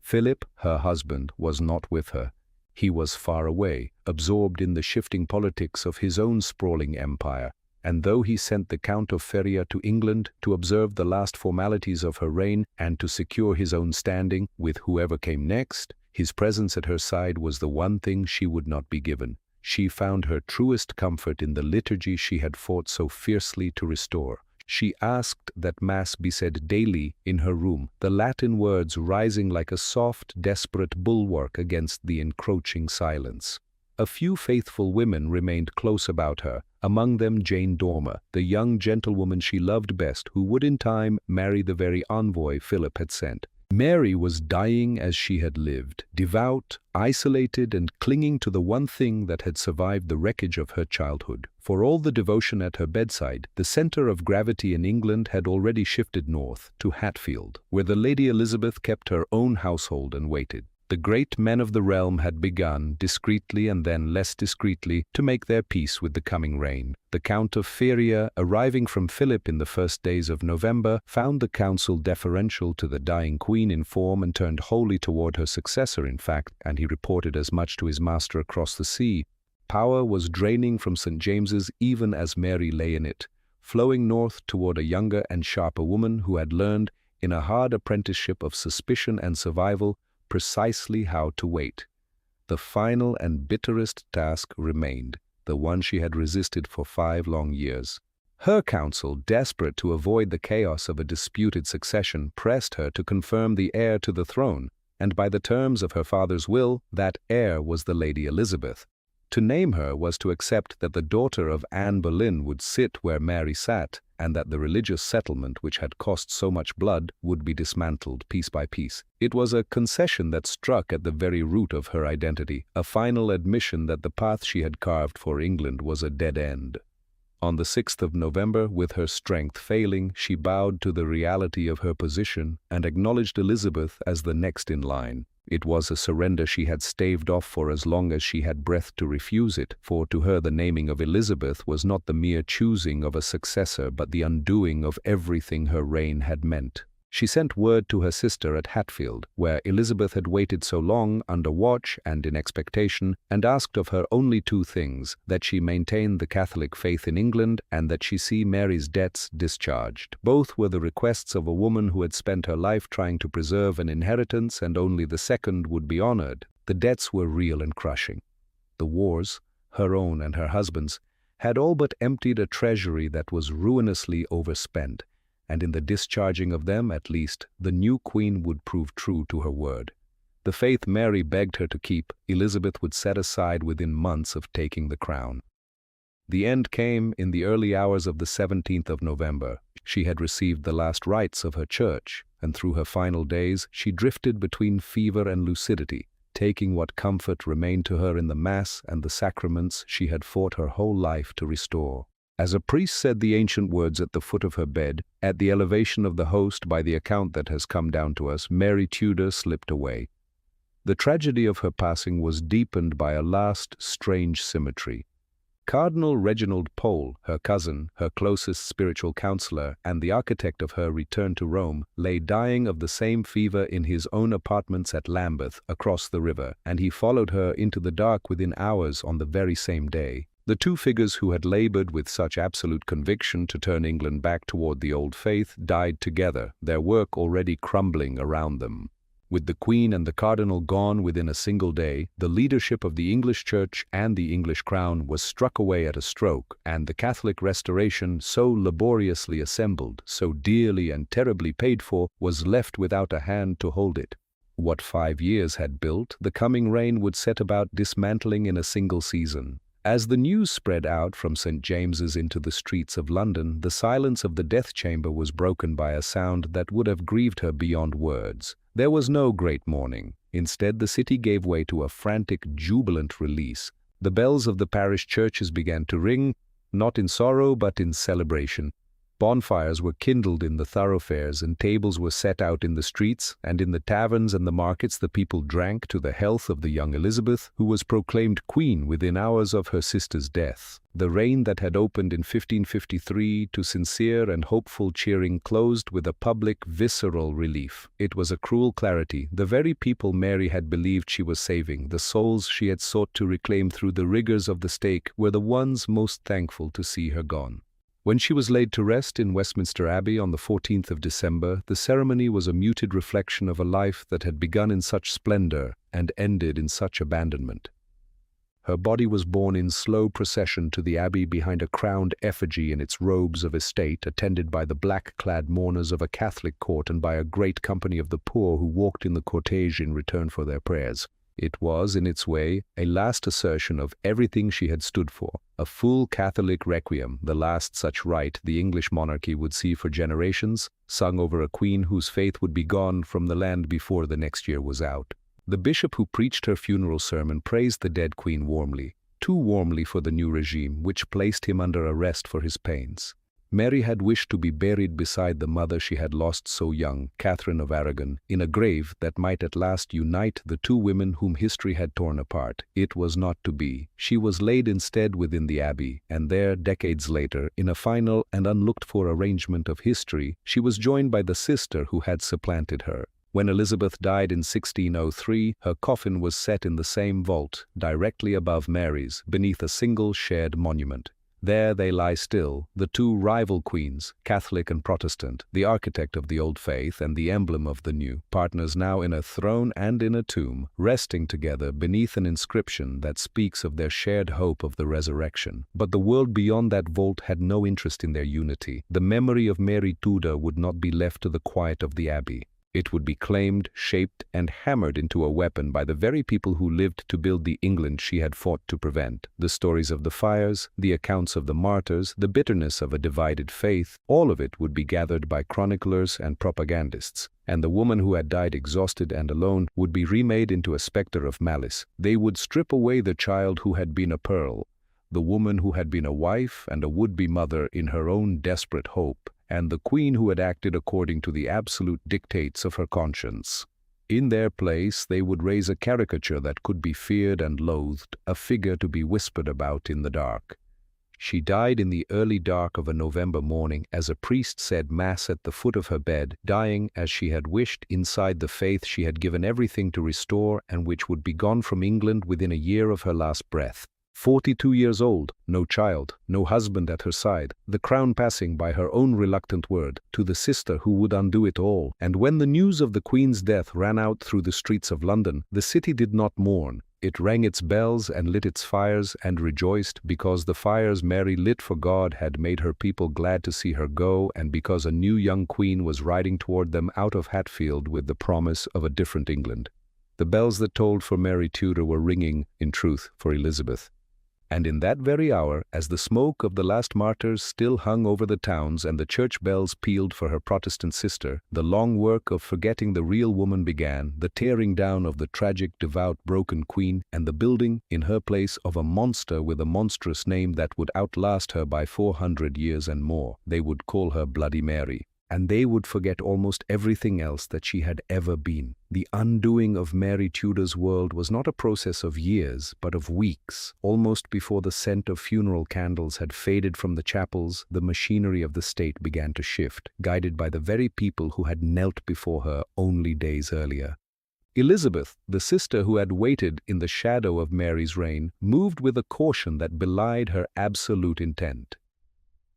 Philip, her husband, was not with her. He was far away, absorbed in the shifting politics of his own sprawling empire, and though he sent the Count of Feria to England to observe the last formalities of her reign and to secure his own standing with whoever came next, his presence at her side was the one thing she would not be given. she found her truest comfort in the liturgy she had fought so fiercely to restore. She asked that Mass be said daily in her room, the Latin words rising like a soft, desperate bulwark against the encroaching silence. A few faithful women remained close about her, among them Jane Dormer, the young gentlewoman she loved best, who would in time marry the very envoy Philip had sent. Mary was dying as she had lived, devout, isolated, and clinging to the one thing that had survived the wreckage of her childhood. For all the devotion at her bedside, the center of gravity in England had already shifted north to Hatfield, where the Lady Elizabeth kept her own household and waited. The great men of the realm had begun, discreetly and then less discreetly, to make their peace with the coming reign. The Count of Feria, arriving from Philip in the first days of November, found the council deferential to the dying queen in form and turned wholly toward her successor, in fact, and he reported as much to his master across the sea. Power was draining from St. James's even as Mary lay in it, flowing north toward a younger and sharper woman who had learned, in a hard apprenticeship of suspicion and survival, precisely how to wait. The final and bitterest task remained, the one she had resisted for 5 long years. Her council, desperate to avoid the chaos of a disputed succession, pressed her to confirm the heir to the throne, and by the terms of her father's will, that heir was the Lady Elizabeth. To name her was to accept that the daughter of Anne Boleyn would sit where Mary sat, and that the religious settlement which had cost so much blood would be dismantled piece by piece. It was a concession that struck at the very root of her identity, a final admission that the path she had carved for England was a dead end. On the 6th of November, with her strength failing, she bowed to the reality of her position and acknowledged Elizabeth as the next in line. It was a surrender she had staved off for as long as she had breath to refuse it, for to her the naming of Elizabeth was not the mere choosing of a successor but the undoing of everything her reign had meant. She sent word to her sister at Hatfield, where Elizabeth had waited so long under watch and in expectation, and asked of her only 2 things, that she maintain the Catholic faith in England and that she see Mary's debts discharged. Both were the requests of a woman who had spent her life trying to preserve an inheritance, and only the second would be honored. The debts were real and crushing. The wars, her own and her husband's, had all but emptied a treasury that was ruinously overspent, and in the discharging of them, at least, the new queen would prove true to her word. The faith Mary begged her to keep, Elizabeth would set aside within months of taking the crown. The end came in the early hours of the 17th of November. She had received the last rites of her church, and through her final days she drifted between fever and lucidity, taking what comfort remained to her in the Mass and the sacraments she had fought her whole life to restore. As a priest said the ancient words at the foot of her bed, at the elevation of the host by the account that has come down to us, Mary Tudor slipped away. The tragedy of her passing was deepened by a last strange symmetry. Cardinal Reginald Pole, her cousin, her closest spiritual counselor, and the architect of her return to Rome, lay dying of the same fever in his own apartments at Lambeth, across the river, and he followed her into the dark within hours on the very same day. The 2 figures who had labored with such absolute conviction to turn England back toward the old faith died together, their work already crumbling around them. With the Queen and the Cardinal gone within a single day, the leadership of the English Church and the English Crown was struck away at a stroke, and the Catholic Restoration, so laboriously assembled, so dearly and terribly paid for, was left without a hand to hold it. What 5 years had built, the coming reign would set about dismantling in a single season. As the news spread out from St. James's into the streets of London, the silence of the death chamber was broken by a sound that would have grieved her beyond words. There was no great mourning. Instead, the city gave way to a frantic, jubilant release. The bells of the parish churches began to ring, not in sorrow but in celebration. Bonfires were kindled in the thoroughfares, and tables were set out in the streets, and in the taverns and the markets the people drank to the health of the young Elizabeth, who was proclaimed queen within hours of her sister's death. The reign that had opened in 1553 to sincere and hopeful cheering closed with a public, visceral relief. It was a cruel clarity. The very people Mary had believed she was saving, the souls she had sought to reclaim through the rigors of the stake, were the ones most thankful to see her gone. When she was laid to rest in Westminster Abbey on the 14th of December, the ceremony was a muted reflection of a life that had begun in such splendor and ended in such abandonment. Her body was borne in slow procession to the abbey behind a crowned effigy in its robes of estate, attended by the black-clad mourners of a Catholic court and by a great company of the poor who walked in the cortege in return for their prayers. It was, in its way, a last assertion of everything she had stood for, a full Catholic requiem, the last such rite the English monarchy would see for generations, sung over a queen whose faith would be gone from the land before the next year was out. The bishop who preached her funeral sermon praised the dead queen warmly, too warmly for the new regime, which placed him under arrest for his pains. Mary had wished to be buried beside the mother she had lost so young, Catherine of Aragon, in a grave that might at last unite the two women whom history had torn apart. It was not to be. She was laid instead within the abbey, and there, decades later, in a final and unlooked-for arrangement of history, she was joined by the sister who had supplanted her. When Elizabeth died in 1603, her coffin was set in the same vault, directly above Mary's, beneath a single shared monument. There they lie still, the two rival queens, Catholic and Protestant, the architect of the old faith and the emblem of the new, partners now in a throne and in a tomb, resting together beneath an inscription that speaks of their shared hope of the resurrection. But the world beyond that vault had no interest in their unity. The memory of Mary Tudor would not be left to the quiet of the abbey. It would be claimed, shaped, and hammered into a weapon by the very people who lived to build the England she had fought to prevent. The stories of the fires, the accounts of the martyrs, the bitterness of a divided faith, all of it would be gathered by chroniclers and propagandists. And the woman who had died exhausted and alone would be remade into a spectre of malice. They would strip away the child who had been a pearl, the woman who had been a wife and a would-be mother in her own desperate hope, and the queen who had acted according to the absolute dictates of her conscience. In their place, they would raise a caricature that could be feared and loathed, a figure to be whispered about in the dark. She died in the early dark of a November morning as a priest said mass at the foot of her bed, dying as she had wished inside the faith she had given everything to restore and which would be gone from England within a year of her last breath. 42 years old, no child, no husband at her side, the crown passing by her own reluctant word to the sister who would undo it all. And when the news of the Queen's death ran out through the streets of London, the city did not mourn. It rang its bells and lit its fires and rejoiced because the fires Mary lit for God had made her people glad to see her go, and because a new young queen was riding toward them out of Hatfield with the promise of a different England. The bells that tolled for Mary Tudor were ringing, in truth, for Elizabeth. And in that very hour, as the smoke of the last martyrs still hung over the towns and the church bells pealed for her Protestant sister, the long work of forgetting the real woman began, the tearing down of the tragic, devout, broken queen, and the building, in her place, of a monster with a monstrous name that would outlast her by 400 years and more. They would call her Bloody Mary. And they would forget almost everything else that she had ever been. The undoing of Mary Tudor's world was not a process of years, but of weeks. Almost before the scent of funeral candles had faded from the chapels, the machinery of the state began to shift, guided by the very people who had knelt before her only days earlier. Elizabeth, the sister who had waited in the shadow of Mary's reign, moved with a caution that belied her absolute intent.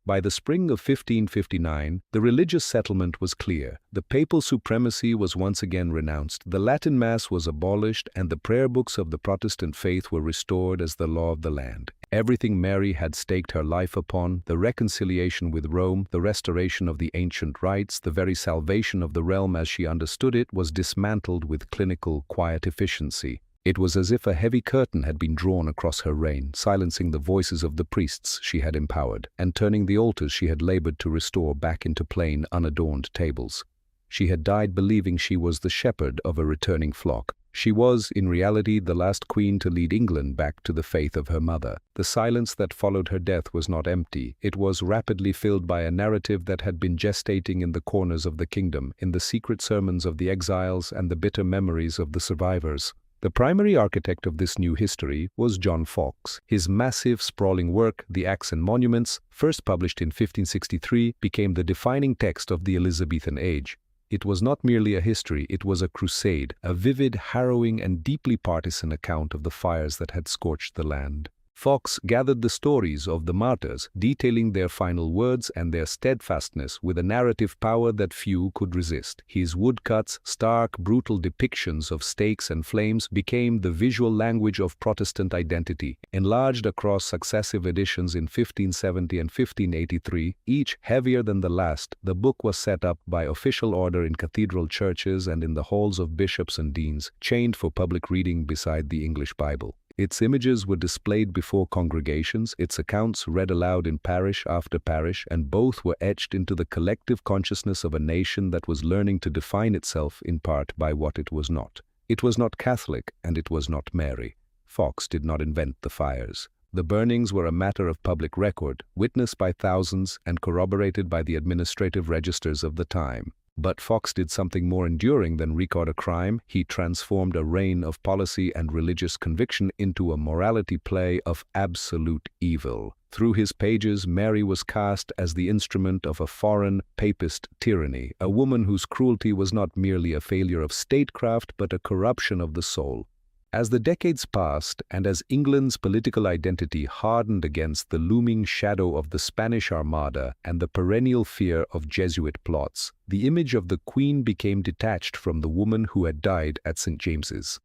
By the spring of 1559, the religious settlement was clear. The papal supremacy was once again renounced, the Latin Mass was abolished, and the prayer books of the Protestant faith were restored as the law of the land. Everything Mary had staked her life upon, the reconciliation with Rome, the restoration of the ancient rites, the very salvation of the realm as she understood it, was dismantled with clinical, quiet efficiency. It was as if a heavy curtain had been drawn across her reign, silencing the voices of the priests she had empowered, and turning the altars she had labored to restore back into plain, unadorned tables. She had died believing she was the shepherd of a returning flock. She was, in reality, the last queen to lead England back to the faith of her mother. The silence that followed her death was not empty. It was rapidly filled by a narrative that had been gestating in the corners of the kingdom, in the secret sermons of the exiles and the bitter memories of the survivors. The primary architect of this new history was John Fox. His massive, sprawling work, The Acts and Monuments, first published in 1563, became the defining text of the Elizabethan age. It was not merely a history, it was a crusade, a vivid, harrowing, and deeply partisan account of the fires that had scorched the land. Fox gathered the stories of the martyrs, detailing their final words and their steadfastness with a narrative power that few could resist. His woodcuts, stark, brutal depictions of stakes and flames became the visual language of Protestant identity. Enlarged across successive editions in 1570 and 1583, each heavier than the last, the book was set up by official order in cathedral churches and in the halls of bishops and deans, chained for public reading beside the English Bible. Its images were displayed before congregations, its accounts read aloud in parish after parish, and both were etched into the collective consciousness of a nation that was learning to define itself in part by what it was not. It was not Catholic, and it was not Mary. Fox did not invent the fires. The burnings were a matter of public record, witnessed by thousands and corroborated by the administrative registers of the time. But Fox did something more enduring than record a crime. He transformed a reign of policy and religious conviction into a morality play of absolute evil. Through his pages, Mary was cast as the instrument of a foreign, papist tyranny, a woman whose cruelty was not merely a failure of statecraft but a corruption of the soul. As the decades passed and as England's political identity hardened against the looming shadow of the Spanish Armada and the perennial fear of Jesuit plots, the image of the Queen became detached from the woman who had died at St. James's.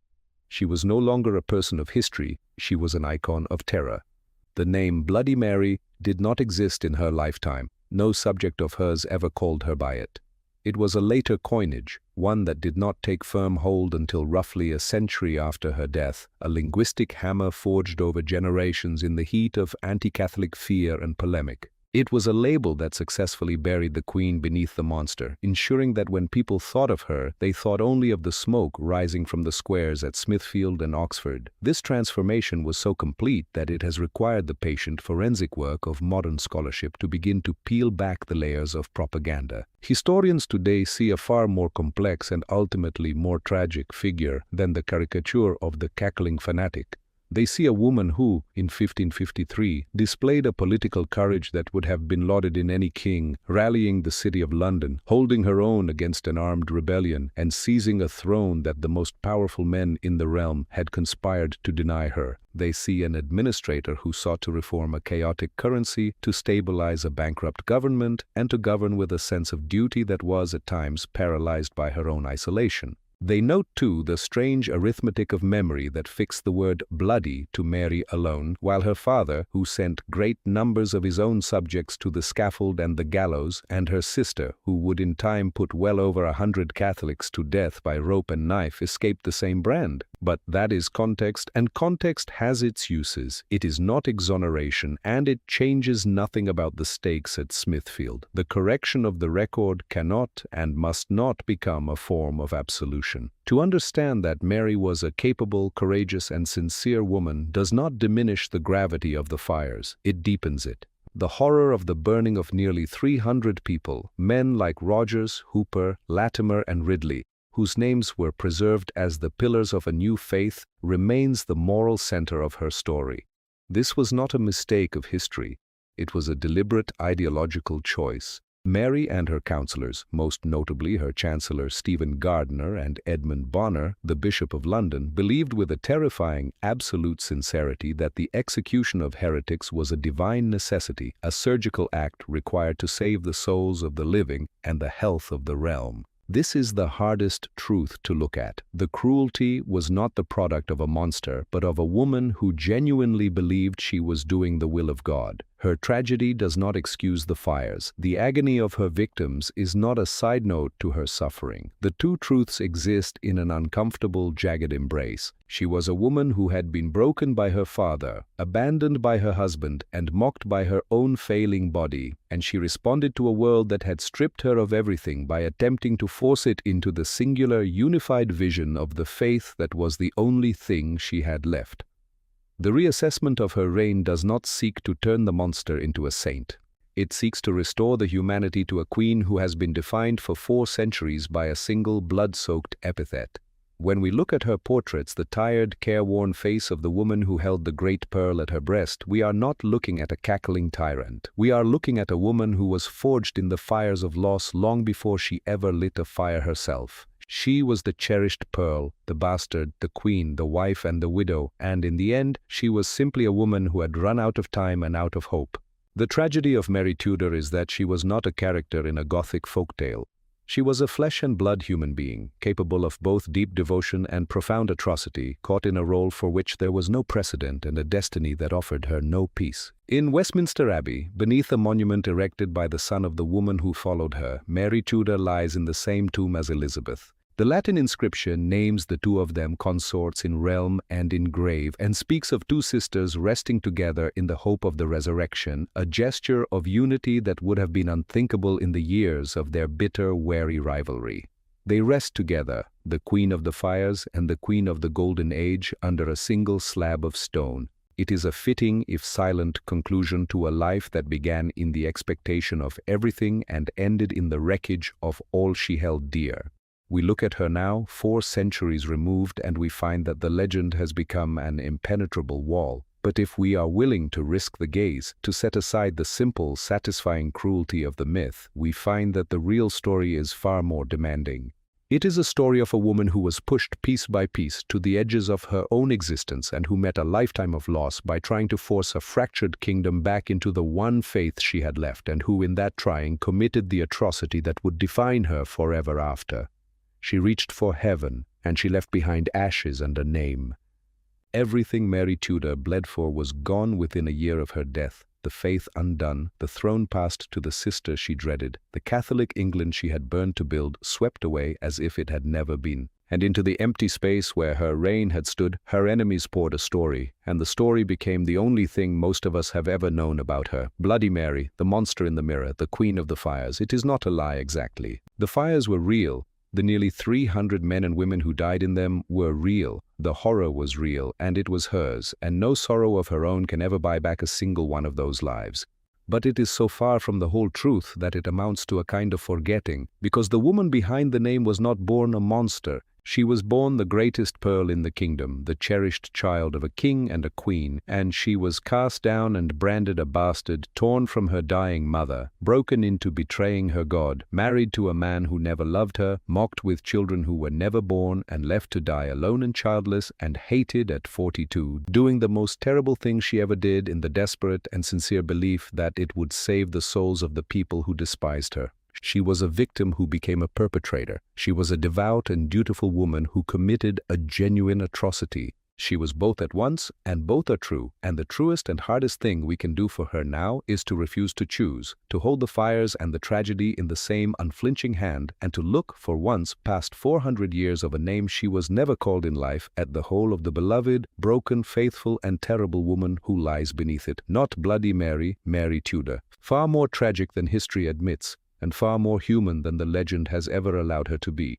She was no longer a person of history, she was an icon of terror. The name Bloody Mary did not exist in her lifetime. No subject of hers ever called her by it. It was a later coinage, one that did not take firm hold until roughly a century after her death, a linguistic hammer forged over generations in the heat of anti-Catholic fear and polemic. It was a label that successfully buried the Queen beneath the monster, ensuring that when people thought of her, they thought only of the smoke rising from the squares at Smithfield and Oxford. This transformation was so complete that it has required the patient forensic work of modern scholarship to begin to peel back the layers of propaganda. Historians today see a far more complex and ultimately more tragic figure than the caricature of the cackling fanatic. They see a woman who, in 1553, displayed a political courage that would have been lauded in any king, rallying the city of London, holding her own against an armed rebellion, and seizing a throne that the most powerful men in the realm had conspired to deny her. They see an administrator who sought to reform a chaotic currency, to stabilize a bankrupt government, and to govern with a sense of duty that was at times paralyzed by her own isolation. They note, too, the strange arithmetic of memory that fixed the word bloody to Mary alone, while her father, who sent great numbers of his own subjects to the scaffold and the gallows, and her sister, who would in time put well over 100 Catholics to death by rope and knife, escaped the same brand. But that is context, and context has its uses. It is not exoneration, and it changes nothing about the stakes at Smithfield. The correction of the record cannot and must not become a form of absolution. To understand that Mary was a capable, courageous, and sincere woman does not diminish the gravity of the fires, it deepens it. The horror of the burning of nearly 300 people, men like Rogers, Hooper, Latimer, and Ridley, whose names were preserved as the pillars of a new faith, remains the moral center of her story. This was not a mistake of history. It was a deliberate ideological choice. Mary and her counselors, most notably her Chancellor Stephen Gardiner and Edmund Bonner, the Bishop of London, believed with a terrifying, absolute sincerity that the execution of heretics was a divine necessity, a surgical act required to save the souls of the living and the health of the realm. This is the hardest truth to look at. The cruelty was not the product of a monster, but of a woman who genuinely believed she was doing the will of God. Her tragedy does not excuse the fires. The agony of her victims is not a side note to her suffering. The two truths exist in an uncomfortable, jagged embrace. She was a woman who had been broken by her father, abandoned by her husband, and mocked by her own failing body, and she responded to a world that had stripped her of everything by attempting to force it into the singular, unified vision of the faith that was the only thing she had left. The reassessment of her reign does not seek to turn the monster into a saint. It seeks to restore the humanity to a queen who has been defined for 4 centuries by a single blood-soaked epithet. When we look at her portraits, the tired, careworn face of the woman who held the great pearl at her breast, we are not looking at a cackling tyrant. We are looking at a woman who was forged in the fires of loss long before she ever lit a fire herself. She was the cherished pearl, the bastard, the queen, the wife and the widow, and in the end, she was simply a woman who had run out of time and out of hope. The tragedy of Mary Tudor is that she was not a character in a Gothic folktale. She was a flesh and blood human being, capable of both deep devotion and profound atrocity, caught in a role for which there was no precedent and a destiny that offered her no peace. In Westminster Abbey, beneath a monument erected by the son of the woman who followed her, Mary Tudor lies in the same tomb as Elizabeth. The Latin inscription names the two of them consorts in realm and in grave and speaks of two sisters resting together in the hope of the resurrection, a gesture of unity that would have been unthinkable in the years of their bitter, wary rivalry. They rest together, the Queen of the Fires and the Queen of the Golden Age, under a single slab of stone. It is a fitting, if silent, conclusion to a life that began in the expectation of everything and ended in the wreckage of all she held dear. We look at her now, 4 centuries removed, and we find that the legend has become an impenetrable wall. But if we are willing to risk the gaze, to set aside the simple, satisfying cruelty of the myth, we find that the real story is far more demanding. It is a story of a woman who was pushed piece by piece to the edges of her own existence and who met a lifetime of loss by trying to force a fractured kingdom back into the one faith she had left, and who in that trying committed the atrocity that would define her forever after. She reached for heaven, and she left behind ashes and a name. Everything Mary Tudor bled for was gone within a year of her death, the faith undone, the throne passed to the sister she dreaded, the Catholic England she had burned to build swept away as if it had never been. And into the empty space where her reign had stood, her enemies poured a story, and the story became the only thing most of us have ever known about her. Bloody Mary, the monster in the mirror, the Queen of the Fires. It is not a lie exactly. The fires were real. The nearly 300 men and women who died in them were real. The horror was real, and it was hers, and no sorrow of her own can ever buy back a single one of those lives. But it is so far from the whole truth that it amounts to a kind of forgetting, because the woman behind the name was not born a monster. She was born the greatest pearl in the kingdom, the cherished child of a king and a queen, and she was cast down and branded a bastard, torn from her dying mother, broken into betraying her God, married to a man who never loved her, mocked with children who were never born, and left to die alone and childless, and hated at 42, doing the most terrible thing she ever did in the desperate and sincere belief that it would save the souls of the people who despised her. She was a victim who became a perpetrator. She was a devout and dutiful woman who committed a genuine atrocity. She was both at once, and both are true, and the truest and hardest thing we can do for her now is to refuse to choose, to hold the fires and the tragedy in the same unflinching hand, and to look, for once, past 400 years of a name she was never called in life, at the whole of the beloved, broken, faithful, and terrible woman who lies beneath it. Not Bloody Mary, Mary Tudor. Far more tragic than history admits, and far more human than the legend has ever allowed her to be.